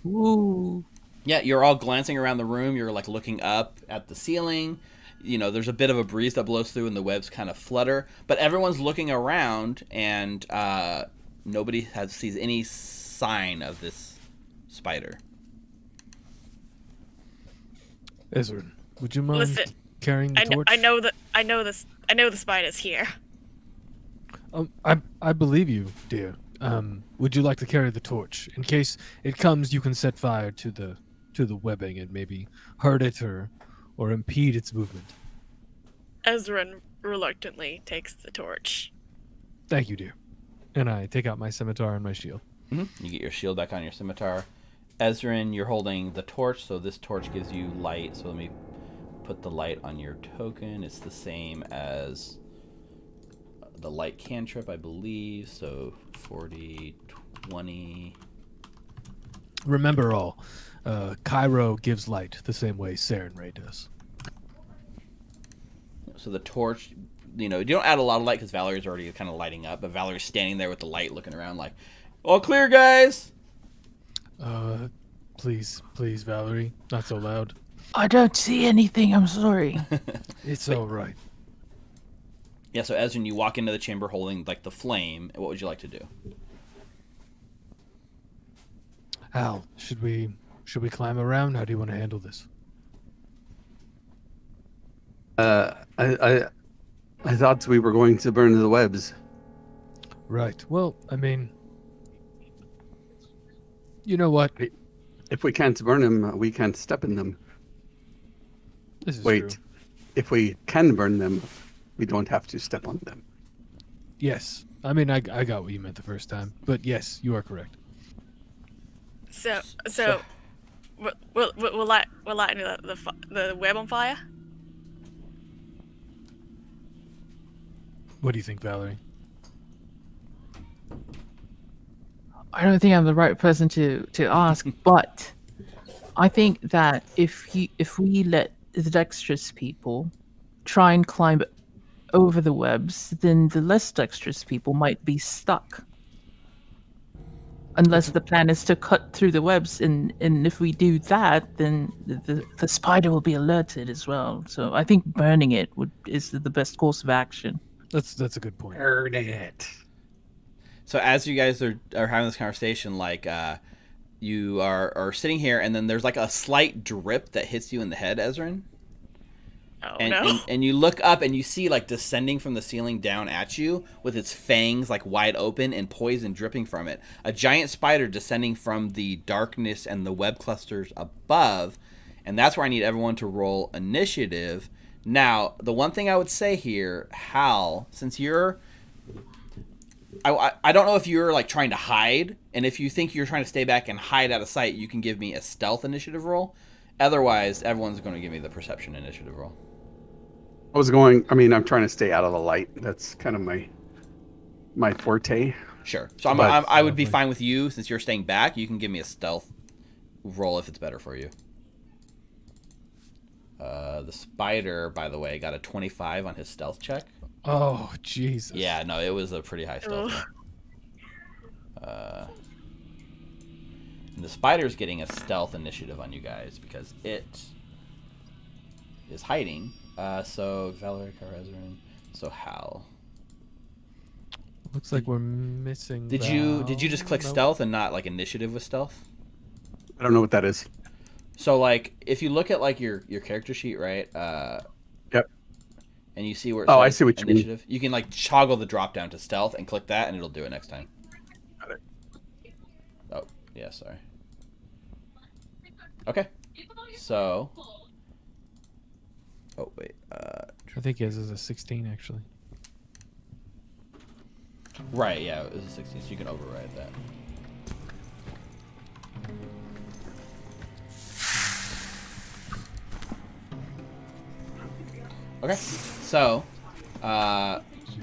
Ooh. Yeah, you're all glancing around the room. You're looking up at the ceiling. There's a bit of a breeze that blows through and the webs kind of flutter. But everyone's looking around, and nobody sees any sign of this spider. Ezra, would you mind Listen, carrying the torch? I know the spider's here. I believe you, dear. Would you like to carry the torch? In case it comes, you can set fire to the webbing and maybe hurt it or impede its movement. Ezra reluctantly takes the torch. Thank you, dear. And I take out my scimitar and my shield. Mm-hmm. You get your shield back on your scimitar. Ezrin, you're holding the torch, so this torch gives you light. So let me put the light on your token. It's the same as the light cantrip, I believe. So 40, 20. Remember all, Cairo gives light the same way Saren Ray does. So the torch, you don't add a lot of light because Valerie's already kind of lighting up, but Valerie's standing there with the light looking around like, all clear, guys! Please, Valerie, not so loud. I don't see anything. I'm sorry. It's all right. Yeah, so Ezrin, you walk into the chamber holding like the flame. What would you like to do? Al, should we climb around? How do you want to handle this? I thought we were going to burn the webs. Right. Well, I mean, you know what? If we can't burn them, we can't step in them. This is Wait, true. if we can burn them, we don't have to step on them. Yes. I mean, I got what you meant the first time, but yes, you are correct. So we'll light the web on fire. What do you think, Valerie? I don't think I'm the right person to ask, but I think that if we let the dexterous people try and climb over the webs, then the less dexterous people might be stuck. Unless the plan is to cut through the webs, and if we do that, then the spider will be alerted as well. So I think burning it is the best course of action. That's a good point. Burn it. So as you guys are having this conversation, like you are sitting here, and then there's like a slight drip that hits you in the head, Ezrin. Oh And, no! and you look up and you see like descending from the ceiling down at you with its fangs like wide open and poison dripping from it. A giant spider descending from the darkness and the web clusters above. And that's where I need everyone to roll initiative. Now, the one thing I would say here, Hal, since you're... I don't know if you're like trying to hide, and if you think you're trying to stay back and hide out of sight, you can give me a stealth initiative roll. Otherwise, everyone's going to give me the perception initiative roll. I'm trying to stay out of the light. That's kind of my forte. Sure. So I would be fine with you since you're staying back. You can give me a stealth roll if it's better for you. The spider, by the way, got a 25 on his stealth check. Oh, Jesus. Yeah, no, it was a pretty high stealth check. And the spider's getting a stealth initiative on you guys because it is hiding. So Valerie, Ezrin, so Hal. Looks like we're missing. Did you just click stealth and not like initiative with stealth? I don't know what that is. So like if you look at like your character sheet, right? Yep. And you see where it I says see what you mean. initiative. You can like toggle the drop down to stealth and click that, and it'll do it next time. Got it. Oh yeah, sorry. Okay. So. Oh wait. I think his is a 16 actually. Right. Yeah, it was a 16, so you can override that. Okay. So,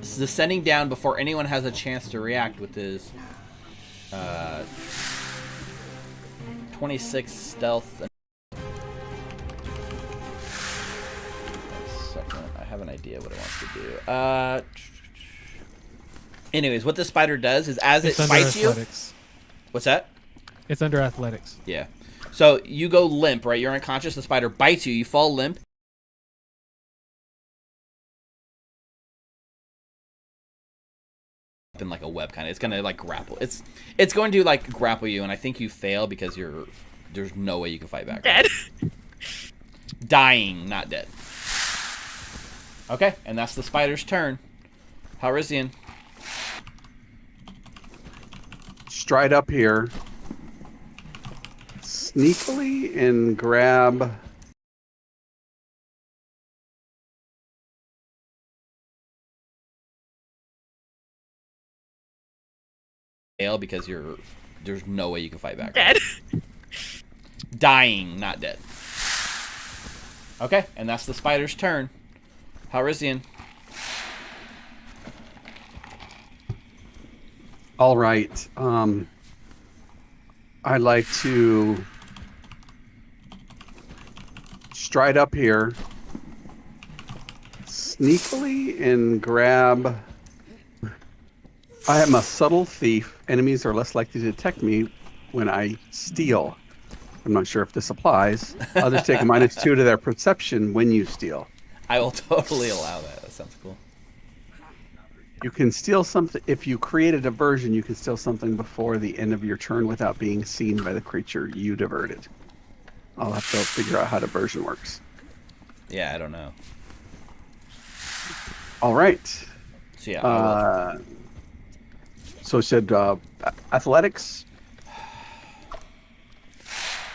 descending down before anyone has a chance to react with his 26 stealth. Second, I have an idea what it wants to do. Anyways, what the spider does is as it bites athletics. you. What's that? It's under athletics. Yeah. So you go limp, right? You're unconscious. The spider bites you. You fall limp. In like a web kind of. It's gonna like grapple. It's going to like grapple you, and I think you fail because there's no way you can fight back. Dead. Dying, not dead. Okay, and that's the spider's turn. Halryzian. Stride up here. Sneakily and grab. Fail because there's no way you can fight back. Dead. Dying, not dead. Okay, and that's the spider's turn. Halryzian. All right. I'd like to stride up here sneakily and grab. I am a subtle thief. Enemies are less likely to detect me when I steal. I'm not sure if this applies. Others take a -2 to their perception when you steal. I will totally allow that. That sounds cool. You can steal something. If you create a diversion, you can steal something before the end of your turn without being seen by the creature you diverted. I'll have to figure out how diversion works. Yeah, I don't know. All right. So yeah. So it said athletics.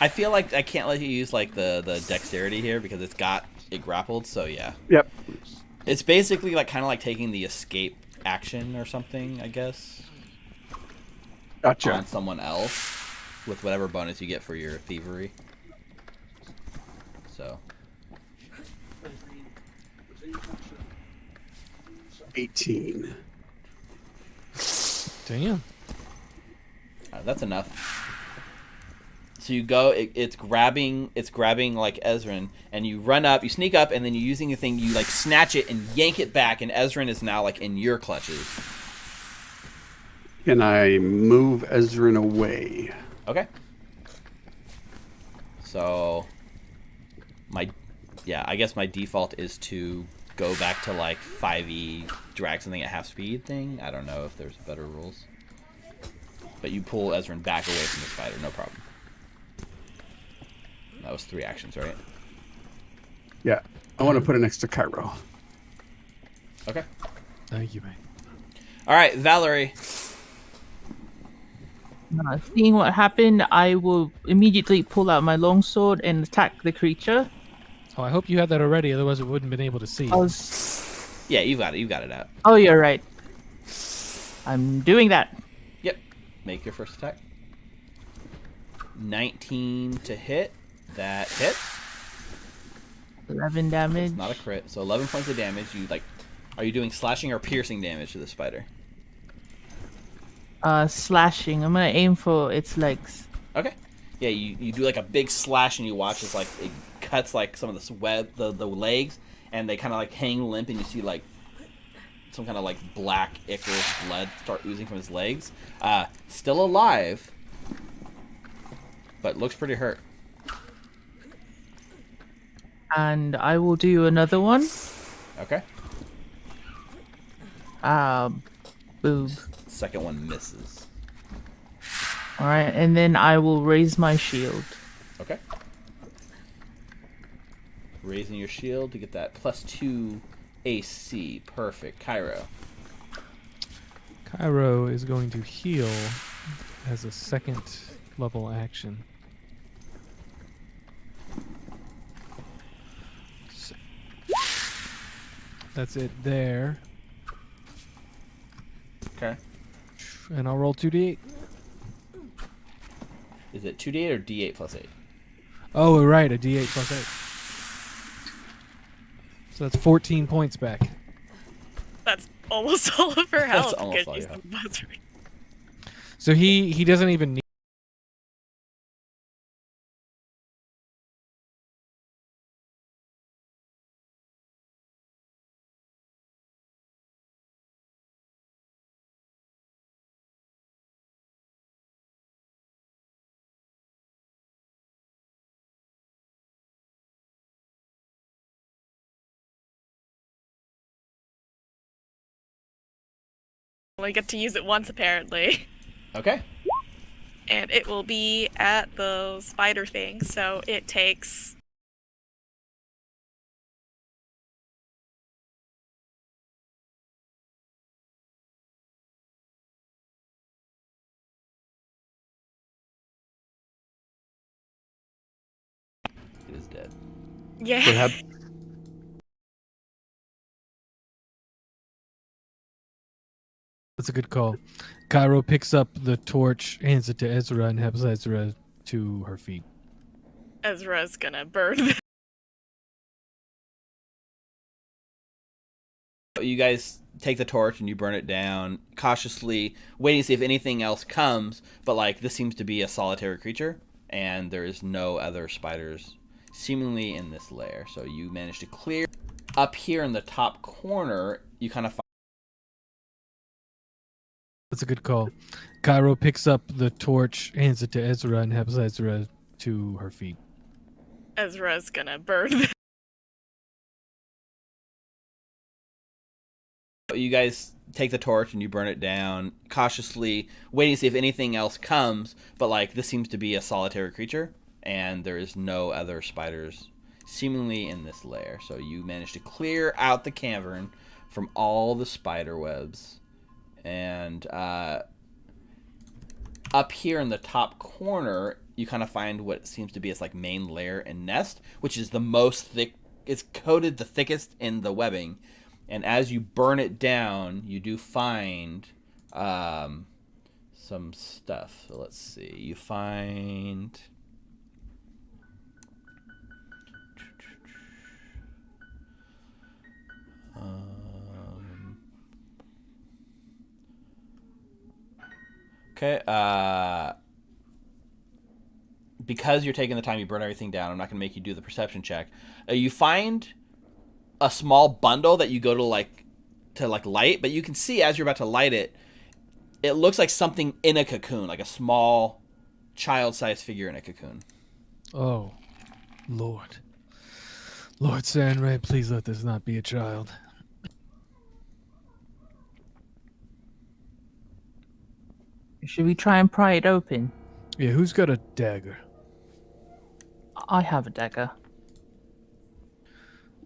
I feel like I can't let you use like the dexterity here because it grappled. So yeah. Yep. It's basically like kind of like taking the escape action or something, I guess. Gotcha. On someone else with whatever bonus you get for your thievery. So. 18. Damn. That's enough. So you go. It's grabbing like Ezran, and you run up, you sneak up, and then you're using the thing. You like snatch it and yank it back, and Ezran is now like in your clutches. Can I move Ezran away? Okay. So, I guess my default is to go back to like 5e, drag something at half speed thing. I don't know if there's better rules. But you pull Ezran back away from the spider, no problem. That was 3 actions, right? Yeah. I want to put it next to Cairo. Okay. Thank you, man. All right, Valerie. Seeing what happened, I will immediately pull out my longsword and attack the creature. Oh, I hope you had that already, otherwise we wouldn't have been able to see. Yeah, you got it. You got it out. Oh, you're right. I'm doing that. Yep. Make your first attack. 19 to hit. That hits. 11 damage. It's not a crit. So 11 points of damage. Are you doing slashing or piercing damage to the spider? Slashing. I'm gonna aim for its legs. Okay. Yeah, you do like a big slash and you watch as like it cuts like some of this web, the legs, and they kind of like hang limp, and you see like some kind of like black ichorous blood start oozing from his legs. Still alive, but looks pretty hurt. And I will do another one. Okay. Boob. Second one misses. All right, and then I will raise my shield. Okay. Raising your shield to get that +2 AC. Perfect. Cairo. Cairo is going to heal as a second level action. So, that's it there. Okay. And I'll roll 2d8. Is it 2d8 or d8 +8? Oh, right, a d8 +8. So that's 14 points back. That's almost all of her health. almost all, Good yeah. use of buzzard. So he doesn't even need. Only get to use it once apparently. Okay. And it will be at the spider thing, so it takes It is dead. yeah. What happened? That's a good call. Cairo picks up the torch, hands it to Ezra, and helps Ezra to her feet. Ezra's gonna burn You guys take the torch and you burn it down, cautiously waiting to see if anything else comes, but like this seems to be a solitary creature, and there is no other spiders seemingly in this lair. So you manage to clear. Up here in the top corner, you kind of find... That's a good call. Cairo picks up the torch, hands it to Ezra, and helps Ezra to her feet. Ezra's gonna burn. You guys take the torch and you burn it down, cautiously waiting to see if anything else comes, but like this seems to be a solitary creature, and there is no other spiders seemingly in this lair. So you manage to clear out the cavern from all the spider webs, and up here in the top corner, you kind of find what seems to be its like main lair and nest, which is the most thick. It's coated the thickest in the webbing. And as you burn it down, you do find some stuff. So let's see. You find... okay. Because you're taking the time, you burn everything down. I'm not going to make you do the perception check. You find a small bundle that you go to light, but you can see as you're about to light it, it looks like something in a cocoon, like a small child-sized figure in a cocoon. Oh, Lord Sandray, please let this not be a child. Should we try and pry it open? Yeah, who's got a dagger? I have a dagger.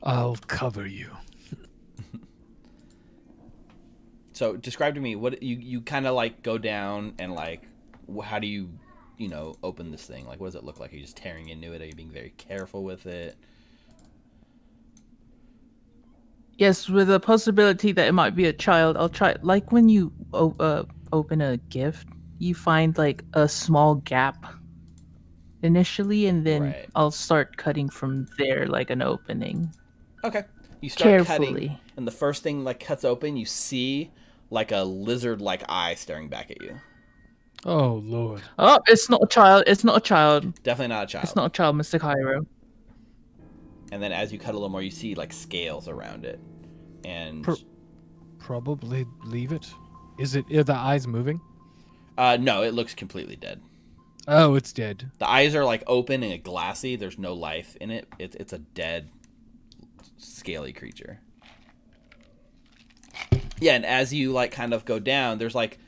I'll cover you. So describe to me what you kind of like go down, and like how do you open this thing? Like what does it look like? Are you just tearing into it? Are you being very careful with it? Yes, with the possibility that it might be a child, I'll try. Like when you open a gift, you find like a small gap initially, and then Right. I'll start cutting from there, like an opening. Okay. You start Carefully. cutting, and the first thing like cuts open, you see like a lizard-like eye staring back at you. Oh, Lord. Oh, it's not a child. It's not a child. Definitely not a child. It's not a child, Mr. Cairo. And then as you cut a little more, you see like scales around it. And Probably leave it. Are the eyes moving? no, it looks completely dead. Oh, it's dead. The eyes are like open and glassy. There's no life in it. It's a dead, scaly creature. Yeah, and as you like kind of go down, there's like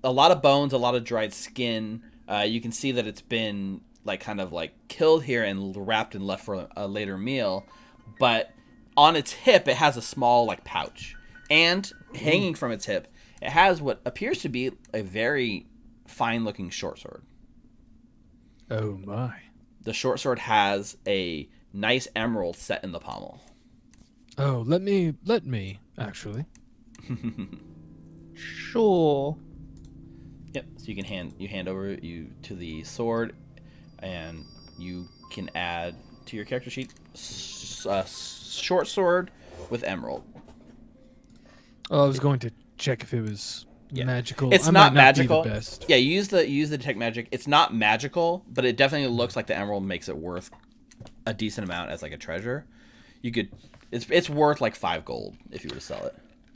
a lot of bones, a lot of dried skin. You can see that it's been like kind of like killed here and wrapped and left for a later meal. But on its hip, it has a small like pouch, and hanging from its hip, it has what appears to be a very fine-looking short sword. Oh my. The short sword has a nice emerald set in the pommel. Oh, let me actually. Sure. Yep. So you can hand over to the sword, and you can add to your character sheet short sword with emerald. Oh, I was going to check if it was magical. It's I not might magical. Be the best. Yeah, you use the detect magic. It's not magical, but it definitely looks like the emerald makes it worth a decent amount as like a treasure. You could, it's worth like 5 gold if you were to sell it.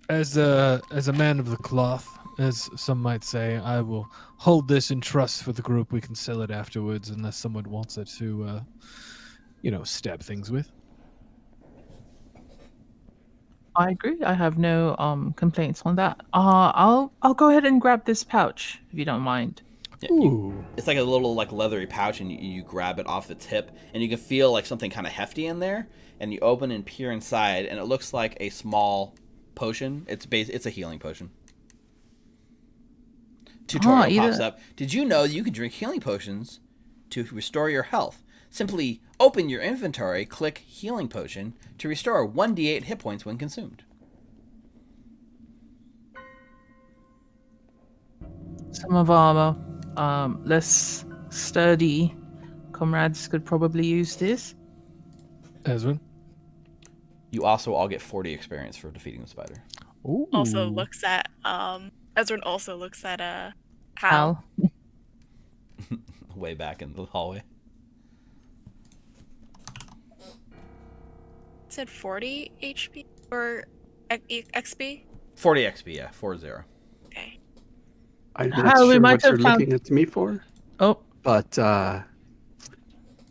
As a man of the cloth, as some might say, I will hold this in trust for the group. We can sell it afterwards unless someone wants it to, stab things with. I agree. I have no complaints on that. I'll go ahead and grab this pouch if you don't mind. Yeah, it's like a little like leathery pouch, and you grab it off its hip, and you can feel like something kind of hefty in there. And you open and peer inside, and it looks like a small potion. It's a healing potion. Tutorial pops up. Did you know that you can drink healing potions to restore your health? Simply open your inventory, click healing potion to restore 1d8 hit points when consumed. Some of our less sturdy comrades could probably use this. Ezra? You also all get 40 experience for defeating the spider. Ooh. Also looks at Ezrin also looks at Hal. Hal. Way back in the hallway. Said 40 HP or XP? 40 XP, yeah, 40. Okay. I'm How not we sure might what you're have found- looking at me for, Oh, but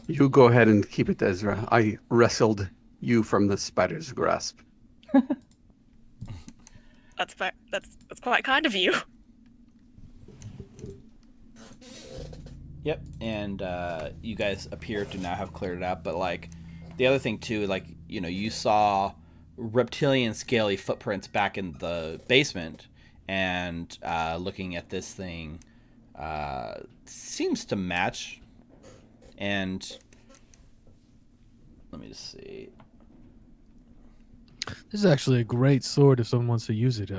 you go ahead and keep it, Ezra. I wrestled you from the spider's grasp. That's quite kind of you. Yep, and you guys appear to now have cleared it out, but like the other thing too, like, you know, you saw reptilian scaly footprints back in the basement, and looking at this thing seems to match. And let me just see. This is actually a great sword if someone wants to use it.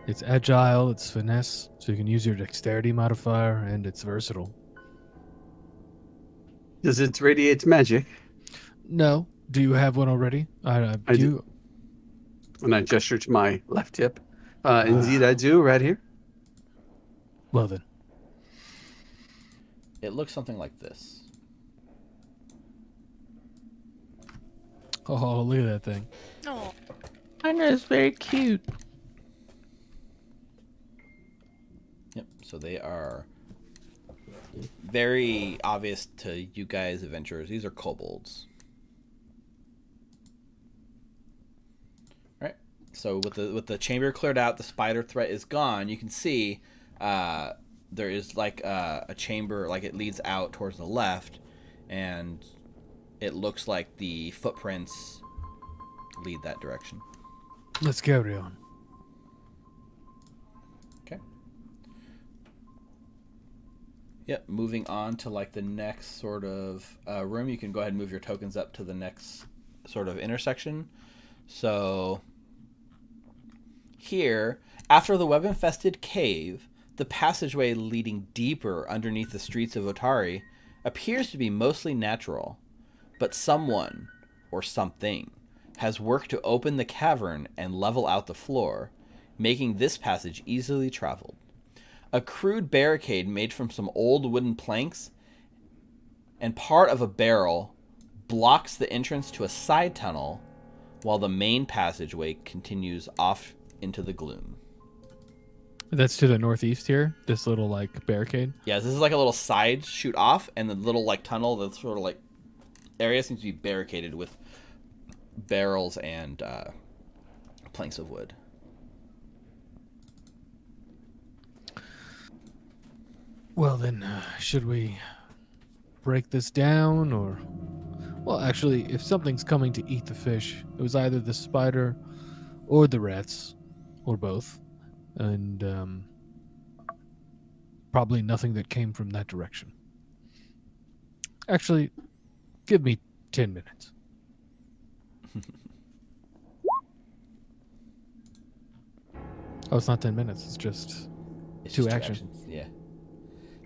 It's agile, it's finesse, so you can use your dexterity modifier, and it's versatile. Does it radiate magic? No, do you have one already? I do. And I gesture to my left hip. Indeed, I do, right here. Well then, It looks something like this. oh look at that thing. Oh, Finder is very cute. Yep, so they are very obvious to you guys adventurers. These are kobolds. Right. So with the chamber cleared out, the spider threat is gone. You can see there is like a chamber, like it leads out towards the left, and it looks like the footprints lead that direction. Let's carry on. Okay. Yep, moving on to like the next sort of room. You can go ahead and move your tokens up to the next sort of intersection. So here, after the web-infested cave, the passageway leading deeper underneath the streets of Otari appears to be mostly natural, but someone or something has worked to open the cavern and level out the floor, making this passage easily traveled. A crude barricade made from some old wooden planks and part of a barrel blocks the entrance to a side tunnel, while the main passageway continues off into the gloom. That's to the northeast here, this little like barricade. Yeah, this is like a little side shoot off, and the little like tunnel, the sort of like area seems to be barricaded with barrels and planks of wood. Well then, should we break this down, or... Well, actually, if something's coming to eat the fish, it was either the spider or the rats, or both. And probably nothing that came from that direction. Actually, give me 10 minutes. Oh, it's not 10 minutes. It's just It's two just actions. Yeah.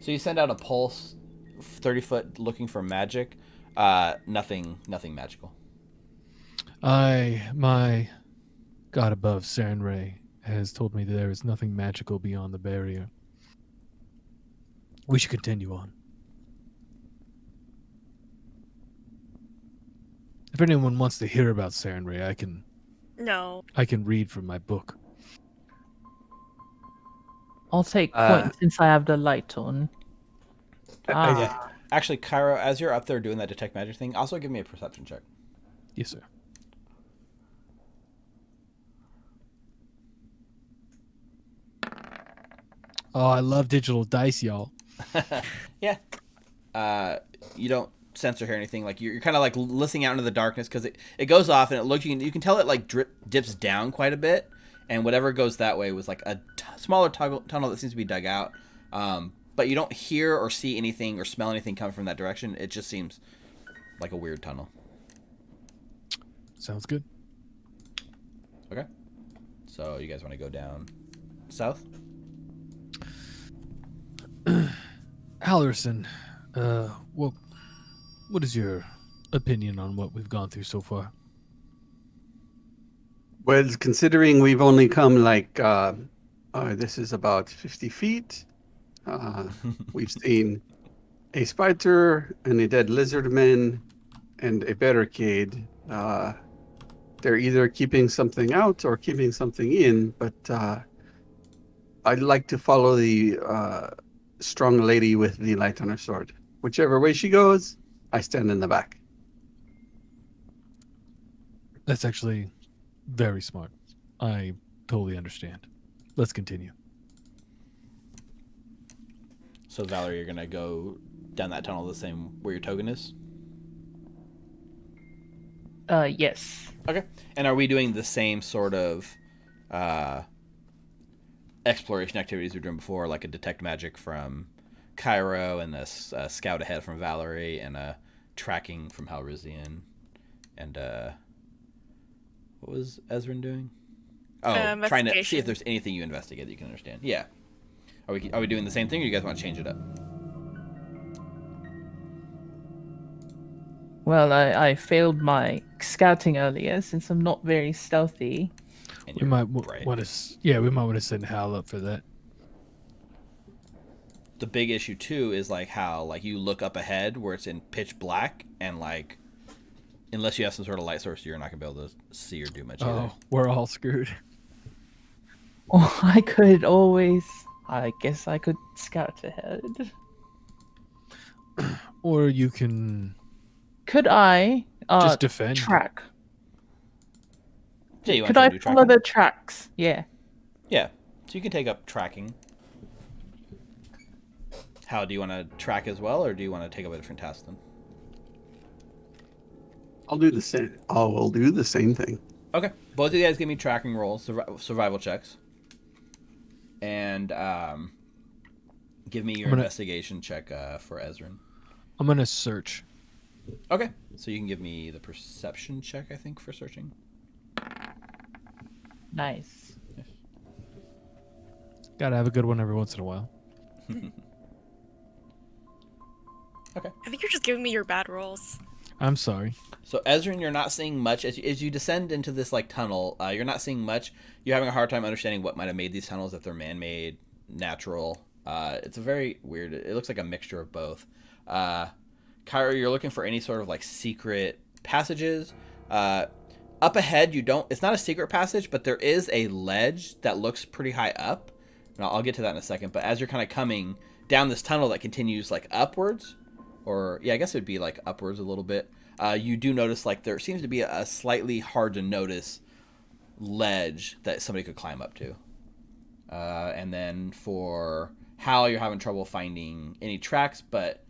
So you send out a pulse, 30 foot, looking for magic. Nothing magical. My God above, Sarenrae, has told me that there is nothing magical beyond the barrier. We should continue on. If anyone wants to hear about Sarenrae, no. I can read from my book. I'll take point since I have the light on. Yeah. Actually, Cairo, as you're up there doing that detect magic thing, also give me a perception check. Yes, sir. Oh, I love digital dice, y'all. Yeah. You don't sense or hear anything. Like you're kind of like listening out into the darkness because it goes off and it looks. You can tell it like dips down quite a bit, and whatever goes that way was like a smaller tunnel that seems to be dug out. But you don't hear or see anything or smell anything coming from that direction. It just seems like a weird tunnel. Sounds good. Okay. So you guys want to go down south? Hallerson, what is your opinion on what we've gone through so far? Well, considering we've only come like, this is about 50 feet. We've seen a spider and a dead lizardman and a barricade. They're either keeping something out or keeping something in, but I'd like to follow the strong lady with the light on her sword. Whichever way she goes, I stand in the back. That's actually very smart. I totally understand. Let's continue. So Valerie, you're gonna go down that tunnel the same where your token is? Yes. Okay. And are we doing the same sort of exploration activities we were doing before, like a detect magic from Cairo and a scout ahead from Valerie and a tracking from Halrizian and what was Ezrin doing? Oh, trying to see if there's anything you investigate that you can understand. Yeah. Are we doing the same thing, or you guys want to change it up? Well, I failed my scouting earlier since I'm not very stealthy. We might want to. We might want to send Hal up for that. The big issue too is like how like you look up ahead where it's in pitch black and like unless you have some sort of light source, you're not gonna be able to see or do much. Oh, we're all screwed. Oh, I could always. I guess I could scout ahead. Or you can. Could I just defend? Track? Yeah, could I follow the tracks? Yeah. Yeah, so you can take up tracking. How do you want to track as well, or do you want to take up a different task then? I'll do the same. We'll do the same thing. Okay, both of you guys give me tracking rolls, survival checks, and give me your investigation check for Ezrin. I'm gonna search. Okay, so you can give me the perception check, I think, for searching. Nice. Gotta have a good one every once in a while. Okay. I think you're just giving me your bad rolls. I'm sorry. So Ezrin, you're not seeing much as you descend into this like tunnel. You're not seeing much. You're having a hard time understanding what might have made these tunnels, if they're man-made, natural. It's a very weird. It looks like a mixture of both. Cairo, you're looking for any sort of like secret passages. Up ahead, you don't. It's not a secret passage, but there is a ledge that looks pretty high up. And I'll get to that in a second. But as you're kind of coming down this tunnel that continues like upwards, or yeah, I guess it would be like upwards a little bit. You do notice like there seems to be a slightly hard to notice ledge that somebody could climb up to. And then for Hal, you're having trouble finding any tracks, but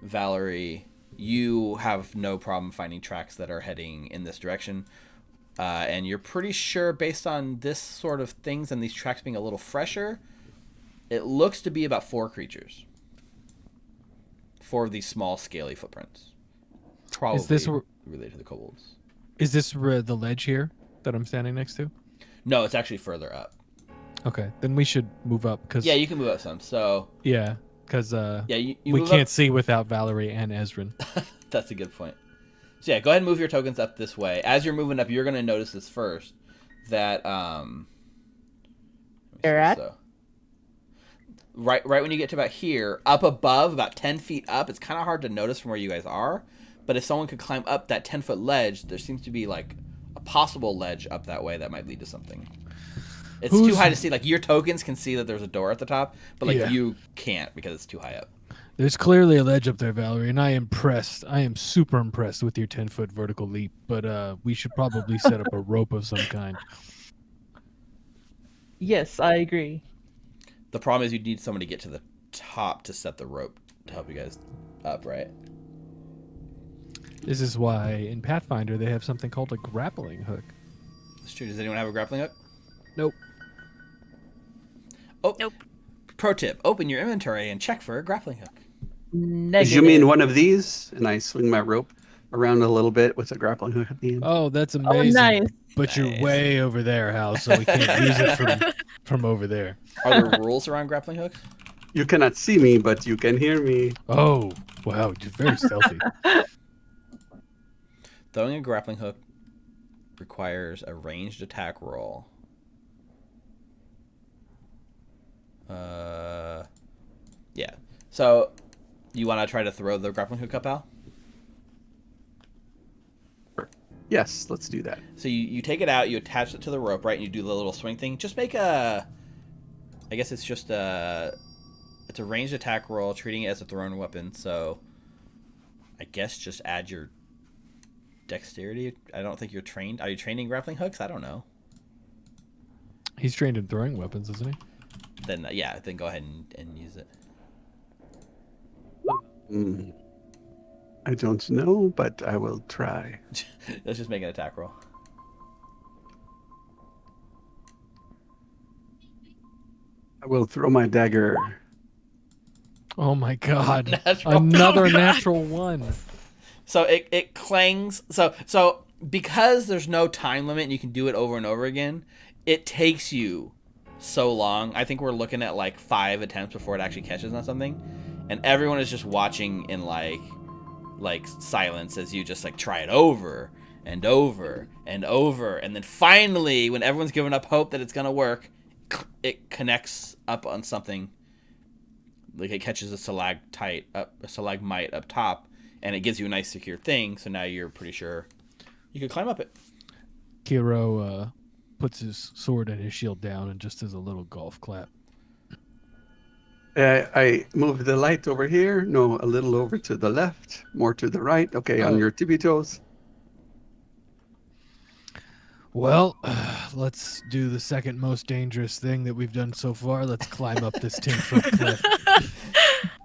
Valerie, you have no problem finding tracks that are heading in this direction. And you're pretty sure, based on this sort of things and these tracks being a little fresher, it looks to be about 4 creatures. 4 of these small, scaly footprints. Probably is this related to the kobolds. Is this the ledge here that I'm standing next to? No, it's actually further up. Okay, then we should move up. Yeah, you can move up some. So yeah, because you we can't see without Valerie and Ezrin. That's a good point. So yeah, go ahead and move your tokens up this way. As you're moving up, you're going to notice this first. That You're at? So, right when you get to about here, up above, about 10 feet up, it's kind of hard to notice from where you guys are. But if someone could climb up that 10-foot ledge, there seems to be like a possible ledge up that way that might lead to something. It's too high to see. Like your tokens can see that there's a door at the top, but like you can't because it's too high up. There's clearly a ledge up there, Valerie, and I am super impressed with your 10-foot vertical leap, but we should probably set up a rope of some kind. Yes, I agree. The problem is you need someone to get to the top to set the rope to help you guys up, right? This is why in Pathfinder they have something called a grappling hook. That's true. Does anyone have a grappling hook? Nope. Oh, Nope. Pro tip, open your inventory and check for a grappling hook. Negative. You mean one of these? And I swing my rope around a little bit with a grappling hook at the end. Oh, that's Oh, amazing. nice. But you're way over there, Hal, so we can't use it from over there. Are there rules around grappling hooks? You cannot see me, but you can hear me. Oh, wow, you're very stealthy. Throwing a grappling hook requires a ranged attack roll. Yeah. So, you want to try to throw the grappling hook up, Al? Yes, let's do that. So you take it out, you attach it to the rope, right, and you do the little swing thing. Just make a... I guess it's just a... It's a ranged attack roll, treating it as a thrown weapon, so... I guess just add your dexterity. I don't think you're trained. Are you trained in grappling hooks? I don't know. He's trained in throwing weapons, isn't he? Then, yeah, then go ahead and use it. I don't know, but I will try. Let's just make an attack roll. I will throw my dagger. Oh my god. Natural. Another natural one. So it clangs. So because there's no time limit and you can do it over and over again, it takes you so long. I think we're looking at like 5 attempts before it actually catches on something. And everyone is just watching in like silence as you just like try it over and over and over. And then finally, when everyone's given up hope that it's going to work, it connects up on something. Like it catches a stalagmite up top, and it gives you a nice secure thing. So now you're pretty sure you could climb up it. Kiro puts his sword and his shield down and just does a little golf clap. I move the light over here. No, a little over to the left, more to the right. Okay, on your tippy toes. Well, let's do the second most dangerous thing that we've done so far. Let's climb up this 10-foot cliff.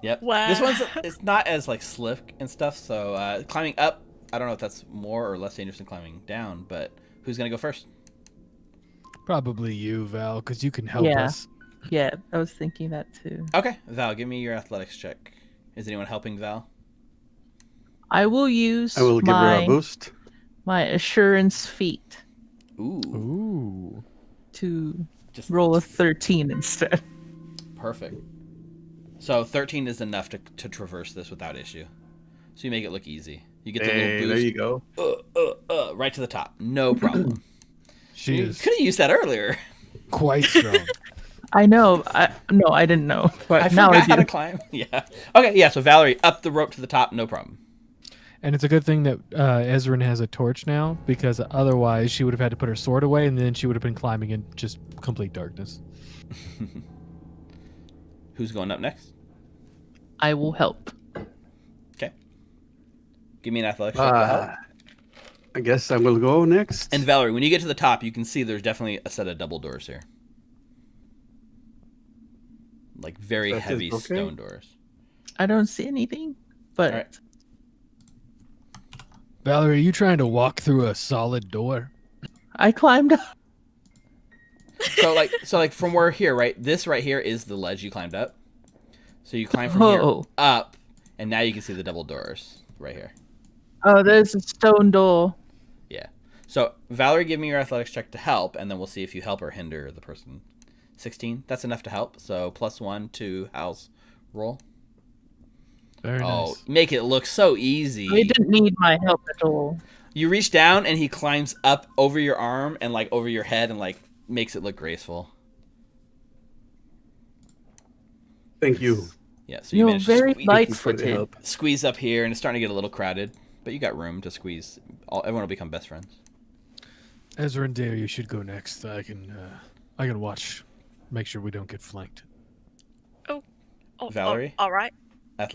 Yep. Wow. This one's it's not as like slick and stuff. So climbing up, I don't know if that's more or less dangerous than climbing down. But who's gonna go first? Probably you, Val, because you can help Yeah. us. Yeah, I was thinking that too. Okay, Val, give me your athletics check. Is anyone helping Val? I will use I will give her a boost. my assurance feat Ooh, Ooh. to just roll a 13 instead. perfect. So 13 is enough to traverse this without issue. So you make it look easy. You get the little boost. There you go. Right to the top. No problem. She You is could have used that earlier. quite strong. I know. I didn't know, but I now I forgot how to do. climb. Yeah. Okay, yeah, so Valerie, up the rope to the top, no problem. And it's a good thing that Ezrin has a torch now, because otherwise she would have had to put her sword away, and then she would have been climbing in just complete darkness. Who's going up next? I will help. Okay. Give me an athletics check to help. I guess I will go next. And Valerie, when you get to the top, you can see there's definitely a set of double doors here. Like very That is heavy okay. stone doors. I don't see anything, but All right. Valerie, are you trying to walk through a solid door? I climbed up. So like from where here, right? This right here is the ledge you climbed up. So you climb from here Oh. up, and now you can see the double doors right here. Oh, there's a stone door. Yeah. So Valerie, give me your athletics check to help, and then we'll see if you help or hinder the person. 16. That's enough to help. So +1 to Hal's roll. Very Oh, nice. make it look so easy. He didn't need my help at all. You reach down, and he climbs up over your arm and like over your head, and like makes it look graceful. Thank you. Yeah. So you You're managed to very squeeze, light-footed. help. squeeze up here, and it's starting to get a little crowded, but you got room to squeeze. Everyone will become best friends. Ezra and Dale, you should go next. I can watch, make sure we don't get flanked. Oh, Valerie? all right. Athletics